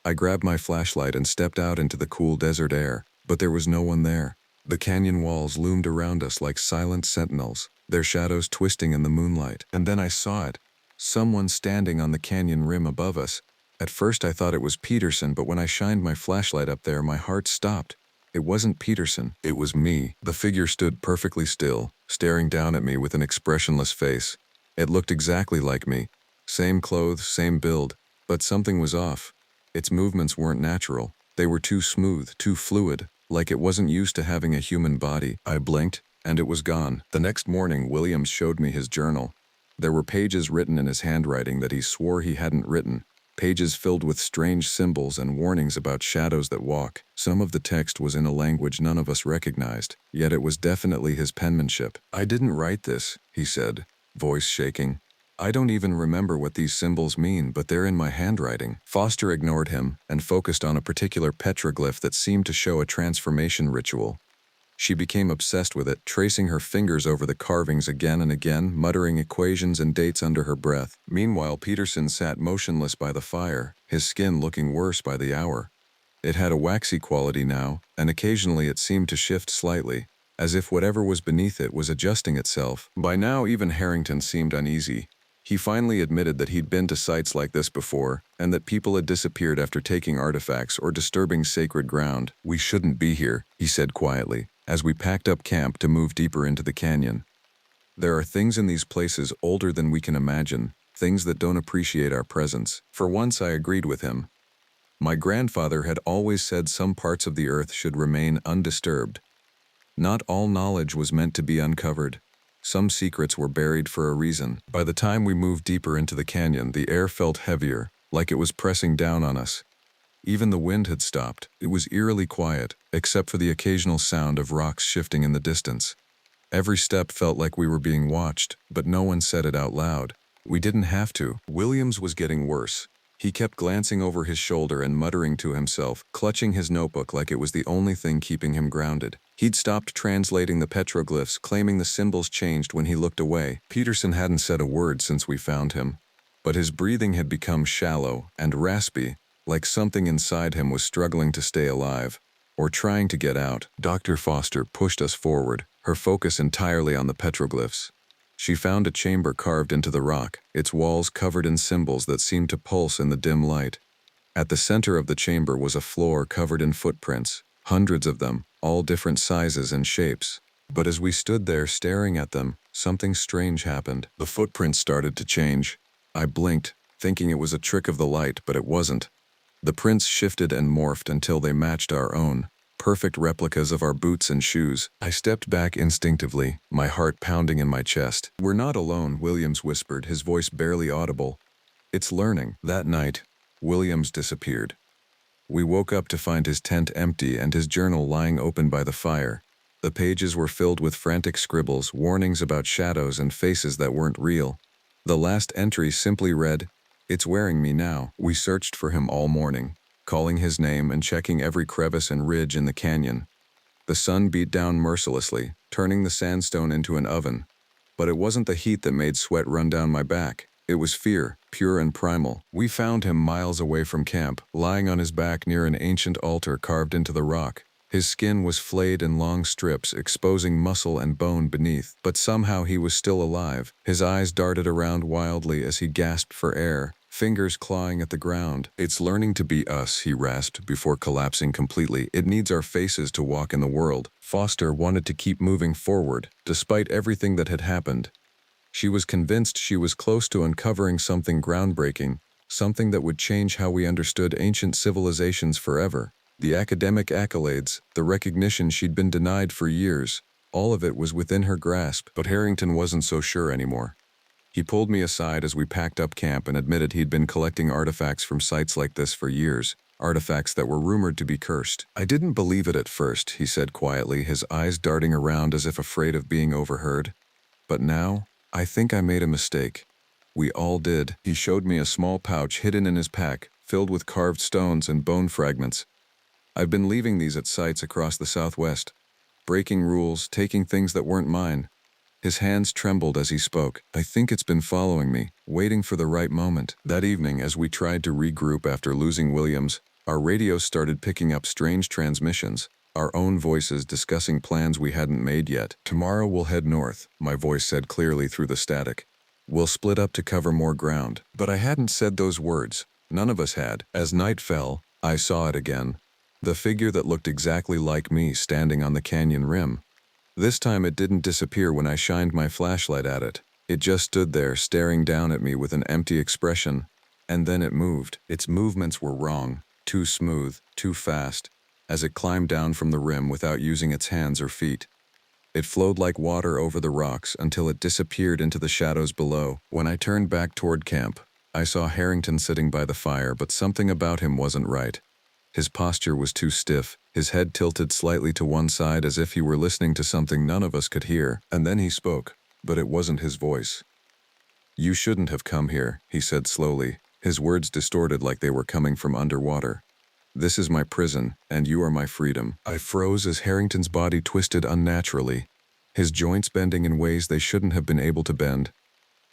I grabbed my flashlight and stepped out into the cool desert air, but there was no one there. The canyon walls loomed around us like silent sentinels, their shadows twisting in the moonlight. And then I saw it. Someone standing on the canyon rim above us. At first I thought it was Peterson, but when I shined my flashlight up there, my heart stopped. It wasn't Peterson, it was me. The figure stood perfectly still, staring down at me with an expressionless face. It looked exactly like me. Same clothes, same build, but something was off. Its movements weren't natural. They were too smooth, too fluid, like it wasn't used to having a human body. I blinked, and it was gone. The next morning, Williams showed me his journal. There were pages written in his handwriting that he swore he hadn't written. Pages filled with strange symbols and warnings about shadows that walk. Some of the text was in a language none of us recognized, yet it was definitely his penmanship. "I didn't write this," he said, voice shaking. "I don't even remember what these symbols mean, but they're in my handwriting." Foster ignored him and focused on a particular petroglyph that seemed to show a transformation ritual. She became obsessed with it, tracing her fingers over the carvings again and again, muttering equations and dates under her breath. Meanwhile, Peterson sat motionless by the fire, his skin looking worse by the hour. It had a waxy quality now, and occasionally it seemed to shift slightly, as if whatever was beneath it was adjusting itself. By now, even Harrington seemed uneasy. He finally admitted that he'd been to sites like this before, and that people had disappeared after taking artifacts or disturbing sacred ground. "We shouldn't be here," he said quietly, as we packed up camp to move deeper into the canyon. "There are things in these places older than we can imagine, things that don't appreciate our presence." For once I agreed with him. My grandfather had always said some parts of the earth should remain undisturbed. Not all knowledge was meant to be uncovered. Some secrets were buried for a reason. By the time we moved deeper into the canyon, the air felt heavier, like it was pressing down on us. Even the wind had stopped. It was eerily quiet, except for the occasional sound of rocks shifting in the distance. Every step felt like we were being watched, but no one said it out loud. We didn't have to. Williams was getting worse. He kept glancing over his shoulder and muttering to himself, clutching his notebook like it was the only thing keeping him grounded. He'd stopped translating the petroglyphs, claiming the symbols changed when he looked away. Peterson hadn't said a word since we found him, but his breathing had become shallow and raspy, like something inside him was struggling to stay alive, or trying to get out. Dr. Foster pushed us forward, her focus entirely on the petroglyphs. She found a chamber carved into the rock, its walls covered in symbols that seemed to pulse in the dim light. At the center of the chamber was a floor covered in footprints, hundreds of them, all different sizes and shapes. But as we stood there staring at them, something strange happened. The footprints started to change. I blinked, thinking it was a trick of the light, but it wasn't. The prints shifted and morphed until they matched our own, perfect replicas of our boots and shoes. I stepped back instinctively, my heart pounding in my chest. "We're not alone," Williams whispered, his voice barely audible. "It's learning." That night, Williams disappeared. We woke up to find his tent empty and his journal lying open by the fire. The pages were filled with frantic scribbles, warnings about shadows and faces that weren't real. The last entry simply read, "It's wearing me now." We searched for him all morning, calling his name and checking every crevice and ridge in the canyon. The sun beat down mercilessly, turning the sandstone into an oven. But it wasn't the heat that made sweat run down my back. It was fear, pure and primal. We found him miles away from camp, lying on his back near an ancient altar carved into the rock. His skin was flayed in long strips, exposing muscle and bone beneath. But somehow he was still alive. His eyes darted around wildly as he gasped for air, fingers clawing at the ground. "It's learning to be us," he rasped before collapsing completely. "It needs our faces to walk in the world." Foster wanted to keep moving forward, despite everything that had happened. She was convinced she was close to uncovering something groundbreaking, something that would change how we understood ancient civilizations forever. The academic accolades, the recognition she'd been denied for years, all of it was within her grasp. But Harrington wasn't so sure anymore. He pulled me aside as we packed up camp and admitted he'd been collecting artifacts from sites like this for years, artifacts that were rumored to be cursed. "I didn't believe it at first," he said quietly, his eyes darting around as if afraid of being overheard. "But now, I think I made a mistake." "We all did." He showed me a small pouch hidden in his pack, filled with carved stones and bone fragments. "I've been leaving these at sites across the Southwest, breaking rules, taking things that weren't mine." His hands trembled as he spoke. "I think it's been following me, waiting for the right moment." That evening, as we tried to regroup after losing Williams, our radio started picking up strange transmissions, our own voices discussing plans we hadn't made yet. "Tomorrow we'll head north," my voice said clearly through the static. "We'll split up to cover more ground." But I hadn't said those words. None of us had. As night fell, I saw it again. The figure that looked exactly like me standing on the canyon rim. This time it didn't disappear when I shined my flashlight at it. It just stood there, staring down at me with an empty expression. And then it moved. Its movements were wrong, too smooth, too fast, as it climbed down from the rim without using its hands or feet. It flowed like water over the rocks until it disappeared into the shadows below. When I turned back toward camp, I saw Harrington sitting by the fire, but something about him wasn't right. His posture was too stiff, his head tilted slightly to one side as if he were listening to something none of us could hear. And then he spoke, but it wasn't his voice. "You shouldn't have come here," he said slowly, his words distorted like they were coming from underwater. "This is my prison, and you are my freedom." I froze as Harrington's body twisted unnaturally, his joints bending in ways they shouldn't have been able to bend.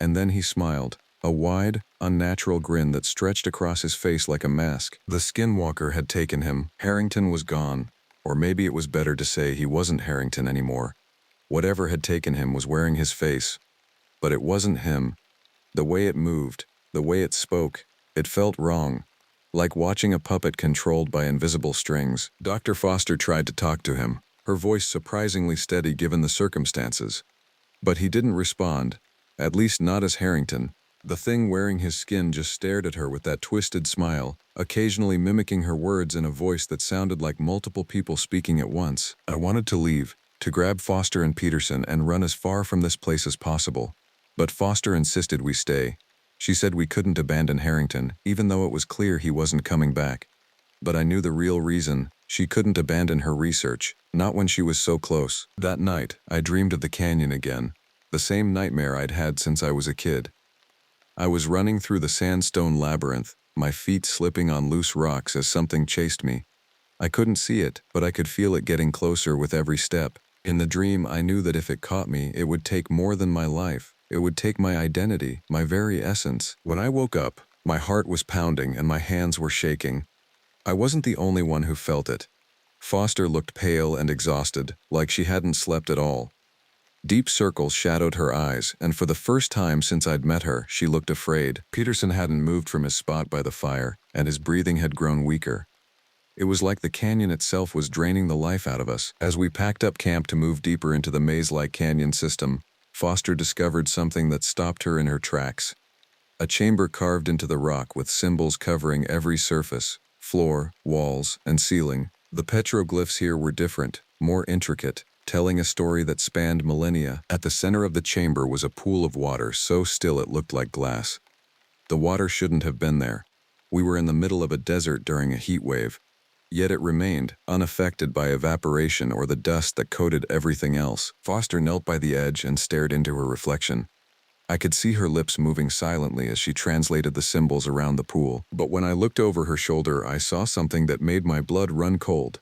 And then he smiled, a wide, unnatural grin that stretched across his face like a mask. The skinwalker had taken him. Harrington was gone. Or maybe it was better to say he wasn't Harrington anymore. Whatever had taken him was wearing his face. But it wasn't him. The way it moved, the way it spoke, it felt wrong. Like watching a puppet controlled by invisible strings. Dr. Foster tried to talk to him, her voice surprisingly steady given the circumstances. But he didn't respond, at least not as Harrington. The thing wearing his skin just stared at her with that twisted smile, occasionally mimicking her words in a voice that sounded like multiple people speaking at once. I wanted to leave, to grab Foster and Peterson and run as far from this place as possible. But Foster insisted we stay. She said we couldn't abandon Harrington, even though it was clear he wasn't coming back. But I knew the real reason. She couldn't abandon her research, not when she was so close. That night, I dreamed of the canyon again. The same nightmare I'd had since I was a kid. I was running through the sandstone labyrinth, my feet slipping on loose rocks as something chased me. I couldn't see it, but I could feel it getting closer with every step. In the dream, I knew that if it caught me, it would take more than my life. It would take my identity, my very essence. When I woke up, my heart was pounding and my hands were shaking. I wasn't the only one who felt it. Foster looked pale and exhausted, like she hadn't slept at all. Deep circles shadowed her eyes, and for the first time since I'd met her, she looked afraid. Peterson hadn't moved from his spot by the fire, and his breathing had grown weaker. It was like the canyon itself was draining the life out of us. As we packed up camp to move deeper into the maze-like canyon system, Foster discovered something that stopped her in her tracks. A chamber carved into the rock with symbols covering every surface, floor, walls, and ceiling. The petroglyphs here were different, more intricate, telling a story that spanned millennia. At the center of the chamber was a pool of water so still it looked like glass. The water shouldn't have been there. We were in the middle of a desert during a heat wave. Yet it remained, unaffected by evaporation or the dust that coated everything else. Foster knelt by the edge and stared into her reflection. I could see her lips moving silently as she translated the symbols around the pool. But when I looked over her shoulder, I saw something that made my blood run cold.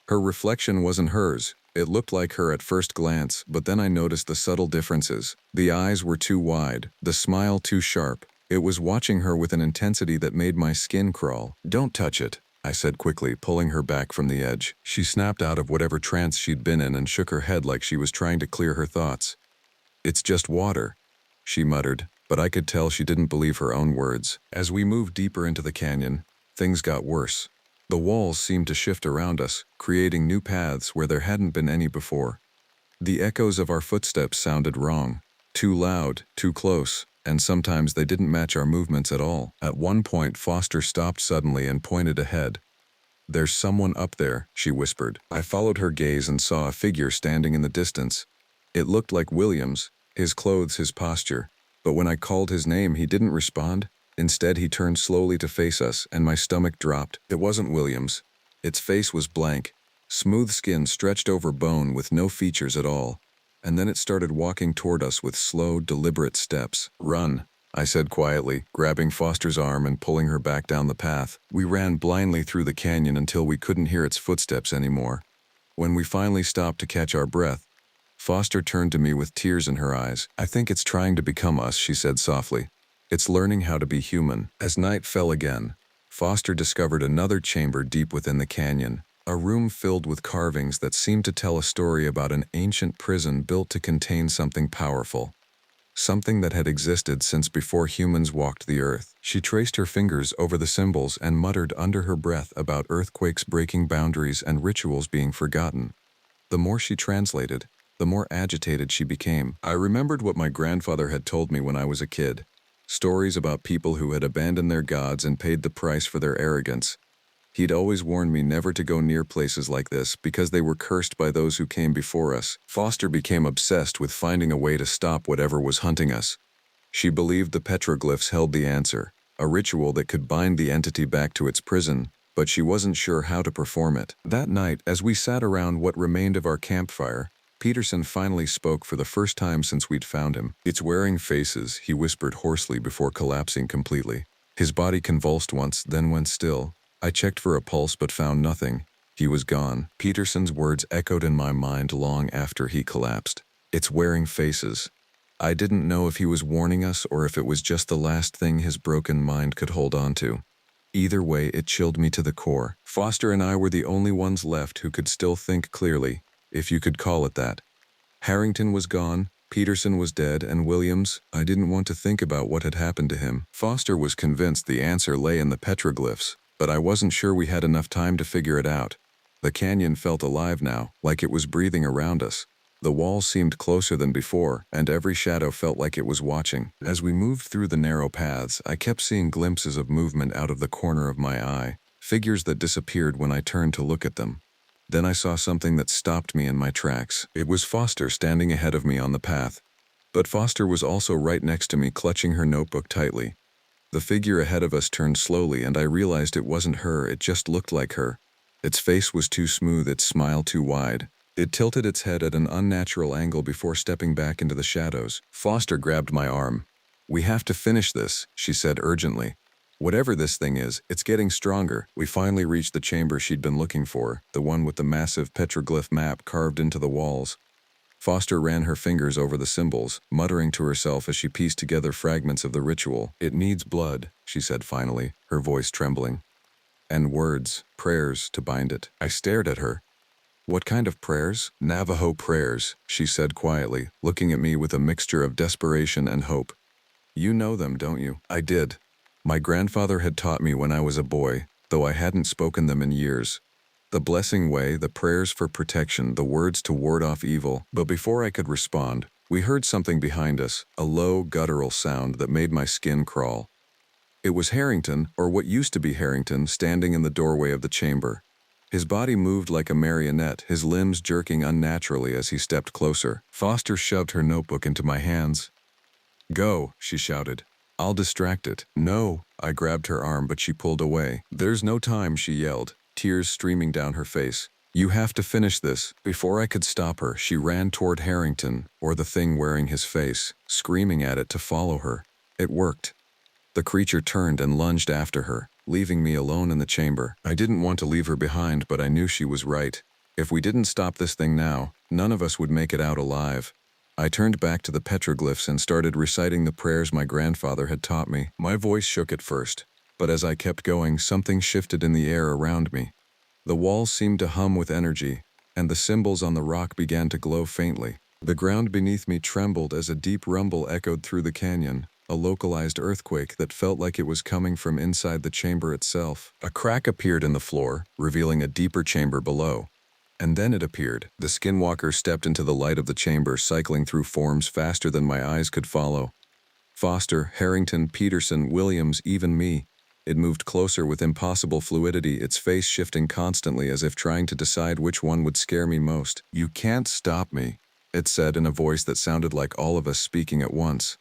Her reflection wasn't hers. It looked like her at first glance, but then I noticed the subtle differences. The eyes were too wide, the smile too sharp. It was watching her with an intensity that made my skin crawl. "Don't touch it," I said quickly, pulling her back from the edge. She snapped out of whatever trance she'd been in and shook her head like she was trying to clear her thoughts. "It's just water," she muttered. but I could tell she didn't believe her own words. As we moved deeper into the canyon, things got worse. The walls seemed to shift around us, creating new paths where there hadn't been any before. The echoes of our footsteps sounded wrong, too loud, too close, and sometimes they didn't match our movements at all. At one point, Foster stopped suddenly and pointed ahead. "There's someone up there," she whispered. I followed her gaze and saw a figure standing in the distance. It looked like Williams, his clothes, his posture. But when I called his name, he didn't respond. Instead, he turned slowly to face us, and my stomach dropped. It wasn't Williams. Its face was blank, smooth skin stretched over bone with no features at all. And then it started walking toward us with slow, deliberate steps. "Run," I said quietly, grabbing Foster's arm and pulling her back down the path. We ran blindly through the canyon until we couldn't hear its footsteps anymore. When we finally stopped to catch our breath, Foster turned to me with tears in her eyes. "I think it's trying to become us," she said softly. "It's learning how to be human." As night fell again, Foster discovered another chamber deep within the canyon, a room filled with carvings that seemed to tell a story about an ancient prison built to contain something powerful. Something that had existed since before humans walked the earth. She traced her fingers over the symbols and muttered under her breath about earthquakes breaking boundaries and rituals being forgotten. The more she translated, the more agitated she became. I remembered what my grandfather had told me when I was a kid. Stories about people who had abandoned their gods and paid the price for their arrogance. He'd always warned me never to go near places like this because they were cursed by those who came before us. Foster became obsessed with finding a way to stop whatever was hunting us. She believed the petroglyphs held the answer, a ritual that could bind the entity back to its prison, but she wasn't sure how to perform it. That night, as we sat around what remained of our campfire, Peterson finally spoke for the first time since we'd found him. "It's wearing faces," he whispered hoarsely before collapsing completely. His body convulsed once, then went still. I checked for a pulse but found nothing. He was gone. Peterson's words echoed in my mind long after he collapsed. "It's wearing faces." I didn't know if he was warning us or if it was just the last thing his broken mind could hold on to. Either way, it chilled me to the core. Foster and I were the only ones left who could still think clearly, if you could call it that. Harrington was gone, Peterson was dead, and Williams, I didn't want to think about what had happened to him. Foster was convinced the answer lay in the petroglyphs, but I wasn't sure we had enough time to figure it out. The canyon felt alive now, like it was breathing around us. The walls seemed closer than before, and every shadow felt like it was watching. As we moved through the narrow paths, I kept seeing glimpses of movement out of the corner of my eye, figures that disappeared when I turned to look at them. Then I saw something that stopped me in my tracks. It was Foster standing ahead of me on the path. But Foster was also right next to me, clutching her notebook tightly. The figure ahead of us turned slowly, and I realized it wasn't her, it just looked like her. Its face was too smooth, its smile too wide. It tilted its head at an unnatural angle before stepping back into the shadows. Foster grabbed my arm. "We have to finish this," she said urgently. "Whatever this thing is, it's getting stronger." We finally reached the chamber she'd been looking for, the one with the massive petroglyph map carved into the walls. Foster ran her fingers over the symbols, muttering to herself as she pieced together fragments of the ritual. "It needs blood," she said finally, her voice trembling. "And words, prayers to bind it." I stared at her. "What kind of prayers?" "Navajo prayers," she said quietly, looking at me with a mixture of desperation and hope. "You know them, don't you?" I did. My grandfather had taught me when I was a boy, though I hadn't spoken them in years. The blessing way, the prayers for protection, the words to ward off evil. But before I could respond, we heard something behind us, a low, guttural sound that made my skin crawl. It was Harrington, or what used to be Harrington, standing in the doorway of the chamber. His body moved like a marionette, his limbs jerking unnaturally as he stepped closer. Foster shoved her notebook into my hands. "Go," she shouted. "I'll distract it." "No." I grabbed her arm, but she pulled away. "There's no time," she yelled, tears streaming down her face. "You have to finish this." Before I could stop her, she ran toward Harrington, or the thing wearing his face, screaming at it to follow her. It worked. The creature turned and lunged after her, leaving me alone in the chamber. I didn't want to leave her behind, but I knew she was right. If we didn't stop this thing now, none of us would make it out alive. I turned back to the petroglyphs and started reciting the prayers my grandfather had taught me. My voice shook at first, but as I kept going, something shifted in the air around me. The walls seemed to hum with energy, and the symbols on the rock began to glow faintly. The ground beneath me trembled as a deep rumble echoed through the canyon. a localized earthquake that felt like it was coming from inside the chamber itself. A crack appeared in the floor, revealing a deeper chamber below. And then it appeared. The skinwalker stepped into the light of the chamber, cycling through forms faster than my eyes could follow. Foster, Harrington, Peterson, Williams, even me. It moved closer with impossible fluidity, its face shifting constantly as if trying to decide which one would scare me most. "You can't stop me," it said in a voice that sounded like all of us speaking at once.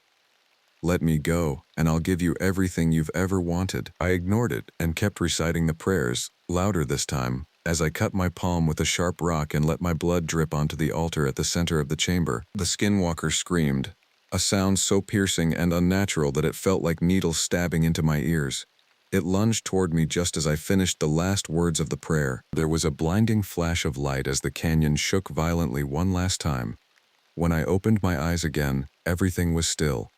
"Let me go, and I'll give you everything you've ever wanted." I ignored it and kept reciting the prayers, louder this time, as I cut my palm with a sharp rock and let my blood drip onto the altar at the center of the chamber. The skinwalker screamed, a sound so piercing and unnatural that it felt like needles stabbing into my ears. It lunged toward me just as I finished the last words of the prayer. There was a blinding flash of light as the canyon shook violently one last time. When I opened my eyes again, everything was still.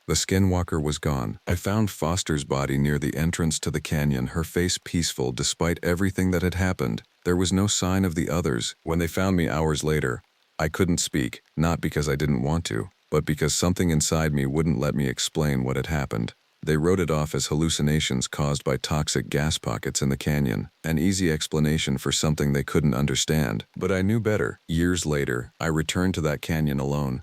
The skinwalker was gone. I found Foster's body near the entrance to the canyon, her face peaceful despite everything that had happened. There was no sign of the others. When they found me hours later, I couldn't speak, not because I didn't want to, but because something inside me wouldn't let me explain what had happened. They wrote it off as hallucinations caused by toxic gas pockets in the canyon, an easy explanation for something they couldn't understand. But I knew better. Years later, I returned to that canyon alone.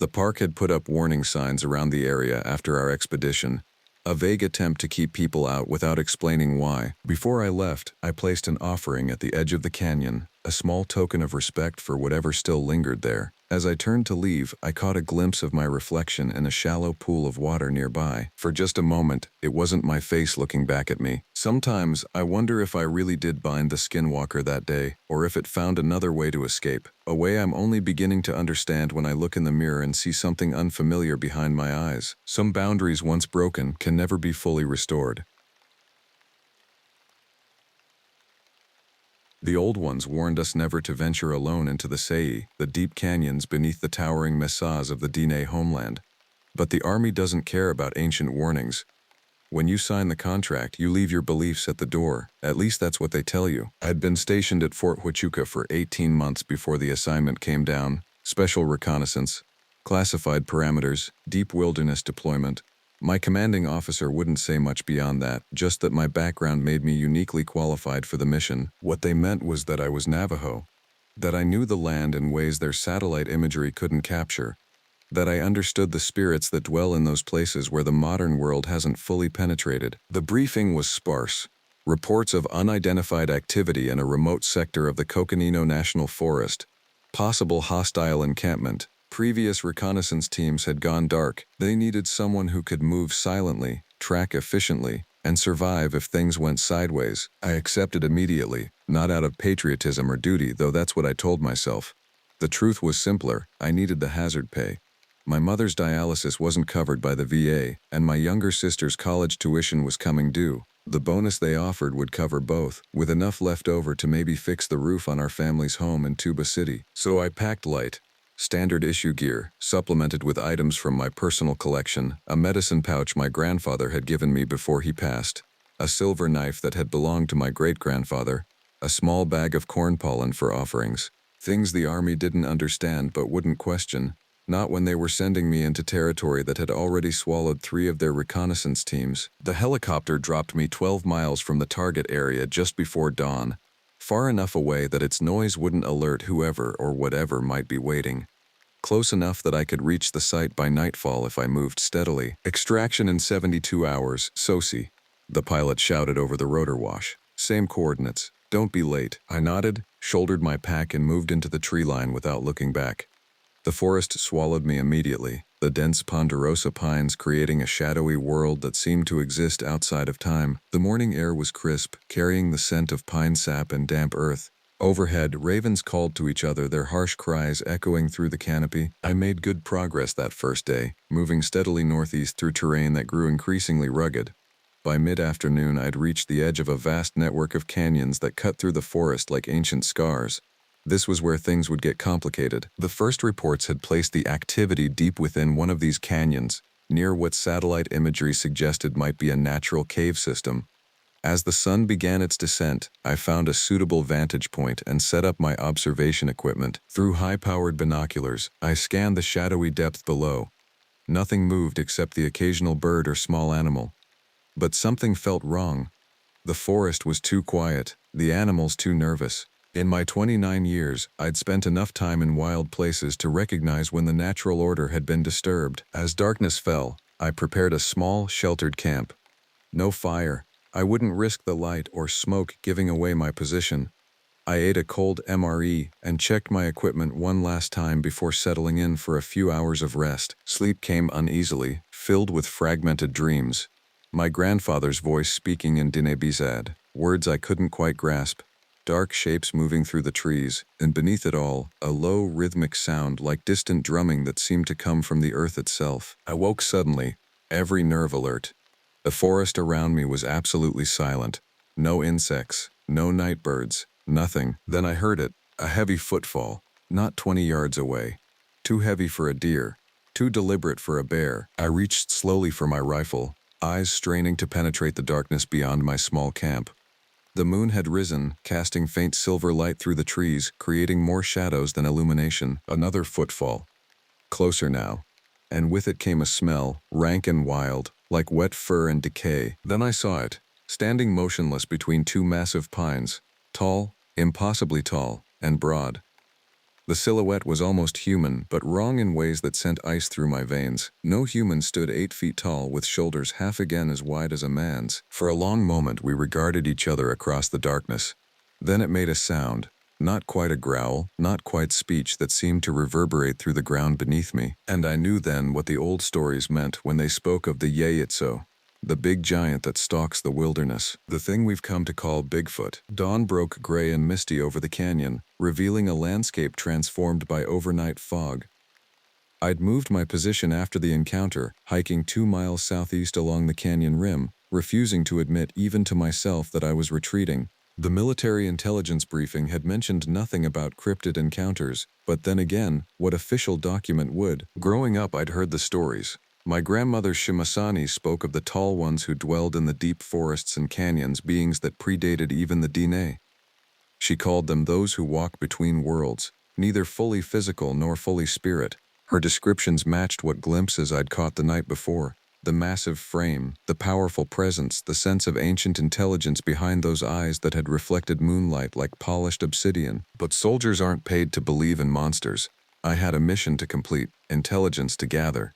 The park had put up warning signs around the area after our expedition, a vague attempt to keep people out without explaining why. Before I left, I placed an offering at the edge of the canyon, a small token of respect for whatever still lingered there. As I turned to leave, I caught a glimpse of my reflection in a shallow pool of water nearby. For just a moment, it wasn't my face looking back at me. Sometimes, I wonder if I really did bind the skinwalker that day, or if it found another way to escape. A way I'm only beginning to understand when I look in the mirror and see something unfamiliar behind my eyes. Some boundaries once broken can never be fully restored. The old ones warned us never to venture alone into the Sei, the deep canyons beneath the towering mesas of the Diné homeland. But the army doesn't care about ancient warnings. When you sign the contract, you leave your beliefs at the door. At least that's what they tell you. I'd been stationed at Fort Huachuca for 18 months before the assignment came down. Special reconnaissance, classified parameters, deep wilderness deployment. My commanding officer wouldn't say much beyond that, just that my background made me uniquely qualified for the mission. What they meant was that I was Navajo, that I knew the land in ways their satellite imagery couldn't capture, that I understood the spirits that dwell in those places where the modern world hasn't fully penetrated. The briefing was sparse. Reports of unidentified activity in a remote sector of the Coconino National Forest, possible hostile encampment. Previous reconnaissance teams had gone dark. They needed someone who could move silently, track efficiently, and survive if things went sideways. I accepted immediately, not out of patriotism or duty, though that's what I told myself. The truth was simpler. I needed the hazard pay. My mother's dialysis wasn't covered by the VA, and my younger sister's college tuition was coming due. The bonus they offered would cover both, with enough left over to maybe fix the roof on our family's home in Tuba City. So I packed light. Standard issue gear, supplemented with items from my personal collection, a medicine pouch my grandfather had given me before he passed, a silver knife that had belonged to my great-grandfather, a small bag of corn pollen for offerings. Things the army didn't understand but wouldn't question, not when they were sending me into territory that had already swallowed 3 of their reconnaissance teams. The helicopter dropped me 12 miles from the target area just before dawn, far enough away that its noise wouldn't alert whoever or whatever might be waiting. Close enough that I could reach the site by nightfall if I moved steadily. "Extraction in 72 hours, SOSI," the pilot shouted over the rotor wash. "Same coordinates. Don't be late." I nodded, shouldered my pack, and moved into the tree line without looking back. The forest swallowed me immediately, the dense ponderosa pines creating a shadowy world that seemed to exist outside of time. The morning air was crisp, carrying the scent of pine sap and damp earth. Overhead, ravens called to each other, their harsh cries echoing through the canopy. I made good progress that first day, moving steadily northeast through terrain that grew increasingly rugged. By mid-afternoon, I'd reached the edge of a vast network of canyons that cut through the forest like ancient scars. This was where things would get complicated. The first reports had placed the activity deep within one of these canyons, near what satellite imagery suggested might be a natural cave system. As the sun began its descent, I found a suitable vantage point and set up my observation equipment. Through high-powered binoculars, I scanned the shadowy depth below. Nothing moved except the occasional bird or small animal. But something felt wrong. The forest was too quiet, the animals too nervous. In my 29 years, I'd spent enough time in wild places to recognize when the natural order had been disturbed. As darkness fell, I prepared a small, sheltered camp. No fire. I wouldn't risk the light or smoke giving away my position. I ate a cold MRE and checked my equipment one last time before settling in for a few hours of rest. Sleep came uneasily, filled with fragmented dreams. My grandfather's voice speaking in Dinebizad, words I couldn't quite grasp. Dark shapes moving through the trees, and beneath it all, a low, rhythmic sound like distant drumming that seemed to come from the earth itself. I woke suddenly, every nerve alert. The forest around me was absolutely silent. No insects, no night birds, nothing. Then I heard it, a heavy footfall, not 20 yards away. Too heavy for a deer, too deliberate for a bear. I reached slowly for my rifle, eyes straining to penetrate the darkness beyond my small camp. The moon had risen, casting faint silver light through the trees, creating more shadows than illumination. Another footfall. Closer now. And with it came a smell, rank and wild, like wet fur and decay. Then I saw it, standing motionless between two massive pines, tall, impossibly tall, and broad. The silhouette was almost human, but wrong in ways that sent ice through my veins. No human stood 8 feet tall with shoulders half again as wide as a man's. For a long moment we regarded each other across the darkness. Then it made a sound, not quite a growl, not quite speech that seemed to reverberate through the ground beneath me. And I knew then what the old stories meant when they spoke of the Yeitso, the big giant that stalks the wilderness, the thing we've come to call Bigfoot. Dawn broke gray and misty over the canyon, revealing a landscape transformed by overnight fog. I'd moved my position after the encounter, hiking 2 miles southeast along the canyon rim, refusing to admit even to myself that I was retreating. The military intelligence briefing had mentioned nothing about cryptid encounters, but then again, what official document would? Growing up, I'd heard the stories. My grandmother Shimasani spoke of the tall ones who dwelled in the deep forests and canyons, beings that predated even the DNA. She called them those who walk between worlds, neither fully physical nor fully spirit. Her descriptions matched what glimpses I'd caught the night before. The massive frame, the powerful presence, the sense of ancient intelligence behind those eyes that had reflected moonlight like polished obsidian. But soldiers aren't paid to believe in monsters. I had a mission to complete, intelligence to gather.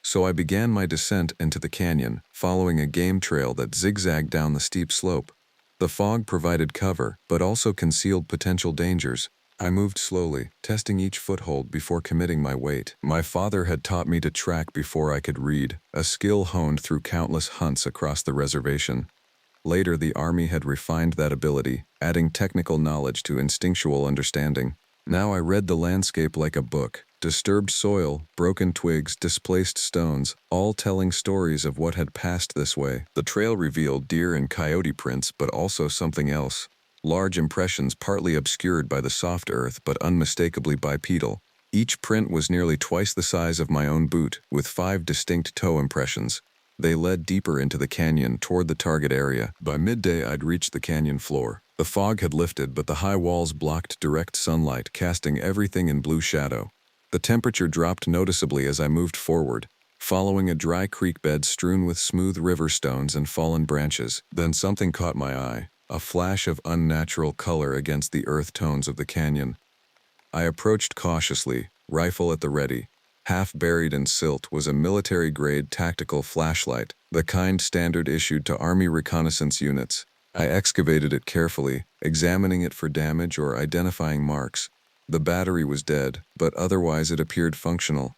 So I began my descent into the canyon, following a game trail that zigzagged down the steep slope. The fog provided cover, but also concealed potential dangers. I moved slowly, testing each foothold before committing my weight. My father had taught me to track before I could read, a skill honed through countless hunts across the reservation. Later, the Army had refined that ability, adding technical knowledge to instinctual understanding. Now I read the landscape like a book. Disturbed soil, broken twigs, displaced stones, all telling stories of what had passed this way. The trail revealed deer and coyote prints, but also something else. Large impressions partly obscured by the soft earth, but unmistakably bipedal. Each print was nearly twice the size of my own boot, with 5 distinct toe impressions. They led deeper into the canyon toward the target area. By midday, I'd reached the canyon floor. The fog had lifted, but the high walls blocked direct sunlight, casting everything in blue shadow. The temperature dropped noticeably as I moved forward, following a dry creek bed strewn with smooth river stones and fallen branches. Then something caught my eye, a flash of unnatural color against the earth tones of the canyon. I approached cautiously, rifle at the ready. Half buried in silt was a military-grade tactical flashlight, the kind standard issued to Army reconnaissance units. I excavated it carefully, examining it for damage or identifying marks. The battery was dead, but otherwise it appeared functional.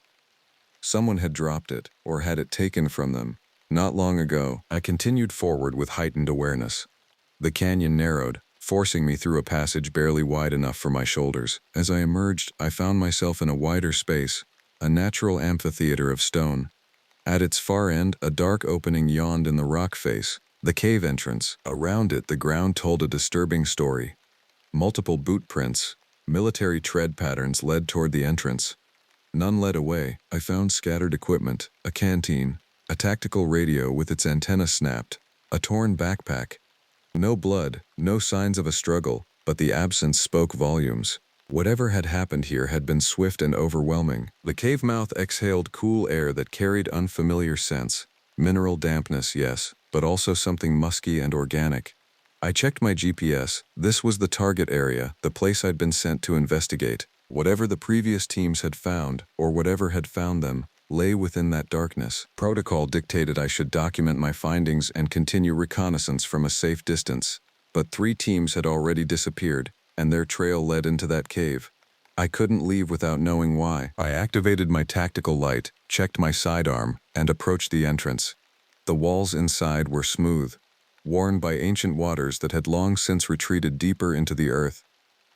Someone had dropped it, or had it taken from them. Not long ago, I continued forward with heightened awareness. The canyon narrowed, forcing me through a passage barely wide enough for my shoulders. As I emerged, I found myself in a wider space, a natural amphitheater of stone. At its far end, a dark opening yawned in the rock face, the cave entrance. Around it, the ground told a disturbing story. Multiple boot prints, military tread patterns led toward the entrance. None led away. I found scattered equipment, a canteen, a tactical radio with its antenna snapped, a torn backpack. No blood, no signs of a struggle, but the absence spoke volumes. Whatever had happened here had been swift and overwhelming. The cave mouth exhaled cool air that carried unfamiliar scents. Mineral dampness, yes, but also something musky and organic. I checked my GPS. This was the target area, the place I'd been sent to investigate. Whatever the previous teams had found, or whatever had found them, lay within that darkness. Protocol dictated I should document my findings and continue reconnaissance from a safe distance. But 3 teams had already disappeared, and their trail led into that cave. I couldn't leave without knowing why. I activated my tactical light, checked my sidearm, and approached the entrance. The walls inside were smooth, worn by ancient waters that had long since retreated deeper into the earth.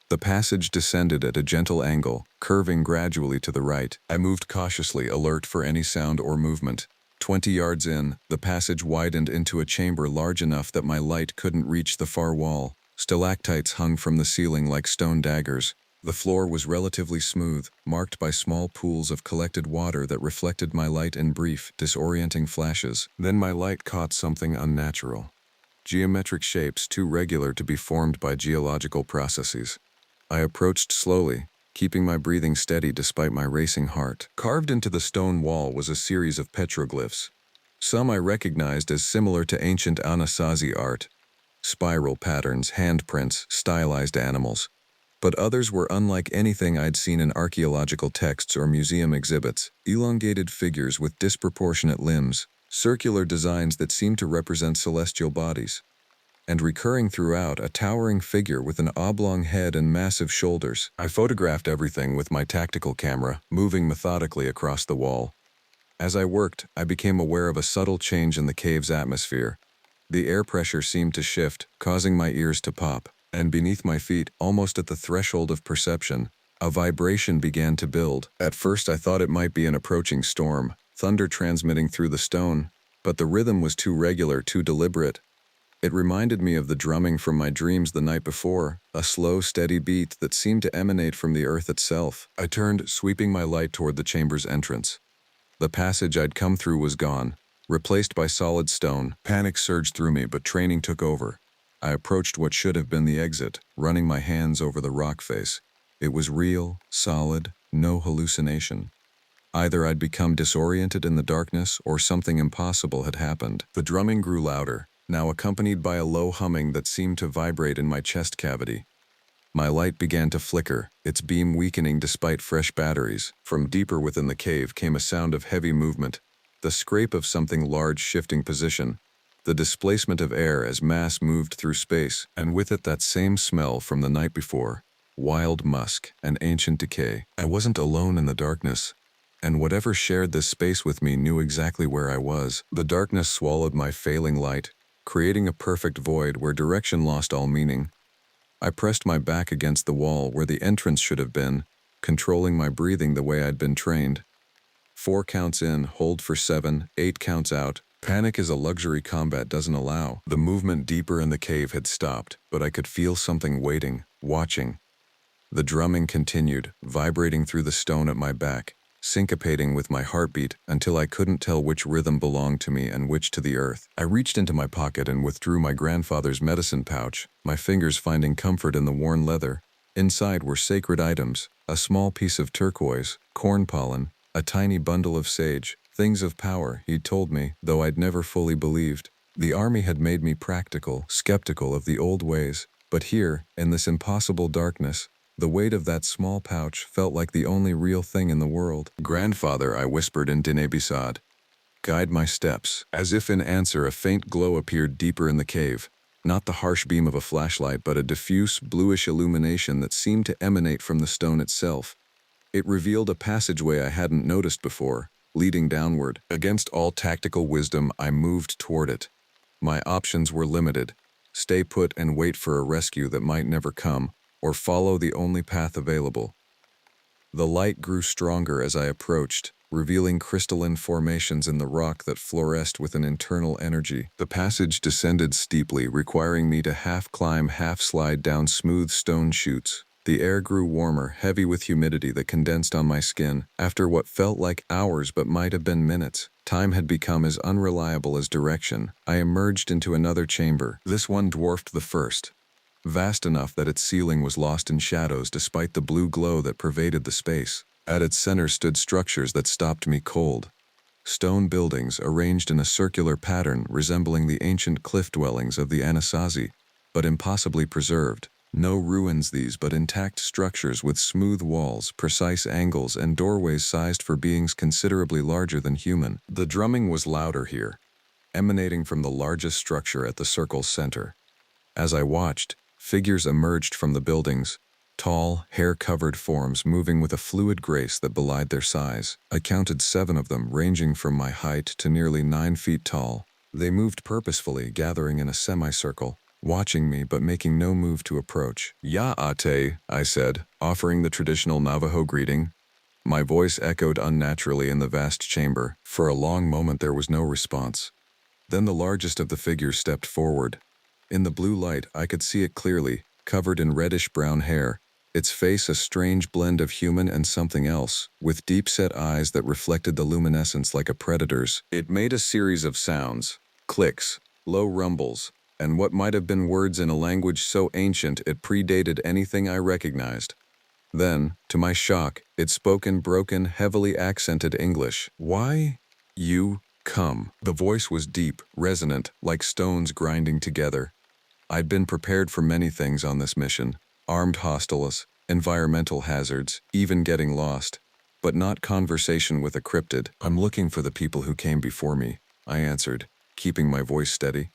The passage descended at a gentle angle, curving gradually to the right. I moved cautiously, alert for any sound or movement. 20 yards in, the passage widened into a chamber large enough that my light couldn't reach the far wall. Stalactites hung from the ceiling like stone daggers. The floor was relatively smooth, marked by small pools of collected water that reflected my light in brief, disorienting flashes. Then my light caught something unnatural. Geometric shapes too regular to be formed by geological processes. I approached slowly, keeping my breathing steady despite my racing heart. Carved into the stone wall was a series of petroglyphs. Some I recognized as similar to ancient Anasazi art. Spiral patterns, handprints, stylized animals. But others were unlike anything I'd seen in archaeological texts or museum exhibits. Elongated figures with disproportionate limbs, circular designs that seemed to represent celestial bodies. And recurring throughout, a towering figure with an oblong head and massive shoulders. I photographed everything with my tactical camera, moving methodically across the wall. As I worked, I became aware of a subtle change in the cave's atmosphere. The air pressure seemed to shift, causing my ears to pop, and beneath my feet, almost at the threshold of perception, a vibration began to build. At first I thought it might be an approaching storm, thunder transmitting through the stone, but the rhythm was too regular, too deliberate. It reminded me of the drumming from my dreams the night before, a slow, steady beat that seemed to emanate from the earth itself. I turned, sweeping my light toward the chamber's entrance. The passage I'd come through was gone, replaced by solid stone. Panic surged through me, but training took over. I approached what should have been the exit, running my hands over the rock face. It was real, solid, no hallucination. Either I'd become disoriented in the darkness, or something impossible had happened. The drumming grew louder, now accompanied by a low humming that seemed to vibrate in my chest cavity. My light began to flicker, its beam weakening despite fresh batteries. From deeper within the cave came a sound of heavy movement, the scrape of something large shifting position, the displacement of air as mass moved through space, and with it that same smell from the night before, wild musk and ancient decay. I wasn't alone in the darkness, and whatever shared this space with me knew exactly where I was. The darkness swallowed my failing light, creating a perfect void where direction lost all meaning. I pressed my back against the wall where the entrance should have been, controlling my breathing the way I'd been trained. 4 counts in, hold for 7, 8 counts out. Panic is a luxury combat doesn't allow. The movement deeper in the cave had stopped, but I could feel something waiting, watching. The drumming continued, vibrating through the stone at my back, syncopating with my heartbeat until I couldn't tell which rhythm belonged to me and which to the earth. I reached into my pocket and withdrew my grandfather's medicine pouch, my fingers finding comfort in the worn leather. Inside were sacred items, a small piece of turquoise, corn pollen, a tiny bundle of sage, things of power, he'd told me, though I'd never fully believed. The army had made me practical, skeptical of the old ways, but here, in this impossible darkness, the weight of that small pouch felt like the only real thing in the world. "Grandfather," I whispered in Diné-Bissau. "Guide my steps." As if in answer, a faint glow appeared deeper in the cave. Not the harsh beam of a flashlight, but a diffuse, bluish illumination that seemed to emanate from the stone itself. It revealed a passageway I hadn't noticed before, leading downward. Against all tactical wisdom, I moved toward it. My options were limited: stay put and wait for a rescue that might never come, or follow the only path available. The light grew stronger as I approached, revealing crystalline formations in the rock that fluoresced with an internal energy. The passage descended steeply, requiring me to half-climb, half-slide down smooth stone chutes. The air grew warmer, heavy with humidity that condensed on my skin. After what felt like hours but might have been minutes, time had become as unreliable as direction. I emerged into another chamber. This one dwarfed the first. vast enough that its ceiling was lost in shadows despite the blue glow that pervaded the space. At its center stood structures that stopped me cold. Stone buildings arranged in a circular pattern resembling the ancient cliff dwellings of the Anasazi, but impossibly preserved. No ruins these, but intact structures with smooth walls, precise angles, and doorways sized for beings considerably larger than human. The drumming was louder here, emanating from the largest structure at the circle's center. As I watched, figures emerged from the buildings, tall, hair-covered forms moving with a fluid grace that belied their size. I counted 7 of them, ranging from my height to nearly 9 feet tall. They moved purposefully, gathering in a semicircle, watching me but making no move to approach. "Ya ate," I said, offering the traditional Navajo greeting. My voice echoed unnaturally in the vast chamber. For a long moment there was no response. Then the largest of the figures stepped forward. In the blue light, I could see it clearly, covered in reddish-brown hair, its face a strange blend of human and something else, with deep-set eyes that reflected the luminescence like a predator's. It made a series of sounds, clicks, low rumbles, and what might have been words in a language so ancient it predated anything I recognized. Then, to my shock, it spoke in broken, heavily accented English. "Why you come?" The voice was deep, resonant, like stones grinding together. I'd been prepared for many things on this mission: armed hostiles, environmental hazards, even getting lost, but not conversation with a cryptid. "I'm looking for the people who came before me," I answered, keeping my voice steady.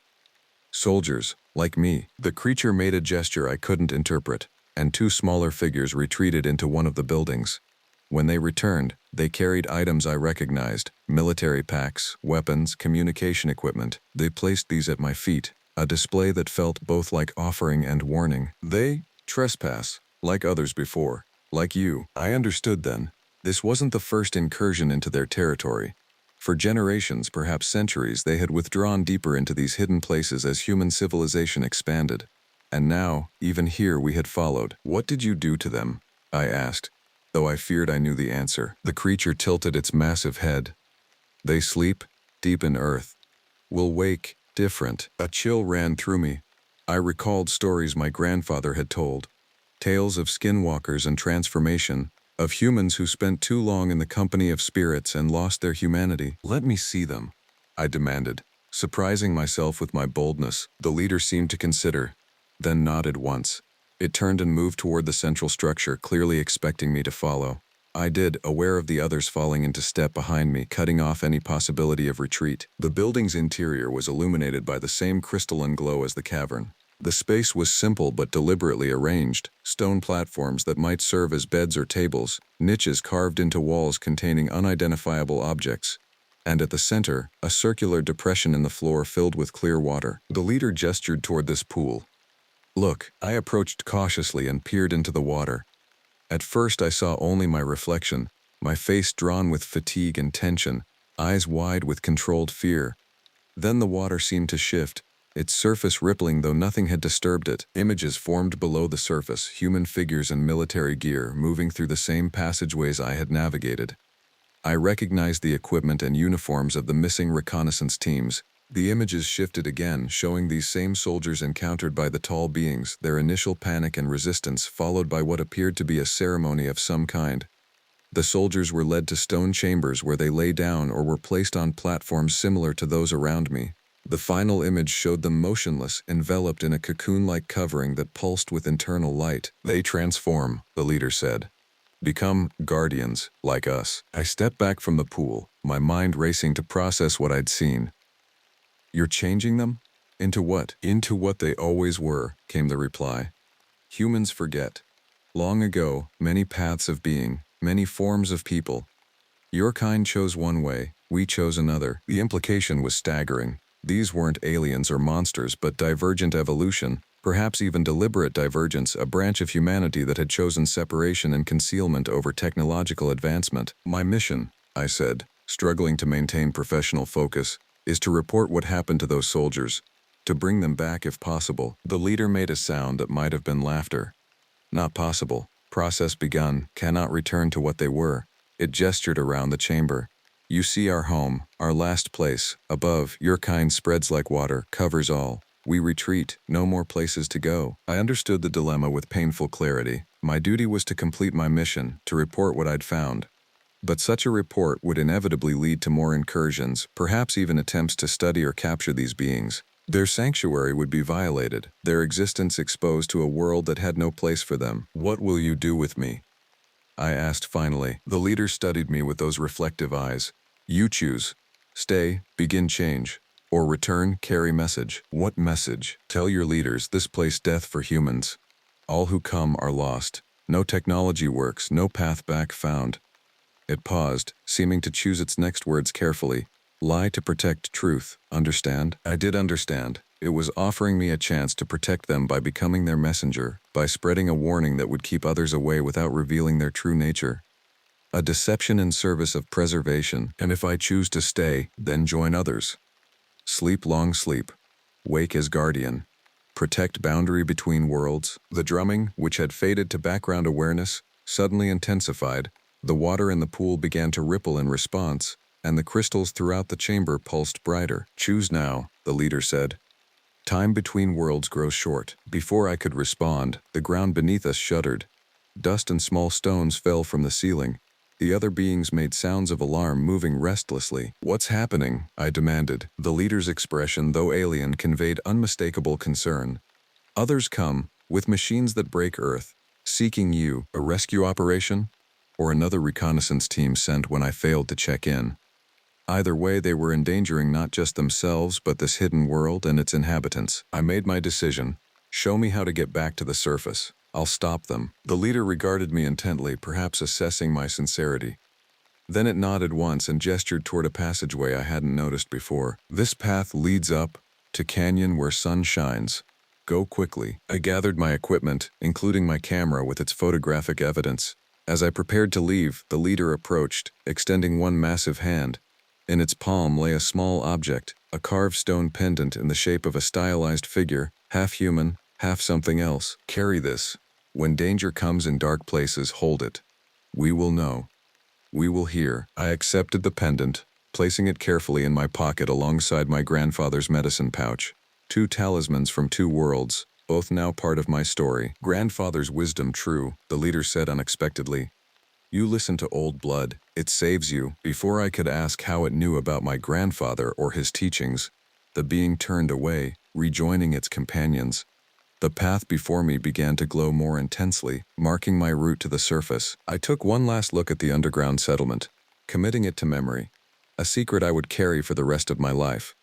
"Soldiers, like me." The creature made a gesture I couldn't interpret, and 2 smaller figures retreated into one of the buildings. When they returned, they carried items I recognized: military packs, weapons, communication equipment. They placed these at my feet, a display that felt both like offering and warning. "They trespass, like others before, like you." I understood then. This wasn't the first incursion into their territory. For generations, perhaps centuries, they had withdrawn deeper into these hidden places as human civilization expanded. And now, even here, we had followed. "What did you do to them?" I asked, though I feared I knew the answer. The creature tilted its massive head. "They sleep deep in earth. Will wake different." A chill ran through me. I recalled stories my grandfather had told. Tales of skinwalkers and transformation, of humans who spent too long in the company of spirits and lost their humanity. "Let me see them," I demanded, surprising myself with my boldness. The leader seemed to consider, then nodded once. It turned and moved toward the central structure, clearly expecting me to follow. I did, aware of the others falling into step behind me, cutting off any possibility of retreat. The building's interior was illuminated by the same crystalline glow as the cavern. The space was simple but deliberately arranged: stone platforms that might serve as beds or tables, niches carved into walls containing unidentifiable objects, and at the center, a circular depression in the floor filled with clear water. The leader gestured toward this pool. "Look." I approached cautiously and peered into the water. At first I saw only my reflection, my face drawn with fatigue and tension, eyes wide with controlled fear. Then the water seemed to shift, its surface rippling though nothing had disturbed it. Images formed below the surface, human figures in military gear moving through the same passageways I had navigated. I recognized the equipment and uniforms of the missing reconnaissance teams. The images shifted again, showing these same soldiers encountered by the tall beings, their initial panic and resistance followed by what appeared to be a ceremony of some kind. The soldiers were led to stone chambers where they lay down or were placed on platforms similar to those around me. The final image showed them motionless, enveloped in a cocoon-like covering that pulsed with internal light. "They transform," the leader said. "Become guardians, like us." I stepped back from the pool, my mind racing to process what I'd seen. "You're changing them? Into what?" "Into what they always were," came the reply. "Humans forget. Long ago, many paths of being, many forms of people. Your kind chose one way, we chose another." The implication was staggering. These weren't aliens or monsters, but divergent evolution, perhaps even deliberate divergence, a branch of humanity that had chosen separation and concealment over technological advancement. "My mission," I said, struggling to maintain professional focus, "is to report what happened to those soldiers, to bring them back if possible." The leader made a sound that might have been laughter. "Not possible. Process begun, cannot return to what they were." It gestured around the chamber. "You see our home, our last place. Above, your kind spreads like water, covers all. We retreat, no more places to go. I understood the dilemma with painful clarity. My duty was to complete my mission, to report what I'd found. But such a report would inevitably lead to more incursions, perhaps even attempts to study or capture these beings. Their sanctuary would be violated, their existence exposed to a world that had no place for them. "What will you do with me?" I asked finally. The leader studied me with those reflective eyes. "You choose. Stay, begin change. Or return, carry message." "What message?" "Tell your leaders this place death for humans. All who come are lost. No technology works, no path back found." It paused, seeming to choose its next words carefully. "Lie to protect truth. Understand?" I did understand. It was offering me a chance to protect them by becoming their messenger, by spreading a warning that would keep others away without revealing their true nature. A deception in service of preservation, and if I choose to stay, then join others. Sleep long sleep. Wake as guardian. Protect boundary between worlds. The drumming, which had faded to background awareness, suddenly intensified. The water in the pool began to ripple in response, and the crystals throughout the chamber pulsed brighter. "Choose now," the leader said. "Time between worlds grows short." Before I could respond, the ground beneath us shuddered. Dust and small stones fell from the ceiling. The other beings made sounds of alarm, moving restlessly. "What's happening?" I demanded. The leader's expression, though alien, conveyed unmistakable concern. "Others come, with machines that break Earth, seeking you. A rescue operation? Or another reconnaissance team sent when I failed to check in?" Either way, they were endangering not just themselves, but this hidden world and its inhabitants. I made my decision. Show me how to get back to the surface. I'll stop them. The leader regarded me intently, perhaps assessing my sincerity. Then it nodded once and gestured toward a passageway I hadn't noticed before. "This path leads up to canyon where sun shines. Go quickly." I gathered my equipment, including my camera with its photographic evidence. As I prepared to leave, the leader approached, extending one massive hand. In its palm lay a small object, a carved stone pendant in the shape of a stylized figure, half human, half something else. "Carry this. When danger comes in dark places, hold it. We will know. We will hear." I accepted the pendant, placing it carefully in my pocket alongside my grandfather's medicine pouch. Two talismans from two worlds, both now part of my story. "Grandfather's wisdom true," the leader said unexpectedly. "You listen to old blood, it saves you." Before I could ask how it knew about my grandfather or his teachings, the being turned away, rejoining its companions. The path before me began to glow more intensely, marking my route to the surface. I took one last look at the underground settlement, committing it to memory, a secret I would carry for the rest of my life.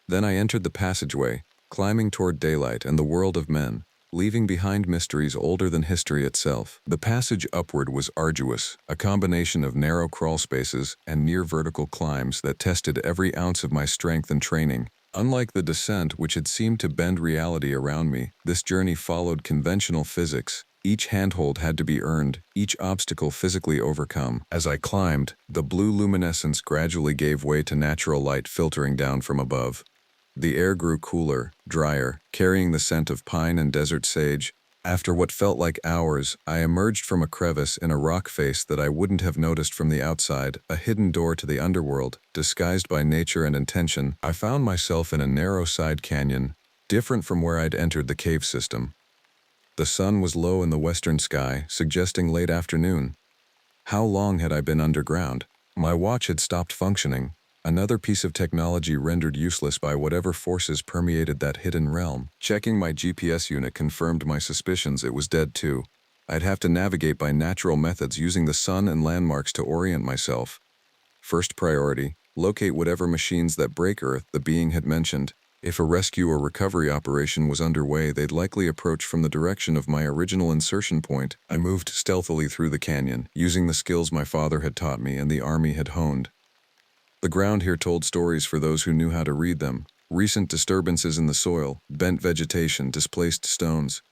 Then I entered the passageway, climbing toward daylight and the world of men, leaving behind mysteries older than history itself. The passage upward was arduous, a combination of narrow crawl spaces and near vertical climbs that tested every ounce of my strength and training. Unlike the descent, which had seemed to bend reality around me, this journey followed conventional physics. Each handhold had to be earned, each obstacle physically overcome. As I climbed, the blue luminescence gradually gave way to natural light filtering down from above. The air grew cooler, drier, carrying the scent of pine and desert sage. After what felt like hours, I emerged from a crevice in a rock face that I wouldn't have noticed from the outside, a hidden door to the underworld, disguised by nature and intention. I found myself in a narrow side canyon, different from where I'd entered the cave system. The sun was low in the western sky, suggesting late afternoon. How long had I been underground? My watch had stopped functioning. Another piece of technology rendered useless by whatever forces permeated that hidden realm. Checking my GPS unit confirmed my suspicions. It was dead too. I'd have to navigate by natural methods using the sun and landmarks to orient myself. First priority, locate whatever machines that break Earth the being had mentioned. If a rescue or recovery operation was underway, they'd likely approach from the direction of my original insertion point. I moved stealthily through the canyon, using the skills my father had taught me and the army had honed. The ground here told stories for those who knew how to read them. Recent disturbances in the soil, bent vegetation, displaced stones.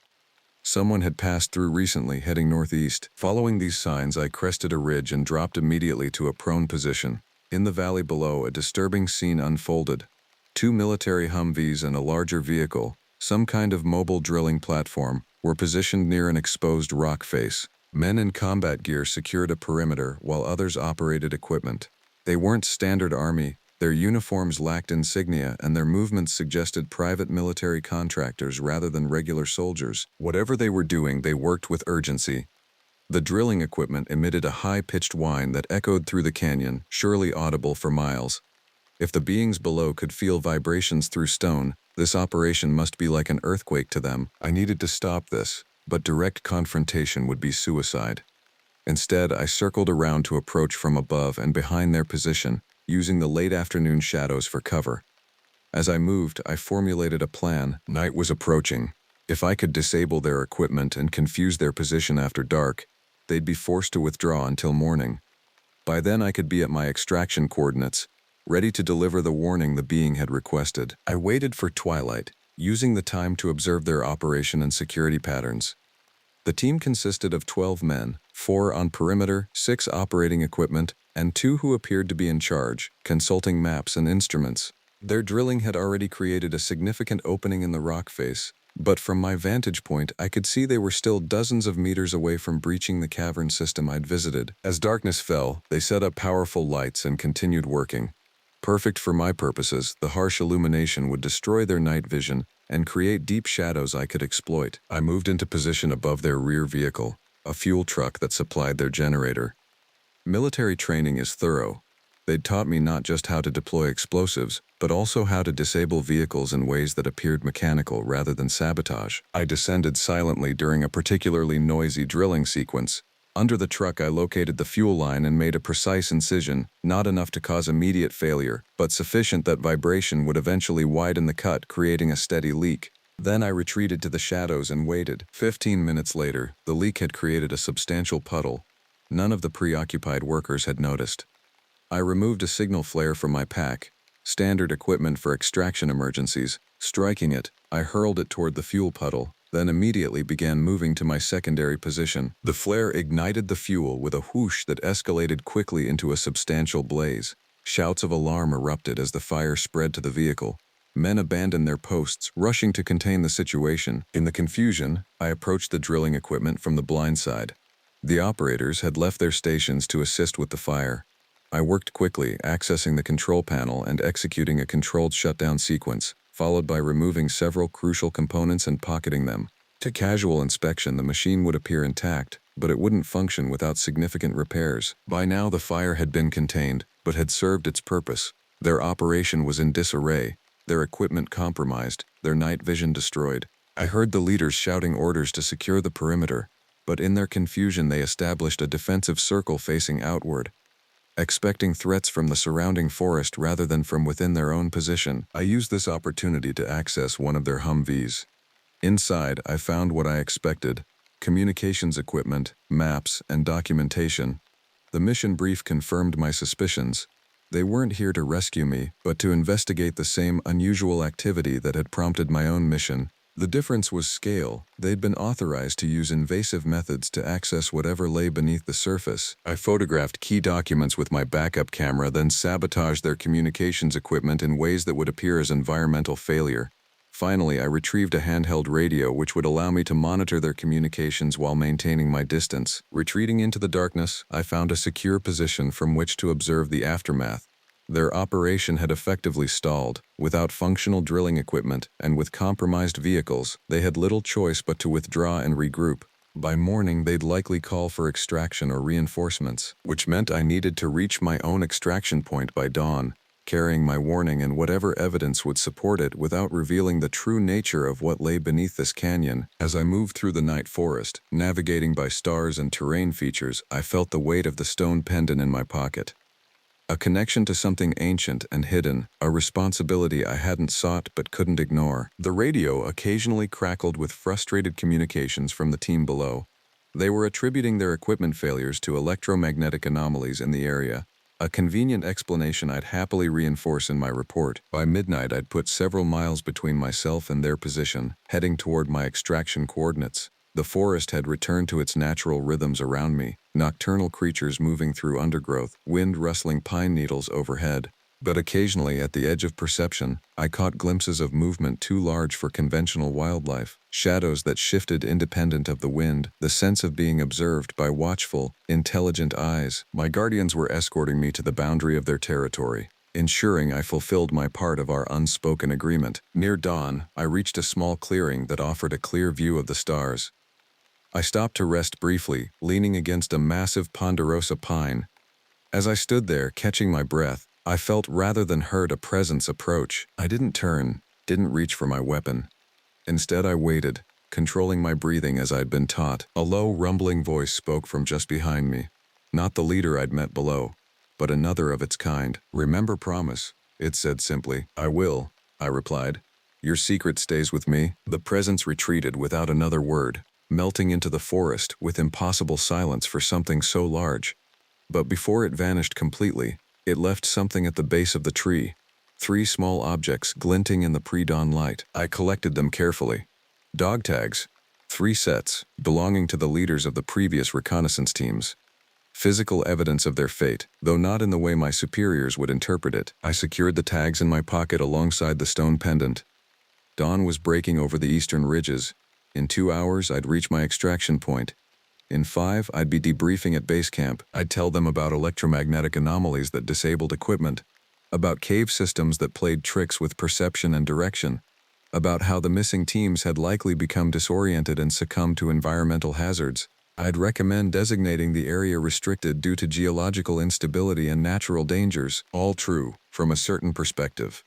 Someone had passed through recently, heading northeast. Following these signs, I crested a ridge and dropped immediately to a prone position. In the valley below, a disturbing scene unfolded. Two military Humvees and a larger vehicle, some kind of mobile drilling platform, were positioned near an exposed rock face. Men in combat gear secured a perimeter while others operated equipment. They weren't standard army, Their uniforms lacked insignia and their movements suggested private military contractors rather than regular soldiers. Whatever they were doing, they worked with urgency. The drilling equipment emitted a high-pitched whine that echoed through the canyon, surely audible for miles. If the beings below could feel vibrations through stone, this operation must be like an earthquake to them. I needed to stop this, but direct confrontation would be suicide. Instead, I circled around to approach from above and behind their position, using the late afternoon shadows for cover. As I moved, I formulated a plan. Night was approaching. If I could disable their equipment and confuse their position after dark, they'd be forced to withdraw until morning. By then I could be at my extraction coordinates, ready to deliver the warning the being had requested. I waited for twilight, using the time to observe their operation and security patterns. The team consisted of 12 men, 4 on perimeter, 6 operating equipment, and 2 who appeared to be in charge, consulting maps and instruments. Their drilling had already created a significant opening in the rock face, but from my vantage point I could see they were still dozens of meters away from breaching the cavern system I'd visited. As darkness fell, they set up powerful lights and continued working. Perfect for my purposes, the harsh illumination would destroy their night vision and create deep shadows I could exploit. I moved into position above their rear vehicle, a fuel truck that supplied their generator. Military training is thorough. They'd taught me not just how to deploy explosives, but also how to disable vehicles in ways that appeared mechanical rather than sabotage. I descended silently during a particularly noisy drilling sequence. Under the truck, I located the fuel line and made a precise incision, not enough to cause immediate failure, but sufficient that vibration would eventually widen the cut, creating a steady leak. Then I retreated to the shadows and waited. 15 minutes later, the leak had created a substantial puddle. None of the preoccupied workers had noticed. I removed a signal flare from my pack, standard equipment for extraction emergencies. Striking it, I hurled it toward the fuel puddle, then immediately began moving to my secondary position. The flare ignited the fuel with a whoosh that escalated quickly into a substantial blaze. Shouts of alarm erupted as the fire spread to the vehicle. Men abandoned their posts, rushing to contain the situation. In the confusion, I approached the drilling equipment from the blind side. The operators had left their stations to assist with the fire. I worked quickly, accessing the control panel and executing a controlled shutdown sequence, followed by removing several crucial components and pocketing them. To casual inspection, the machine would appear intact, but it wouldn't function without significant repairs. By now, the fire had been contained, but had served its purpose. Their operation was in disarray, their equipment compromised, their night vision destroyed. I heard the leaders shouting orders to secure the perimeter, but in their confusion they established a defensive circle facing outward. Expecting threats from the surrounding forest rather than from within their own position, I used this opportunity to access one of their Humvees. Inside, I found what I expected: communications equipment, maps, and documentation. The mission brief confirmed my suspicions. They weren't here to rescue me, but to investigate the same unusual activity that had prompted my own mission. The difference was scale. They'd been authorized to use invasive methods to access whatever lay beneath the surface. I photographed key documents with my backup camera, then sabotaged their communications equipment in ways that would appear as environmental failure. Finally, I retrieved a handheld radio which would allow me to monitor their communications while maintaining my distance. Retreating into the darkness, I found a secure position from which to observe the aftermath. Their operation had effectively stalled. Without functional drilling equipment and with compromised vehicles, they had little choice but to withdraw and regroup. By morning, they'd likely call for extraction or reinforcements, which meant I needed to reach my own extraction point by dawn, carrying my warning and whatever evidence would support it without revealing the true nature of what lay beneath this canyon. As I moved through the night forest, navigating by stars and terrain features, I felt the weight of the stone pendant in my pocket. A connection to something ancient and hidden, a responsibility I hadn't sought but couldn't ignore. The radio occasionally crackled with frustrated communications from the team below. They were attributing their equipment failures to electromagnetic anomalies in the area, a convenient explanation I'd happily reinforce in my report. By midnight, I'd put several miles between myself and their position, heading toward my extraction coordinates. The forest had returned to its natural rhythms around me, nocturnal creatures moving through undergrowth, wind rustling pine needles overhead. But occasionally, at the edge of perception, I caught glimpses of movement too large for conventional wildlife, shadows that shifted independent of the wind, the sense of being observed by watchful, intelligent eyes. My guardians were escorting me to the boundary of their territory. ensuring I fulfilled my part of our unspoken agreement. Near dawn, I reached a small clearing that offered a clear view of the stars. I stopped to rest briefly, leaning against a massive ponderosa pine. As I stood there, catching my breath, I felt rather than heard a presence approach. I didn't turn, didn't reach for my weapon. Instead, I waited, controlling my breathing as I'd been taught. A low, rumbling voice spoke from just behind me. Not the leader I'd met below, but another of its kind. "Remember promise," it said simply. "I will," I replied. "Your secret stays with me." The presence retreated without another word, melting into the forest with impossible silence for something so large. But before it vanished completely, it left something at the base of the tree. 3 small objects glinting in the pre-dawn light. I collected them carefully. Dog tags. 3 sets, belonging to the leaders of the previous reconnaissance teams. Physical evidence of their fate, though not in the way my superiors would interpret it. I secured the tags in my pocket alongside the stone pendant. Dawn was breaking over the eastern ridges. In 2 hours, I'd reach my extraction point. In 5, I'd be debriefing at base camp. I'd tell them about electromagnetic anomalies that disabled equipment, about cave systems that played tricks with perception and direction, about how the missing teams had likely become disoriented and succumbed to environmental hazards. I'd recommend designating the area restricted due to geological instability and natural dangers, all true, from a certain perspective.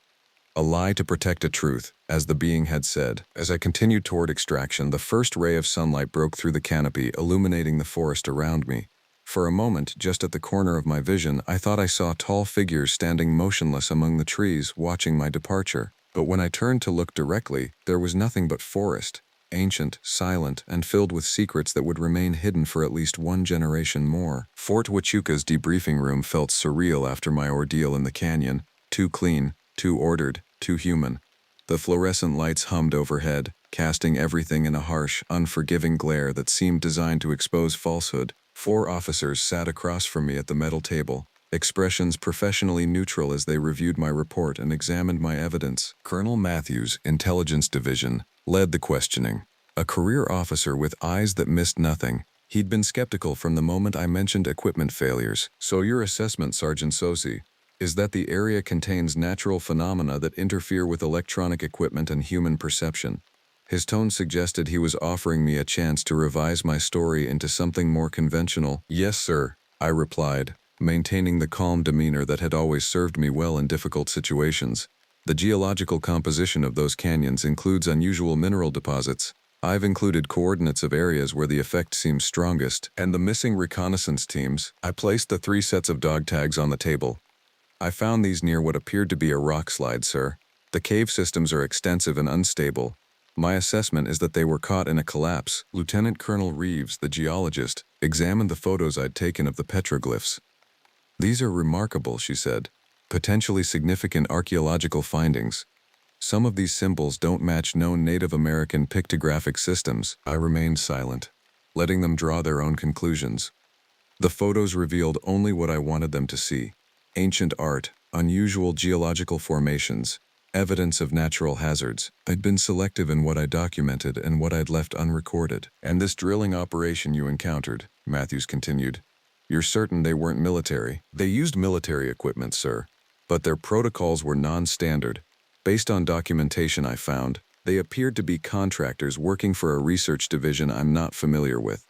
A lie to protect a truth, as the being had said. As I continued toward extraction, the first ray of sunlight broke through the canopy, illuminating the forest around me. For a moment, just at the corner of my vision, I thought I saw tall figures standing motionless among the trees, watching my departure. But when I turned to look directly, there was nothing but forest. Ancient, silent, and filled with secrets that would remain hidden for at least 1 generation more. Fort Huachuca's debriefing room felt surreal after my ordeal in the canyon. Too clean, too ordered, too human. The fluorescent lights hummed overhead, casting everything in a harsh, unforgiving glare that seemed designed to expose falsehood. 4 officers sat across from me at the metal table, expressions professionally neutral as they reviewed my report and examined my evidence. Colonel Matthews, Intelligence Division, led the questioning. A career officer with eyes that missed nothing, he'd been skeptical from the moment I mentioned equipment failures. "So your assessment, Sergeant Sosi, is that the area contains natural phenomena that interfere with electronic equipment and human perception." His tone suggested he was offering me a chance to revise my story into something more conventional. "Yes, sir," I replied, maintaining the calm demeanor that had always served me well in difficult situations. "The geological composition of those canyons includes unusual mineral deposits. I've included coordinates of areas where the effect seems strongest. And the missing reconnaissance teams." I placed the 3 sets of dog tags on the table. "I found these near what appeared to be a rock slide, sir. The cave systems are extensive and unstable. My assessment is that they were caught in a collapse." Lieutenant Colonel Reeves, the geologist, examined the photos I'd taken of the petroglyphs. "These are remarkable," she said. "Potentially significant archaeological findings. Some of these symbols don't match known Native American pictographic systems." I remained silent, letting them draw their own conclusions. The photos revealed only what I wanted them to see. Ancient art, unusual geological formations, evidence of natural hazards. I'd been selective in what I documented and what I'd left unrecorded. "And this drilling operation you encountered," Matthews continued, "you're certain they weren't military?" "They used military equipment, sir, but their protocols were non-standard. Based on documentation I found, they appeared to be contractors working for a research division I'm not familiar with."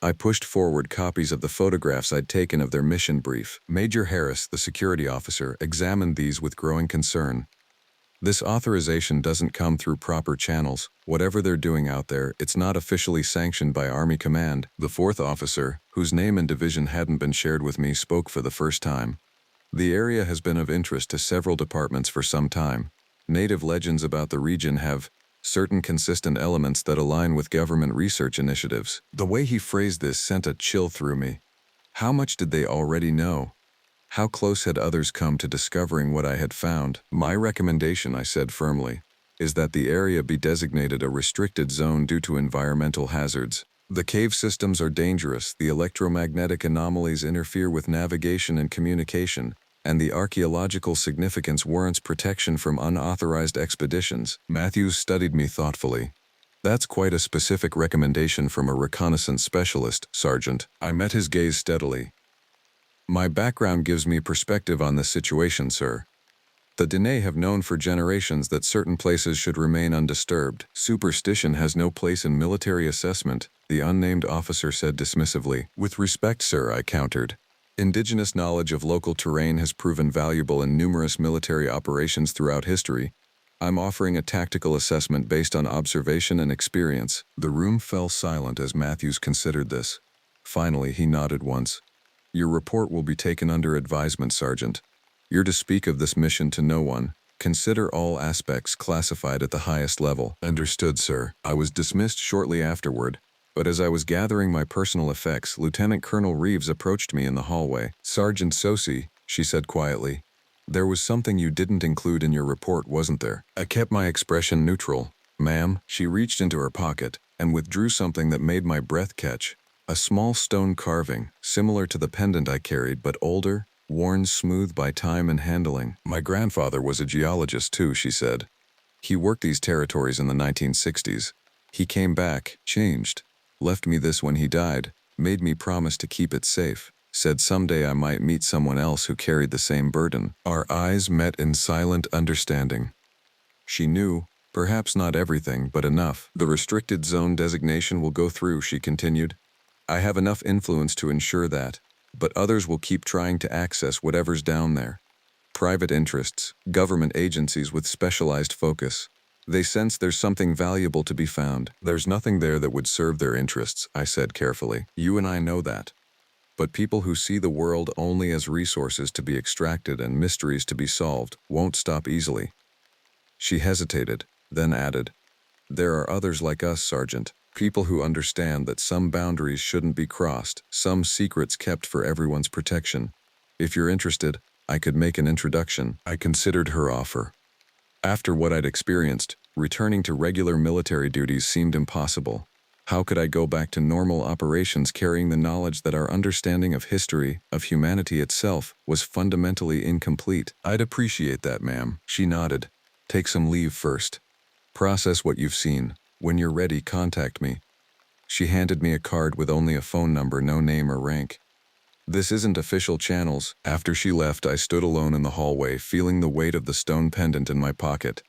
I pushed forward copies of the photographs I'd taken of their mission brief. Major Harris, the security officer, examined these with growing concern. "This authorization doesn't come through proper channels. Whatever they're doing out there, it's not officially sanctioned by Army Command." The 4th officer, whose name and division hadn't been shared with me, spoke for the first time. "The area has been of interest to several departments for some time. Native legends about the region have certain consistent elements that align with government research initiatives." The way he phrased this sent a chill through me. How much did they already know? How close had others come to discovering what I had found? "My recommendation," I said firmly, "is that the area be designated a restricted zone due to environmental hazards. The cave systems are dangerous, the electromagnetic anomalies interfere with navigation and communication, and the archaeological significance warrants protection from unauthorized expeditions." Matthews studied me thoughtfully. "That's quite a specific recommendation from a reconnaissance specialist, Sergeant." I met his gaze steadily. "My background gives me perspective on this situation, sir. The Dene have known for generations that certain places should remain undisturbed. Superstition has no place in military assessment, the unnamed officer said dismissively. With respect, sir, I countered. Indigenous knowledge of local terrain has proven valuable in numerous military operations throughout history. I'm offering a tactical assessment based on observation and experience. The room fell silent as Matthews considered this. Finally, he nodded once. Your report will be taken under advisement, Sergeant. You're to speak of this mission to no one. Consider all aspects classified at the highest level. Understood, sir. I was dismissed shortly afterward, but as I was gathering my personal effects, Lieutenant Colonel Reeves approached me in the hallway. Sergeant Sosi, she said quietly. There was something you didn't include in your report, wasn't there? I kept my expression neutral. Ma'am, she reached into her pocket and withdrew something that made my breath catch. A small stone carving, similar to the pendant I carried, but older, worn smooth by time and handling. My grandfather was a geologist too, she said. He worked these territories in the 1960s. He came back, changed, left me this when he died, made me promise to keep it safe, said someday I might meet someone else who carried the same burden. Our eyes met in silent understanding. She knew, perhaps not everything, but enough. The restricted zone designation will go through, she continued. I have enough influence to ensure that, but others will keep trying to access whatever's down there. Private interests, government agencies with specialized focus. They sense there's something valuable to be found. There's nothing there that would serve their interests, I said carefully. You and I know that. But people who see the world only as resources to be extracted and mysteries to be solved won't stop easily. She hesitated, then added, There are others like us, Sergeant. People who understand that some boundaries shouldn't be crossed, some secrets kept for everyone's protection. If you're interested, I could make an introduction. I considered her offer. After what I'd experienced, returning to regular military duties seemed impossible. How could I go back to normal operations carrying the knowledge that our understanding of history, of humanity itself, was fundamentally incomplete? I'd appreciate that, ma'am. She nodded. Take some leave first. Process what you've seen. When you're ready, contact me. She handed me a card with only a phone number, no name or rank. This isn't official channels. After she left, I stood alone in the hallway, feeling the weight of the stone pendant in my pocket.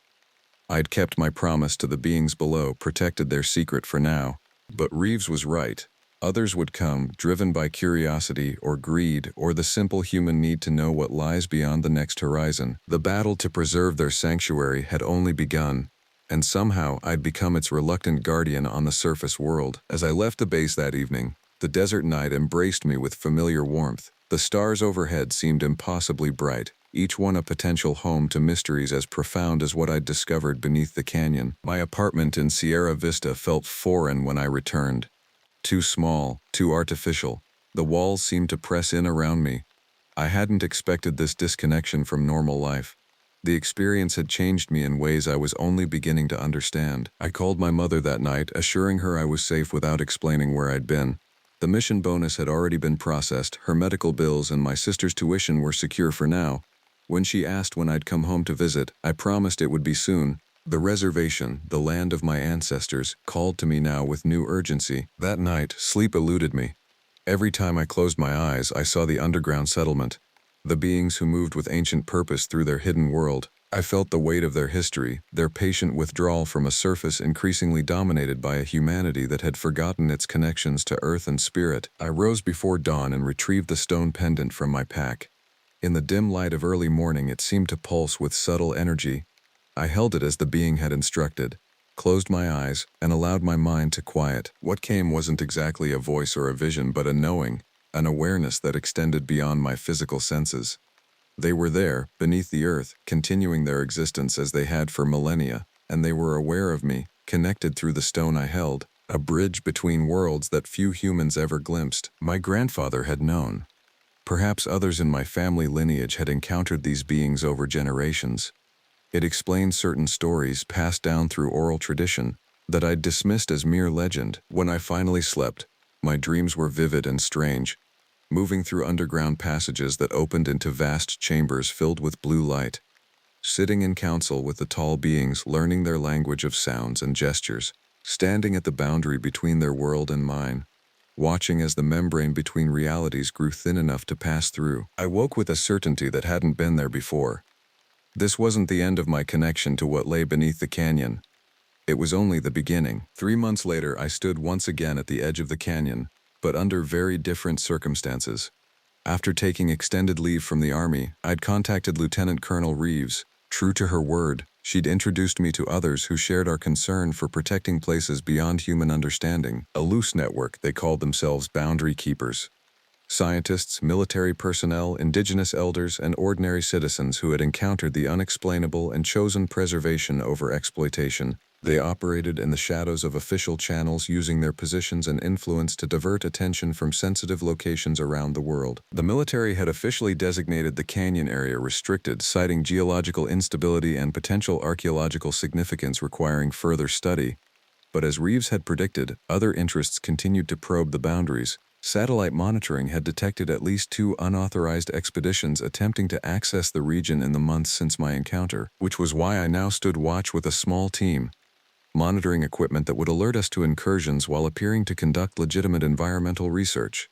I'd kept my promise to the beings below, protected their secret for now. But Reeves was right. Others would come, driven by curiosity or greed or the simple human need to know what lies beyond the next horizon. The battle to preserve their sanctuary had only begun. And somehow I'd become its reluctant guardian on the surface world. As I left the base that evening, the desert night embraced me with familiar warmth. The stars overhead seemed impossibly bright, each one a potential home to mysteries as profound as what I'd discovered beneath the canyon. My apartment in Sierra Vista felt foreign when I returned. Too small, too artificial. The walls seemed to press in around me. I hadn't expected this disconnection from normal life. The experience had changed me in ways I was only beginning to understand. I called my mother that night, assuring her I was safe without explaining where I'd been. The mission bonus had already been processed, her medical bills and my sister's tuition were secure for now. When she asked when I'd come home to visit, I promised it would be soon. The reservation, the land of my ancestors, called to me now with new urgency. That night, sleep eluded me. Every time I closed my eyes, I saw the underground settlement. The beings who moved with ancient purpose through their hidden world. I felt the weight of their history, their patient withdrawal from a surface increasingly dominated by a humanity that had forgotten its connections to earth and spirit. I rose before dawn and retrieved the stone pendant from my pack. In the dim light of early morning, it seemed to pulse with subtle energy. I held it as the being had instructed, closed my eyes, and allowed my mind to quiet. What came wasn't exactly a voice or a vision, but a knowing, an awareness that extended beyond my physical senses. They were there, beneath the earth, continuing their existence as they had for millennia, and they were aware of me, connected through the stone I held, a bridge between worlds that few humans ever glimpsed. My grandfather had known. Perhaps others in my family lineage had encountered these beings over generations. It explained certain stories passed down through oral tradition that I'd dismissed as mere legend. When I finally slept, my dreams were vivid and strange, moving through underground passages that opened into vast chambers filled with blue light. Sitting in council with the tall beings, learning their language of sounds and gestures, standing at the boundary between their world and mine, watching as the membrane between realities grew thin enough to pass through. I woke with a certainty that hadn't been there before. This wasn't the end of my connection to what lay beneath the canyon. It was only the beginning. 3 months later, I stood once again at the edge of the canyon, but under very different circumstances. After taking extended leave from the Army, I'd contacted Lieutenant Colonel Reeves. True to her word, she'd introduced me to others who shared our concern for protecting places beyond human understanding. A loose network, they called themselves boundary keepers. Scientists, military personnel, indigenous elders, and ordinary citizens who had encountered the unexplainable and chosen preservation over exploitation. They operated in the shadows of official channels, using their positions and influence to divert attention from sensitive locations around the world. The military had officially designated the canyon area restricted, citing geological instability and potential archaeological significance requiring further study. But as Reeves had predicted, other interests continued to probe the boundaries. Satellite monitoring had detected at least 2 unauthorized expeditions attempting to access the region in the months since my encounter, which was why I now stood watch with a small team, monitoring equipment that would alert us to incursions while appearing to conduct legitimate environmental research.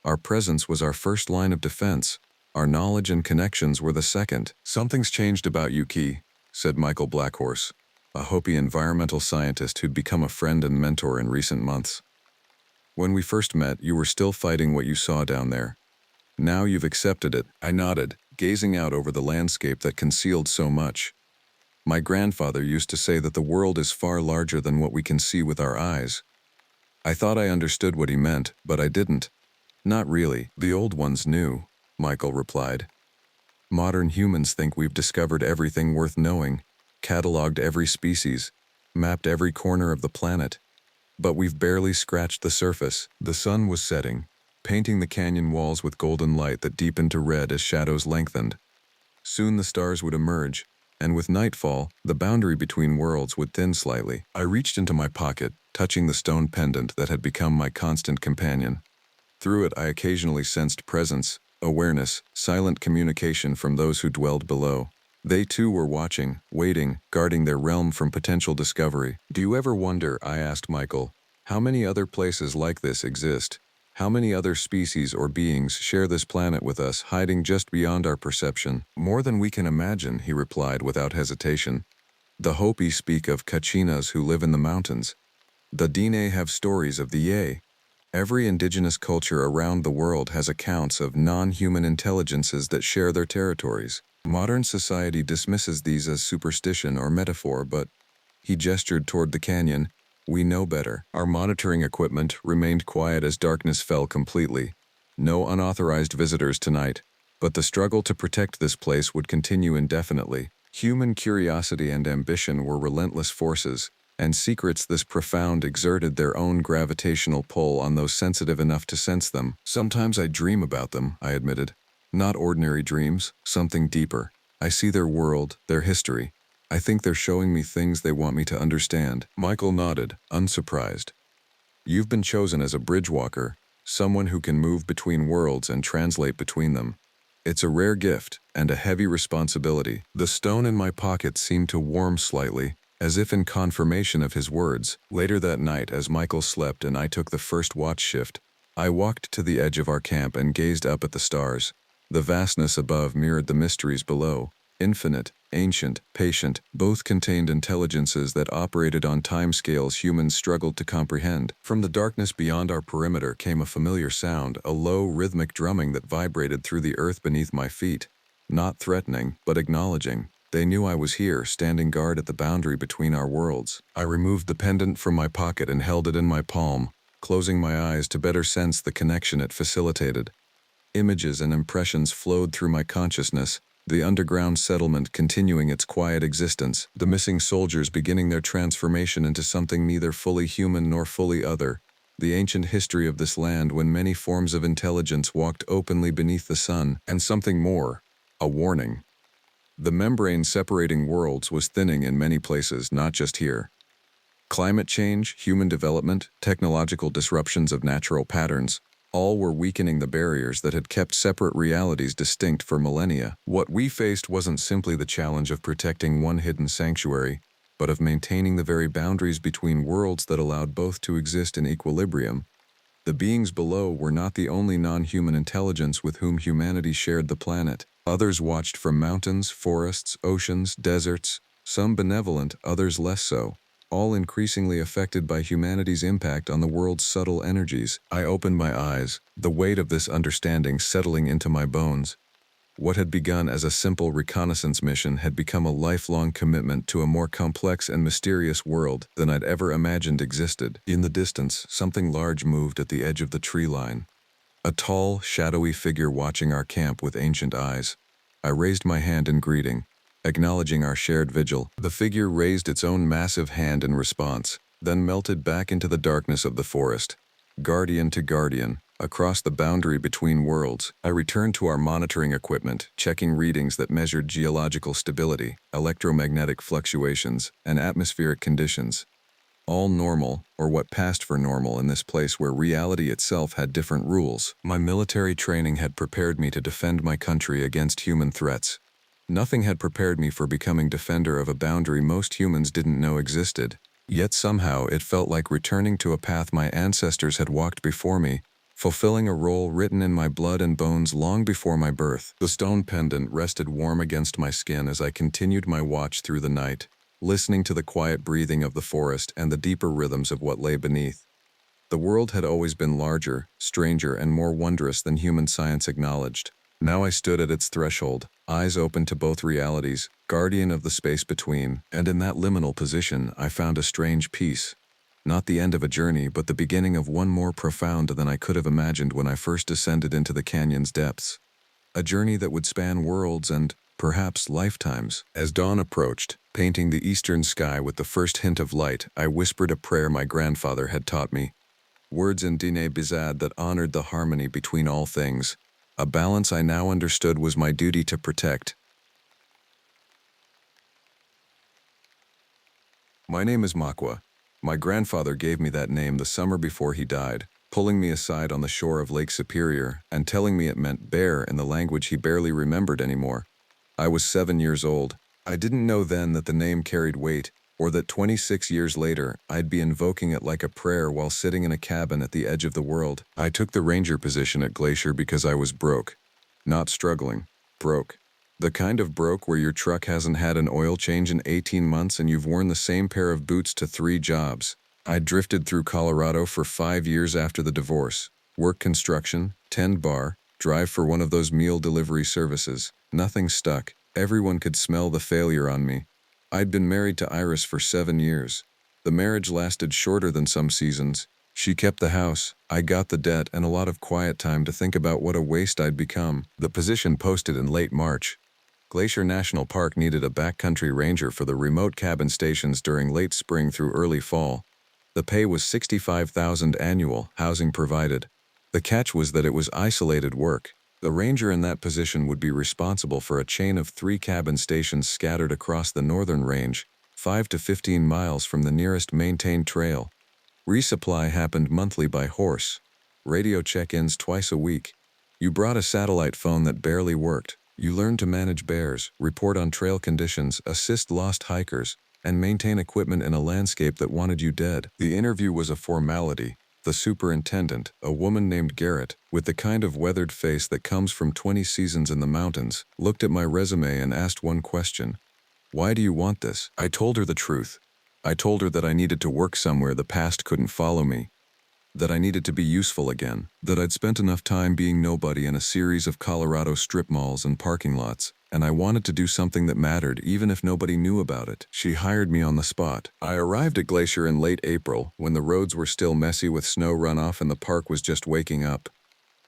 Our presence was our first line of defense. Our knowledge and connections were the second. "Something's changed about you, Key," said Michael Blackhorse, a Hopi environmental scientist who'd become a friend and mentor in recent months. "When we first met, you were still fighting what you saw down there. Now you've accepted it." I nodded, gazing out over the landscape that concealed so much. "My grandfather used to say that the world is far larger than what we can see with our eyes." I thought I understood what he meant, but I didn't. "Not really. The old ones knew," Michael replied. "Modern humans think we've discovered everything worth knowing, cataloged every species, mapped every corner of the planet. But we've barely scratched the surface." The sun was setting, painting the canyon walls with golden light that deepened to red as shadows lengthened. Soon the stars would emerge, and with nightfall, the boundary between worlds would thin slightly. I reached into my pocket, touching the stone pendant that had become my constant companion. Through it, I occasionally sensed presence, awareness, silent communication from those who dwelled below. They too were watching, waiting, guarding their realm from potential discovery. "Do you ever wonder," I asked Michael, "how many other places like this exist? How many other species or beings share this planet with us, hiding just beyond our perception?" "More than we can imagine," he replied without hesitation. "The Hopi speak of Kachinas who live in the mountains. The Dine have stories of the Ye. Every indigenous culture around the world has accounts of non-human intelligences that share their territories. Modern society dismisses these as superstition or metaphor, but," he gestured toward the canyon, "we know better." Our monitoring equipment remained quiet as darkness fell completely. No unauthorized visitors tonight, but the struggle to protect this place would continue indefinitely. Human curiosity and ambition were relentless forces, and secrets this profound exerted their own gravitational pull on those sensitive enough to sense them. "Sometimes I dream about them," I admitted. "Not ordinary dreams, something deeper. I see their world, their history. I think they're showing me things they want me to understand." Michael nodded, unsurprised. "You've been chosen as a bridge walker, someone who can move between worlds and translate between them. It's a rare gift and a heavy responsibility." The stone in my pocket seemed to warm slightly, as if in confirmation of his words. Later that night, as Michael slept and I took the first watch shift, I walked to the edge of our camp and gazed up at the stars. The vastness above mirrored the mysteries below. Infinite, ancient, patient, both contained intelligences that operated on timescales humans struggled to comprehend. From the darkness beyond our perimeter came a familiar sound, a low, rhythmic drumming that vibrated through the earth beneath my feet. Not threatening, but acknowledging. They knew I was here, standing guard at the boundary between our worlds. I removed the pendant from my pocket and held it in my palm, closing my eyes to better sense the connection it facilitated. Images and impressions flowed through my consciousness, the underground settlement continuing its quiet existence, the missing soldiers beginning their transformation into something neither fully human nor fully other, the ancient history of this land when many forms of intelligence walked openly beneath the sun, and something more, a warning. The membrane separating worlds was thinning in many places, not just here. Climate change, human development, technological disruptions of natural patterns, all were weakening the barriers that had kept separate realities distinct for millennia. What we faced wasn't simply the challenge of protecting one hidden sanctuary, but of maintaining the very boundaries between worlds that allowed both to exist in equilibrium. The beings below were not the only non-human intelligence with whom humanity shared the planet. Others watched from mountains, forests, oceans, deserts, some benevolent, others less so, all increasingly affected by humanity's impact on the world's subtle energies. I opened my eyes, the weight of this understanding settling into my bones. What had begun as a simple reconnaissance mission had become a lifelong commitment to a more complex and mysterious world than I'd ever imagined existed. In the distance, something large moved at the edge of the tree line. A tall, shadowy figure watching our camp with ancient eyes. I raised my hand in greeting, acknowledging our shared vigil. The figure raised its own massive hand in response, then melted back into the darkness of the forest. Guardian to guardian, across the boundary between worlds, I returned to our monitoring equipment, checking readings that measured geological stability, electromagnetic fluctuations, and atmospheric conditions. All normal, or what passed for normal in this place where reality itself had different rules. My military training had prepared me to defend my country against human threats. Nothing had prepared me for becoming defender of a boundary most humans didn't know existed. Yet somehow it felt like returning to a path my ancestors had walked before me, fulfilling a role written in my blood and bones long before my birth. The stone pendant rested warm against my skin as I continued my watch through the night, listening to the quiet breathing of the forest and the deeper rhythms of what lay beneath. The world had always been larger, stranger, and more wondrous than human science acknowledged. Now I stood at its threshold, eyes open to both realities, guardian of the space between, and in that liminal position I found a strange peace. Not the end of a journey, but the beginning of one more profound than I could have imagined when I first descended into the canyon's depths. A journey that would span worlds and, perhaps, lifetimes. As dawn approached, painting the eastern sky with the first hint of light, I whispered a prayer my grandfather had taught me. Words in Dine Bizad that honored the harmony between all things, a balance I now understood was my duty to protect. My name is Makwa. My grandfather gave me that name the summer before he died, pulling me aside on the shore of Lake Superior and telling me it meant bear in the language he barely remembered anymore. I was 7 years old. I didn't know then that the name carried weight, or that 26 years later I'd be invoking it like a prayer while sitting in a cabin at the edge of the world. I took the ranger position at Glacier because I was broke. Not struggling. Broke. The kind of broke where your truck hasn't had an oil change in 18 months and you've worn the same pair of boots to 3 jobs. I drifted through Colorado for 5 years after the divorce. Work construction, tend bar, drive for one of those meal delivery services. Nothing stuck. Everyone could smell the failure on me. I'd been married to Iris for 7 years. The marriage lasted shorter than some seasons. She kept the house, I got the debt, and a lot of quiet time to think about what a waste I'd become. The position posted in late March. Glacier National Park needed a backcountry ranger for the remote cabin stations during late spring through early fall. The pay was $65,000 annual, housing provided. The catch was that it was isolated work. The ranger in that position would be responsible for a chain of 3 cabin stations scattered across the northern range, 5 to 15 miles from the nearest maintained trail. Resupply happened monthly by horse. Radio check-ins twice a week. You brought a satellite phone that barely worked. You learned to manage bears, report on trail conditions, assist lost hikers, and maintain equipment in a landscape that wanted you dead. The interview was a formality. The superintendent, a woman named Garrett, with the kind of weathered face that comes from 20 seasons in the mountains, looked at my resume and asked one question. Why do you want this? I told her the truth. I told her that I needed to work somewhere the past couldn't follow me, that I needed to be useful again, that I'd spent enough time being nobody in a series of Colorado strip malls and parking lots, and I wanted to do something that mattered even if nobody knew about it. She hired me on the spot. I arrived at Glacier in late April, when the roads were still messy with snow runoff and the park was just waking up.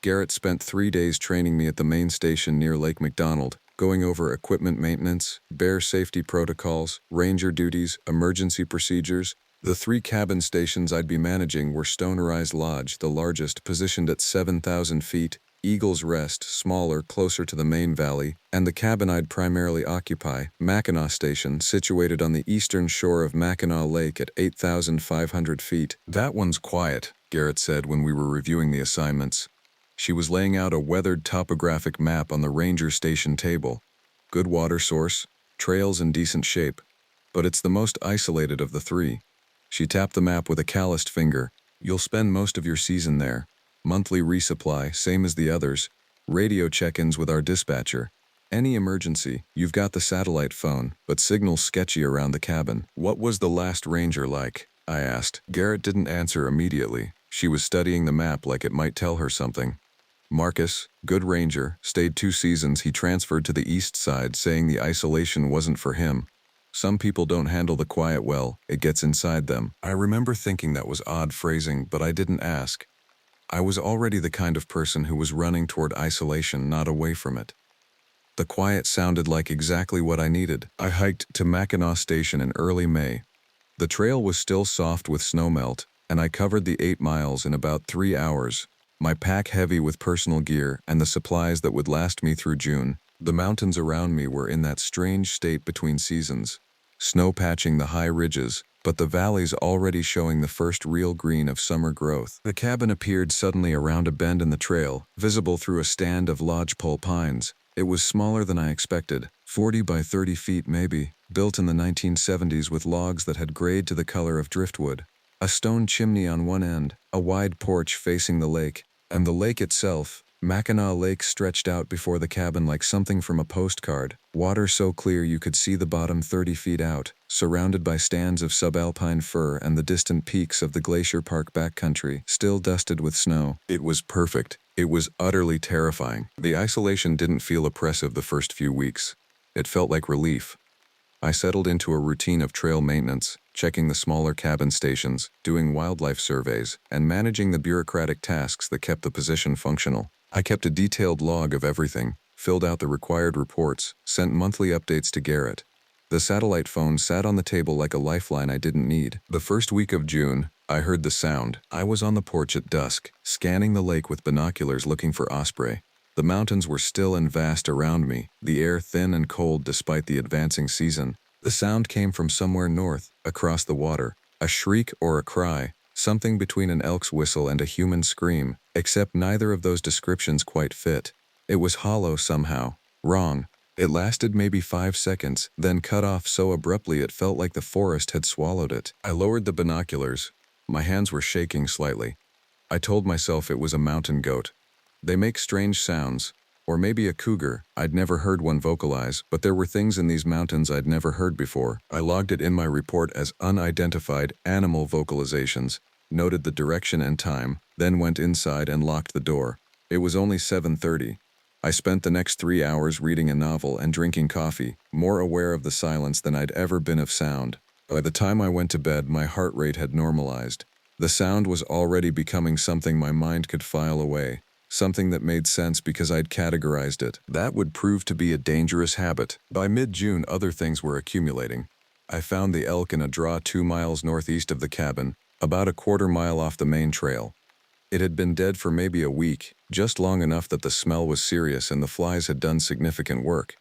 Garrett spent 3 days training me at the main station near Lake McDonald, going over equipment maintenance, bear safety protocols, ranger duties, emergency procedures. The 3 cabin stations I'd be managing were Stonerise Lodge, the largest, positioned at 7,000 feet, Eagle's Rest, smaller, closer to the main valley, and the cabin I'd primarily occupy, Mackinac Station, situated on the eastern shore of Mackinac Lake at 8,500 feet. That one's quiet, Garrett said when we were reviewing the assignments. She was laying out a weathered topographic map on the ranger station table. Good water source, trails in decent shape, but it's the most isolated of the 3. She tapped the map with a calloused finger. You'll spend most of your season there. Monthly resupply, same as the others. Radio check-ins with our dispatcher. Any emergency, you've got the satellite phone, but signal's sketchy around the cabin. What was the last ranger like? I asked. Garrett didn't answer immediately. She was studying the map like it might tell her something. Marcus, good ranger, stayed 2 seasons. He transferred to the east side, saying the isolation wasn't for him. Some people don't handle the quiet well, it gets inside them. I remember thinking that was odd phrasing, but I didn't ask. I was already the kind of person who was running toward isolation, not away from it. The quiet sounded like exactly what I needed. I hiked to Mackinac Station in early May. The trail was still soft with snowmelt, and I covered the 8 miles in about 3 hours. My pack heavy with personal gear and the supplies that would last me through June. The mountains around me were in that strange state between seasons. Snow patching the high ridges, but the valleys already showing the first real green of summer growth. The cabin appeared suddenly around a bend in the trail, visible through a stand of lodgepole pines. It was smaller than I expected, 40 by 30 feet maybe, built in the 1970s with logs that had grayed to the color of driftwood. A stone chimney on one end, a wide porch facing the lake, and the lake itself. Mackinac Lake stretched out before the cabin like something from a postcard, water so clear you could see the bottom 30 feet out, surrounded by stands of subalpine fir and the distant peaks of the Glacier Park backcountry, still dusted with snow. It was perfect. It was utterly terrifying. The isolation didn't feel oppressive the first few weeks. It felt like relief. I settled into a routine of trail maintenance, checking the smaller cabin stations, doing wildlife surveys, and managing the bureaucratic tasks that kept the position functional. I kept a detailed log of everything, filled out the required reports, sent monthly updates to Garrett. The satellite phone sat on the table like a lifeline I didn't need. The first week of June, I heard the sound. I was on the porch at dusk, scanning the lake with binoculars looking for osprey. The mountains were still and vast around me, the air thin and cold despite the advancing season. The sound came from somewhere north, across the water. A shriek or a cry, something between an elk's whistle and a human scream, except neither of those descriptions quite fit. It was hollow somehow, wrong. It lasted maybe 5 seconds, then cut off so abruptly it felt like the forest had swallowed it. I lowered the binoculars. My hands were shaking slightly. I told myself it was a mountain goat. They make strange sounds. Or maybe a cougar. I'd never heard one vocalize, but there were things in these mountains I'd never heard before. I logged it in my report as unidentified animal vocalizations, noted the direction and time, then went inside and locked the door. It was only 7:30. I spent the next 3 hours reading a novel and drinking coffee, more aware of the silence than I'd ever been of sound. By the time I went to bed, my heart rate had normalized. The sound was already becoming something my mind could file away. Something that made sense because I'd categorized it. That would prove to be a dangerous habit. By mid-June, other things were accumulating. I found the elk in a draw 2 miles northeast of the cabin, about a quarter mile off the main trail. It had been dead for maybe a week, just long enough that the smell was serious and the flies had done significant work.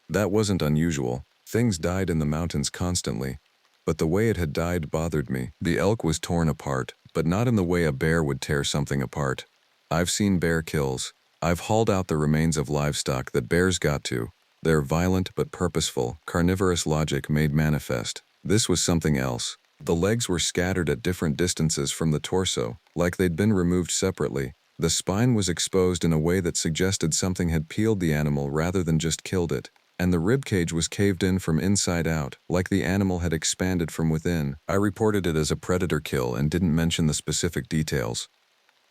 That wasn't unusual. Things died in the mountains constantly, but the way it had died bothered me. The elk was torn apart, but not in the way a bear would tear something apart. I've seen bear kills. I've hauled out the remains of livestock that bears got to. Their violent but purposeful, carnivorous logic made manifest. This was something else. The legs were scattered at different distances from the torso, like they'd been removed separately. The spine was exposed in a way that suggested something had peeled the animal rather than just killed it. And the ribcage was caved in from inside out, like the animal had expanded from within. I reported it as a predator kill and didn't mention the specific details.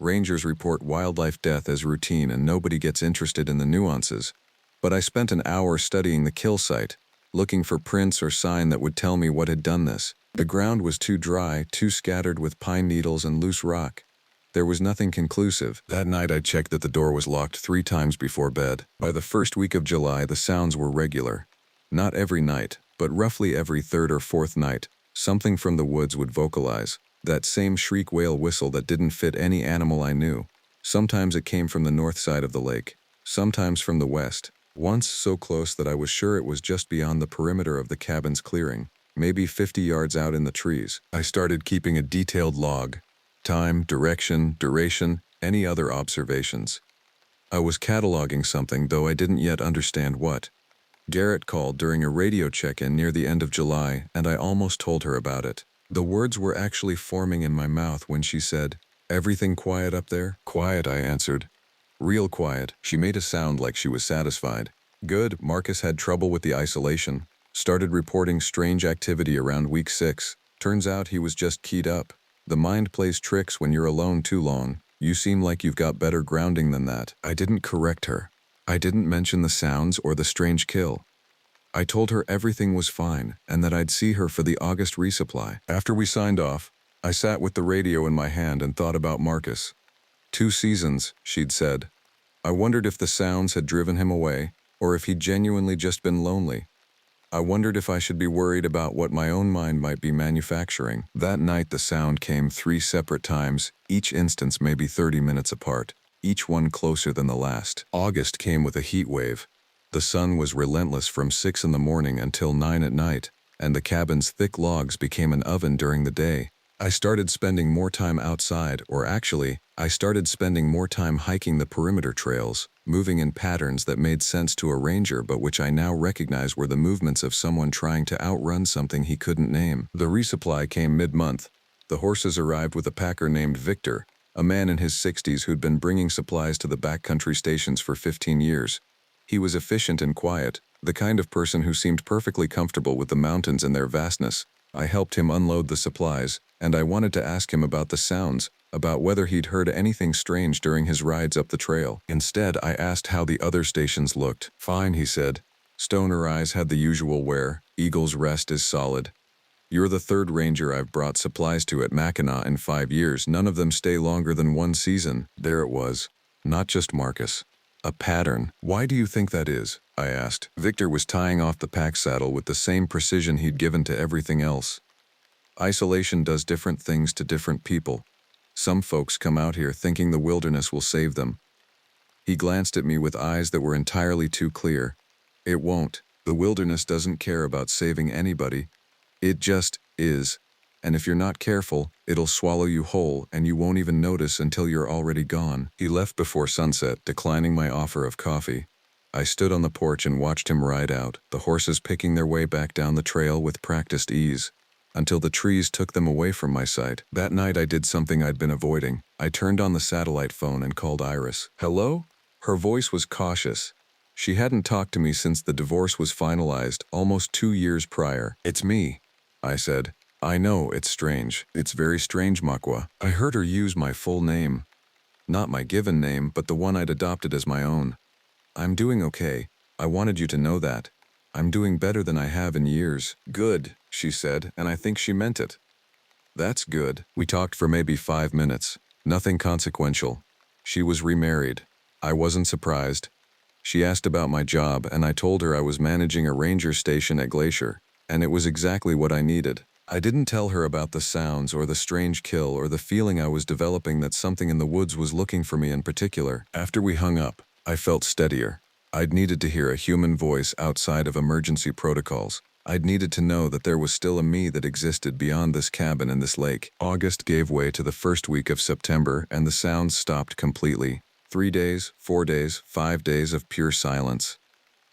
Rangers report wildlife death as routine and nobody gets interested in the nuances. But I spent an hour studying the kill site, looking for prints or sign that would tell me what had done this. The ground was too dry, too scattered with pine needles and loose rock. There was nothing conclusive. That night I checked that the door was locked 3 times before bed. By the first week of July, the sounds were regular. Not every night, but roughly every 3rd or 4th night, something from the woods would vocalize. That same shriek wail whistle that didn't fit any animal I knew. Sometimes it came from the north side of the lake, sometimes from the west. Once so close that I was sure it was just beyond the perimeter of the cabin's clearing, maybe 50 yards out in the trees. I started keeping a detailed log. Time, direction, duration, any other observations. I was cataloging something, though I didn't yet understand what. Garrett called during a radio check-in near the end of July, and I almost told her about it. The words were actually forming in my mouth when she said, "Everything quiet up there?" "Quiet," I answered. "Real quiet." She made a sound like she was satisfied. Good, Marcus had trouble with the isolation. Started reporting strange activity around week 6. Turns out he was just keyed up. The mind plays tricks when you're alone too long. You seem like you've got better grounding than that. I didn't correct her. I didn't mention the sounds or the strange kill. I told her everything was fine and that I'd see her for the August resupply. After we signed off, I sat with the radio in my hand and thought about Marcus. 2 seasons, she'd said. I wondered if the sounds had driven him away, or if he'd genuinely just been lonely. I wondered if I should be worried about what my own mind might be manufacturing. That night the sound came 3 separate times, each instance maybe 30 minutes apart, each one closer than the last. August came with a heat wave. The sun was relentless from 6 in the morning until 9 at night, and the cabin's thick logs became an oven during the day. I started spending more time outside, or actually, I started spending more time hiking the perimeter trails, moving in patterns that made sense to a ranger but which I now recognize were the movements of someone trying to outrun something he couldn't name. The resupply came mid-month. The horses arrived with a packer named Victor, a man in his 60s who'd been bringing supplies to the backcountry stations for 15 years. He was efficient and quiet, the kind of person who seemed perfectly comfortable with the mountains and their vastness. I helped him unload the supplies, and I wanted to ask him about the sounds, about whether he'd heard anything strange during his rides up the trail. Instead, I asked how the other stations looked. Fine, he said. Stoner eyes had the usual wear. Eagle's Rest is solid. You're the 3rd ranger I've brought supplies to at Mackinac in 5 years. None of them stay longer than 1 season. There it was. Not just Marcus. A pattern. Why do you think that is? I asked. Victor was tying off the pack saddle with the same precision he'd given to everything else. Isolation does different things to different people. Some folks come out here thinking the wilderness will save them. He glanced at me with eyes that were entirely too clear. It won't. The wilderness doesn't care about saving anybody. It just is. And if you're not careful, it'll swallow you whole and you won't even notice until you're already gone. He left before sunset, declining my offer of coffee. I stood on the porch and watched him ride out, the horses picking their way back down the trail with practiced ease, until the trees took them away from my sight. That night I did something I'd been avoiding. I turned on the satellite phone and called Iris. Hello? Her voice was cautious. She hadn't talked to me since the divorce was finalized, almost 2 years prior. It's me, I said. I know, it's strange. It's very strange, Makwa. I heard her use my full name. Not my given name, but the one I'd adopted as my own. I'm doing okay. I wanted you to know that. I'm doing better than I have in years. Good, she said, and I think she meant it. That's good. We talked for maybe 5 minutes. Nothing consequential. She was remarried. I wasn't surprised. She asked about my job, and I told her I was managing a ranger station at Glacier, and it was exactly what I needed. I didn't tell her about the sounds or the strange kill or the feeling I was developing that something in the woods was looking for me in particular. After we hung up, I felt steadier. I'd needed to hear a human voice outside of emergency protocols. I'd needed to know that there was still a me that existed beyond this cabin and this lake. August gave way to the first week of September, and the sounds stopped completely. 3 days, 4 days, 5 days of pure silence.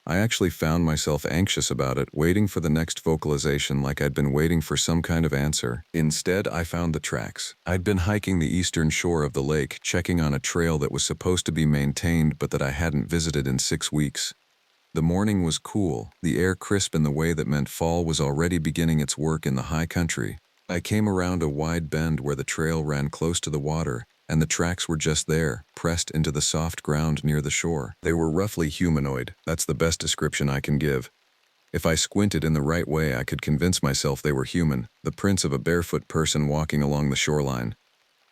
I actually found myself anxious about it, waiting for the next vocalization like I'd been waiting for some kind of answer. Instead, I found the tracks. I'd been hiking the eastern shore of the lake, checking on a trail that was supposed to be maintained but that I hadn't visited in 6 weeks. The morning was cool, the air crisp in the way that meant fall was already beginning its work in the high country. I came around a wide bend where the trail ran close to the water, and the tracks were just there, pressed into the soft ground near the shore. They were roughly humanoid. That's the best description I can give. If I squinted in the right way, I could convince myself they were human, the prints of a barefoot person walking along the shoreline.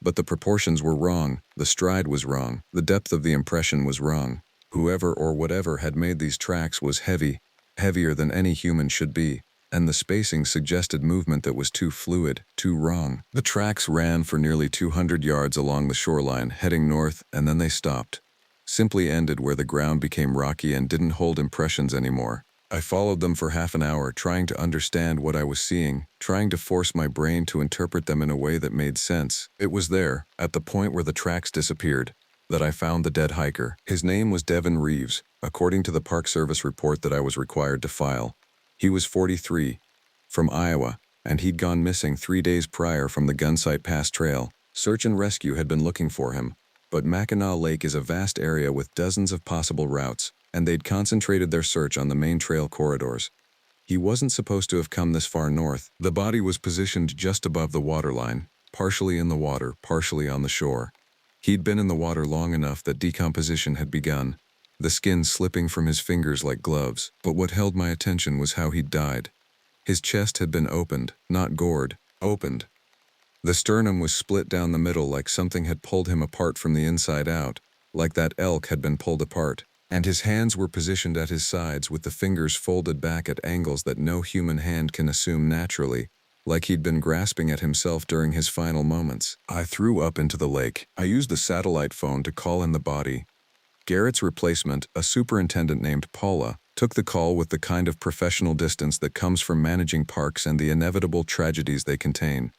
But the proportions were wrong, the stride was wrong, the depth of the impression was wrong. Whoever or whatever had made these tracks was heavy, heavier than any human should be, and the spacing suggested movement that was too fluid, too wrong. The tracks ran for nearly 200 yards along the shoreline, heading north, and then they stopped. Simply ended where the ground became rocky and didn't hold impressions anymore. I followed them for half an hour, trying to understand what I was seeing, trying to force my brain to interpret them in a way that made sense. It was there, at the point where the tracks disappeared, that I found the dead hiker. His name was Devin Reeves, according to the Park Service report that I was required to file. He was 43, from Iowa, and he'd gone missing 3 days prior from the Gunsight Pass Trail. Search and rescue had been looking for him, but Mackinac Lake is a vast area with dozens of possible routes, and they'd concentrated their search on the main trail corridors. He wasn't supposed to have come this far north. The body was positioned just above the waterline, partially in the water, partially on the shore. He'd been in the water long enough that decomposition had begun, the skin slipping from his fingers like gloves. But what held my attention was how he'd died. His chest had been opened, not gored, opened. The sternum was split down the middle like something had pulled him apart from the inside out, like that elk had been pulled apart. And his hands were positioned at his sides with the fingers folded back at angles that no human hand can assume naturally, like he'd been grasping at himself during his final moments. I threw up into the lake. I used the satellite phone to call in the body. Garrett's replacement, a superintendent named Paula, took the call with the kind of professional distance that comes from managing parks and the inevitable tragedies they contain.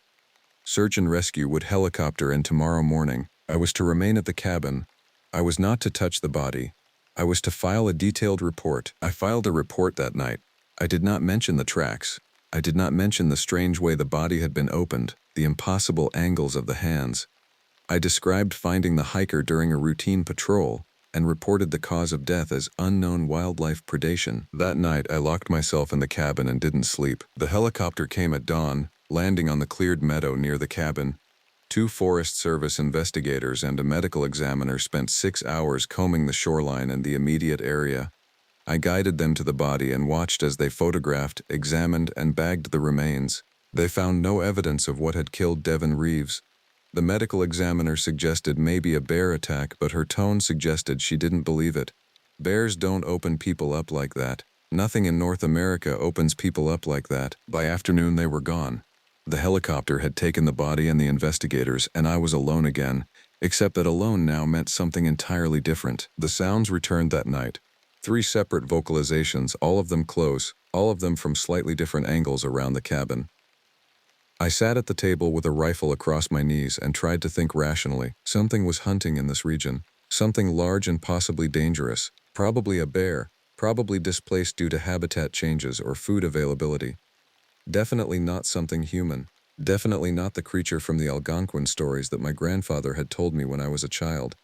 Search and rescue would helicopter in tomorrow morning. I was to remain at the cabin. I was not to touch the body. I was to file a detailed report. I filed a report that night. I did not mention the tracks. I did not mention the strange way the body had been opened, the impossible angles of the hands. I described finding the hiker during a routine patrol and reported the cause of death as unknown wildlife predation. That night, I locked myself in the cabin and didn't sleep. The helicopter came at dawn, landing on the cleared meadow near the cabin. 2 Forest Service investigators and a medical examiner spent 6 hours combing the shoreline and the immediate area. I guided them to the body and watched as they photographed, examined, and bagged the remains. They found no evidence of what had killed Devin Reeves. The medical examiner suggested maybe a bear attack, but her tone suggested she didn't believe it. Bears don't open people up like that. Nothing in North America opens people up like that. By afternoon, they were gone. The helicopter had taken the body and the investigators, and I was alone again, except that alone now meant something entirely different. The sounds returned that night. 3 separate vocalizations, all of them close, all of them from slightly different angles around the cabin. I sat at the table with a rifle across my knees and tried to think rationally. Something was hunting in this region, something large and possibly dangerous, probably a bear, probably displaced due to habitat changes or food availability. Definitely not something human. Definitely not the creature from the Algonquin stories that my grandfather had told me when I was a child.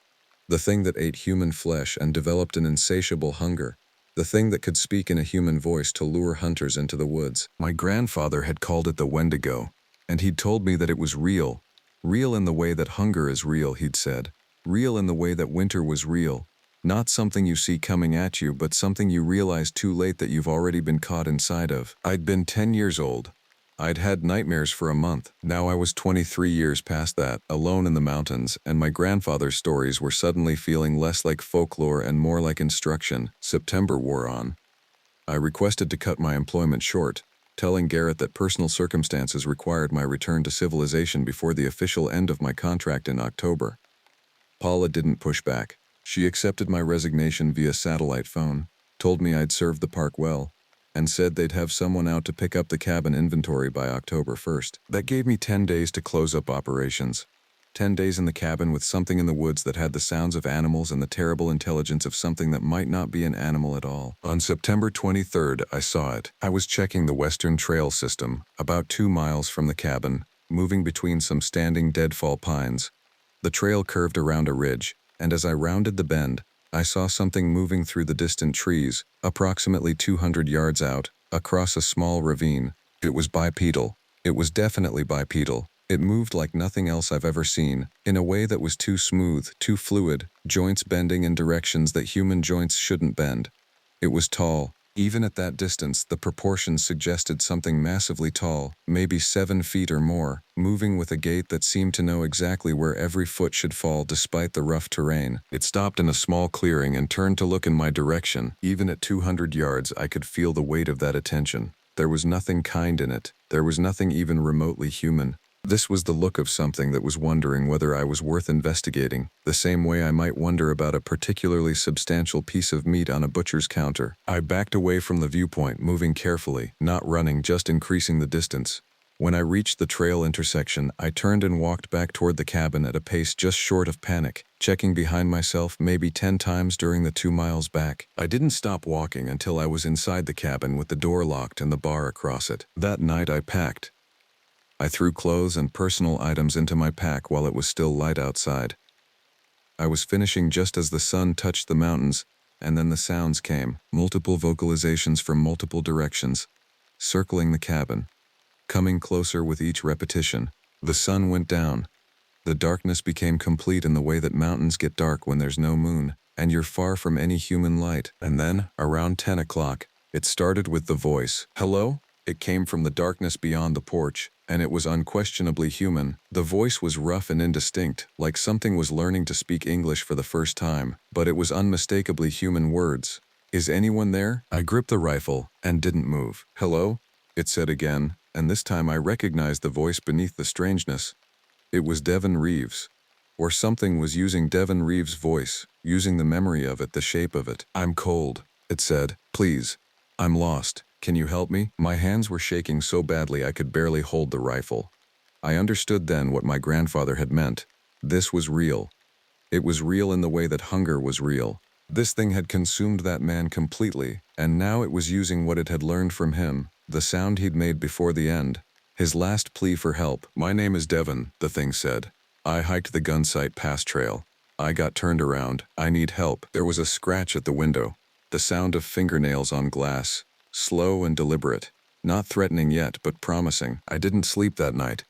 The thing that ate human flesh and developed an insatiable hunger. The thing that could speak in a human voice to lure hunters into the woods. My grandfather had called it the Wendigo, and he'd told me that it was real. Real in the way that hunger is real, he'd said. Real in the way that winter was real. Not something you see coming at you, but something you realize too late that you've already been caught inside of. I'd been 10 years old. I'd had nightmares for a month. Now I was 23 years past that, alone in the mountains, and my grandfather's stories were suddenly feeling less like folklore and more like instruction. September wore on. I requested to cut my employment short, telling Garrett that personal circumstances required my return to civilization before the official end of my contract in October. Paula didn't push back. She accepted my resignation via satellite phone, told me I'd served the park well, and said they'd have someone out to pick up the cabin inventory by October 1st. That gave me 10 days to close up operations. 10 days in the cabin with something in the woods that had the sounds of animals and the terrible intelligence of something that might not be an animal at all. On September 23rd, I saw it. I was checking the Western Trail system, about 2 miles from the cabin, moving between some standing deadfall pines. The trail curved around a ridge, and as I rounded the bend, I saw something moving through the distant trees, approximately 200 yards out, across a small ravine. It was bipedal. It was definitely bipedal. It moved like nothing else I've ever seen, in a way that was too smooth, too fluid, joints bending in directions that human joints shouldn't bend. It was tall. Even at that distance, the proportions suggested something massively tall, maybe 7 feet or more, moving with a gait that seemed to know exactly where every foot should fall despite the rough terrain. It stopped in a small clearing and turned to look in my direction. Even at 200 yards, I could feel the weight of that attention. There was nothing kind in it. There was nothing even remotely human. This was the look of something that was wondering whether I was worth investigating, the same way I might wonder about a particularly substantial piece of meat on a butcher's counter. I backed away from the viewpoint, moving carefully, not running, just increasing the distance. When I reached the trail intersection, I turned and walked back toward the cabin at a pace just short of panic, checking behind myself maybe 10 times during the 2 miles back. I didn't stop walking until I was inside the cabin with the door locked and the bar across it. That night I packed. I threw clothes and personal items into my pack while it was still light outside. I was finishing just as the sun touched the mountains, and then the sounds came, multiple vocalizations from multiple directions, circling the cabin, coming closer with each repetition. The sun went down. The darkness became complete in the way that mountains get dark when there's no moon, and you're far from any human light. And then, around 10 o'clock, it started with the voice. Hello? It came from the darkness beyond the porch, and it was unquestionably human. The voice was rough and indistinct, like something was learning to speak English for the first time, but it was unmistakably human words. Is anyone there? I gripped the rifle and didn't move. Hello? It said again, and this time I recognized the voice beneath the strangeness. It was Devin Reeves. Or something was using Devin Reeves' voice, using the memory of it, the shape of it. I'm cold, it said. Please. I'm lost. Can you help me? My hands were shaking so badly I could barely hold the rifle. I understood then what my grandfather had meant. This was real. It was real in the way that hunger was real. This thing had consumed that man completely, and now it was using what it had learned from him, the sound he'd made before the end. His last plea for help. My name is Devin, the thing said. I hiked the gun site pass trail. I got turned around. I need help. There was a scratch at the window. The sound of fingernails on glass. Slow and deliberate. Not threatening yet, but promising. I didn't sleep that night.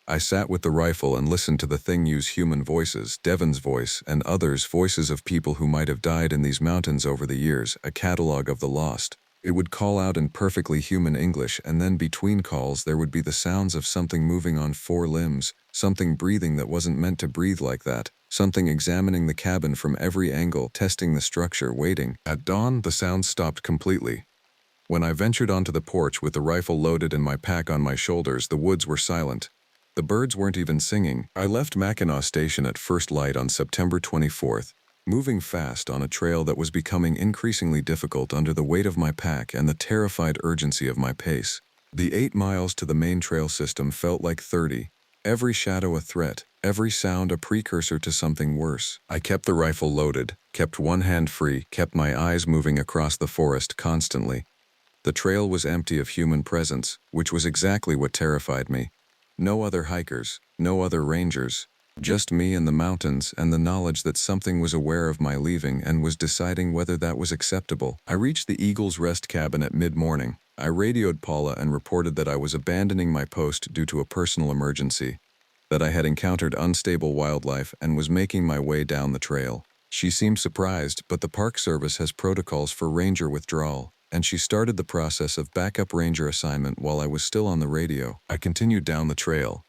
I sat with the rifle and listened to the thing use human voices, Devin's voice, and others' voices of people who might have died in these mountains over the years, a catalog of the lost. It would call out in perfectly human English, and then between calls there would be the sounds of something moving on four limbs, something breathing that wasn't meant to breathe like that, something examining the cabin from every angle, testing the structure, waiting. At dawn, the sounds stopped completely. When I ventured onto the porch with the rifle loaded and my pack on my shoulders, the woods were silent. The birds weren't even singing. I left Mackinac Station at first light on September 24th. Moving fast on a trail that was becoming increasingly difficult under the weight of my pack and the terrified urgency of my pace. The 8 miles to the main trail system felt like 30, every shadow a threat, every sound a precursor to something worse. I kept the rifle loaded, kept one hand free, kept my eyes moving across the forest constantly. The trail was empty of human presence, which was exactly what terrified me. No other hikers, no other rangers. Just me and the mountains and the knowledge that something was aware of my leaving and was deciding whether that was acceptable. I reached the Eagle's Rest cabin at mid-morning. I radioed Paula and reported that I was abandoning my post due to a personal emergency, that I had encountered unstable wildlife and was making my way down the trail. She seemed surprised, but the Park Service has protocols for ranger withdrawal, and she started the process of backup ranger assignment while I was still on the radio. I continued down the trail.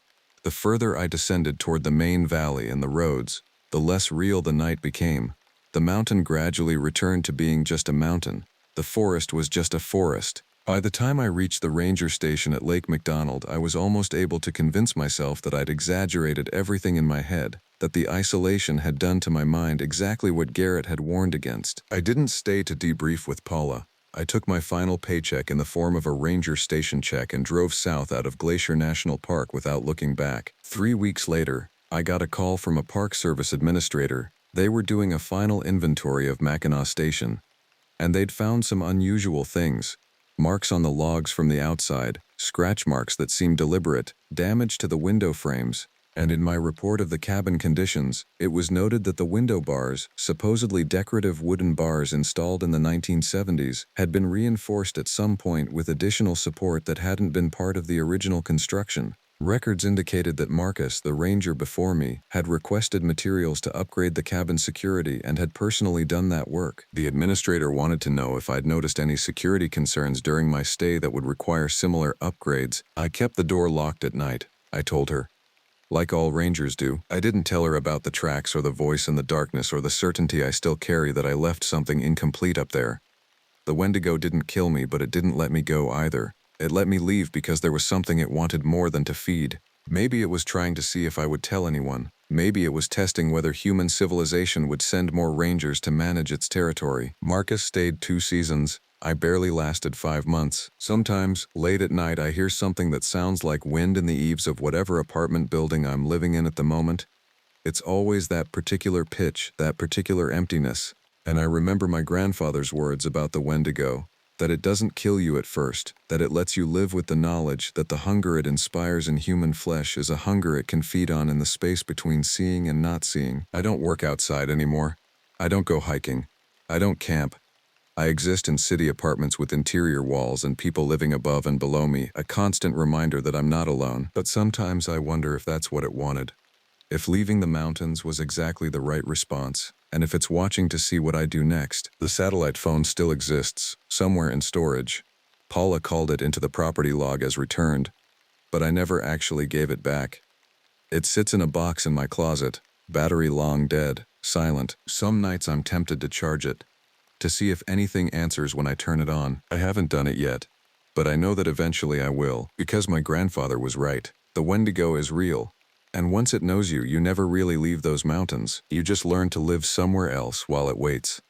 The further I descended toward the main valley and the roads, the less real the night became. The mountain gradually returned to being just a mountain. The forest was just a forest. By the time I reached the ranger station at Lake McDonald, I was almost able to convince myself that I'd exaggerated everything in my head, that the isolation had done to my mind exactly what Garrett had warned against. I didn't stay to debrief with Paula. I took my final paycheck in the form of a ranger station check and drove south out of Glacier National Park without looking back. 3 weeks later, I got a call from a Park Service administrator. They were doing a final inventory of Mackinac Station, and they'd found some unusual things. Marks on the logs from the outside, scratch marks that seemed deliberate, damage to the window frames, and in my report of the cabin conditions, it was noted that the window bars, supposedly decorative wooden bars installed in the 1970s, had been reinforced at some point with additional support that hadn't been part of the original construction. Records indicated that Marcus, the ranger before me, had requested materials to upgrade the cabin security and had personally done that work. The administrator wanted to know if I'd noticed any security concerns during my stay that would require similar upgrades. I kept the door locked at night, I told her. Like all rangers do, I didn't tell her about the tracks or the voice in the darkness or the certainty I still carry that I left something incomplete up there. The Wendigo didn't kill me, but it didn't let me go either. It let me leave because there was something it wanted more than to feed. Maybe it was trying to see if I would tell anyone. Maybe it was testing whether human civilization would send more rangers to manage its territory. Marcus stayed 2 seasons. I barely lasted 5 months. Sometimes, late at night, I hear something that sounds like wind in the eaves of whatever apartment building I'm living in at the moment. It's always that particular pitch, that particular emptiness. And I remember my grandfather's words about the Wendigo, that it doesn't kill you at first, that it lets you live with the knowledge that the hunger it inspires in human flesh is a hunger it can feed on in the space between seeing and not seeing. I don't work outside anymore. I don't go hiking. I don't camp. I exist in city apartments with interior walls and people living above and below me, a constant reminder that I'm not alone. But sometimes I wonder if that's what it wanted. If leaving the mountains was exactly the right response, and if it's watching to see what I do next. The satellite phone still exists, somewhere in storage. Paula called it into the property log as returned, but I never actually gave it back. It sits in a box in my closet, battery long dead, silent. Some nights I'm tempted to charge it, to see if anything answers when I turn it on. I haven't done it yet, but I know that eventually I will, because my grandfather was right. The Wendigo is real, and once it knows you, you never really leave those mountains. You just learn to live somewhere else while it waits.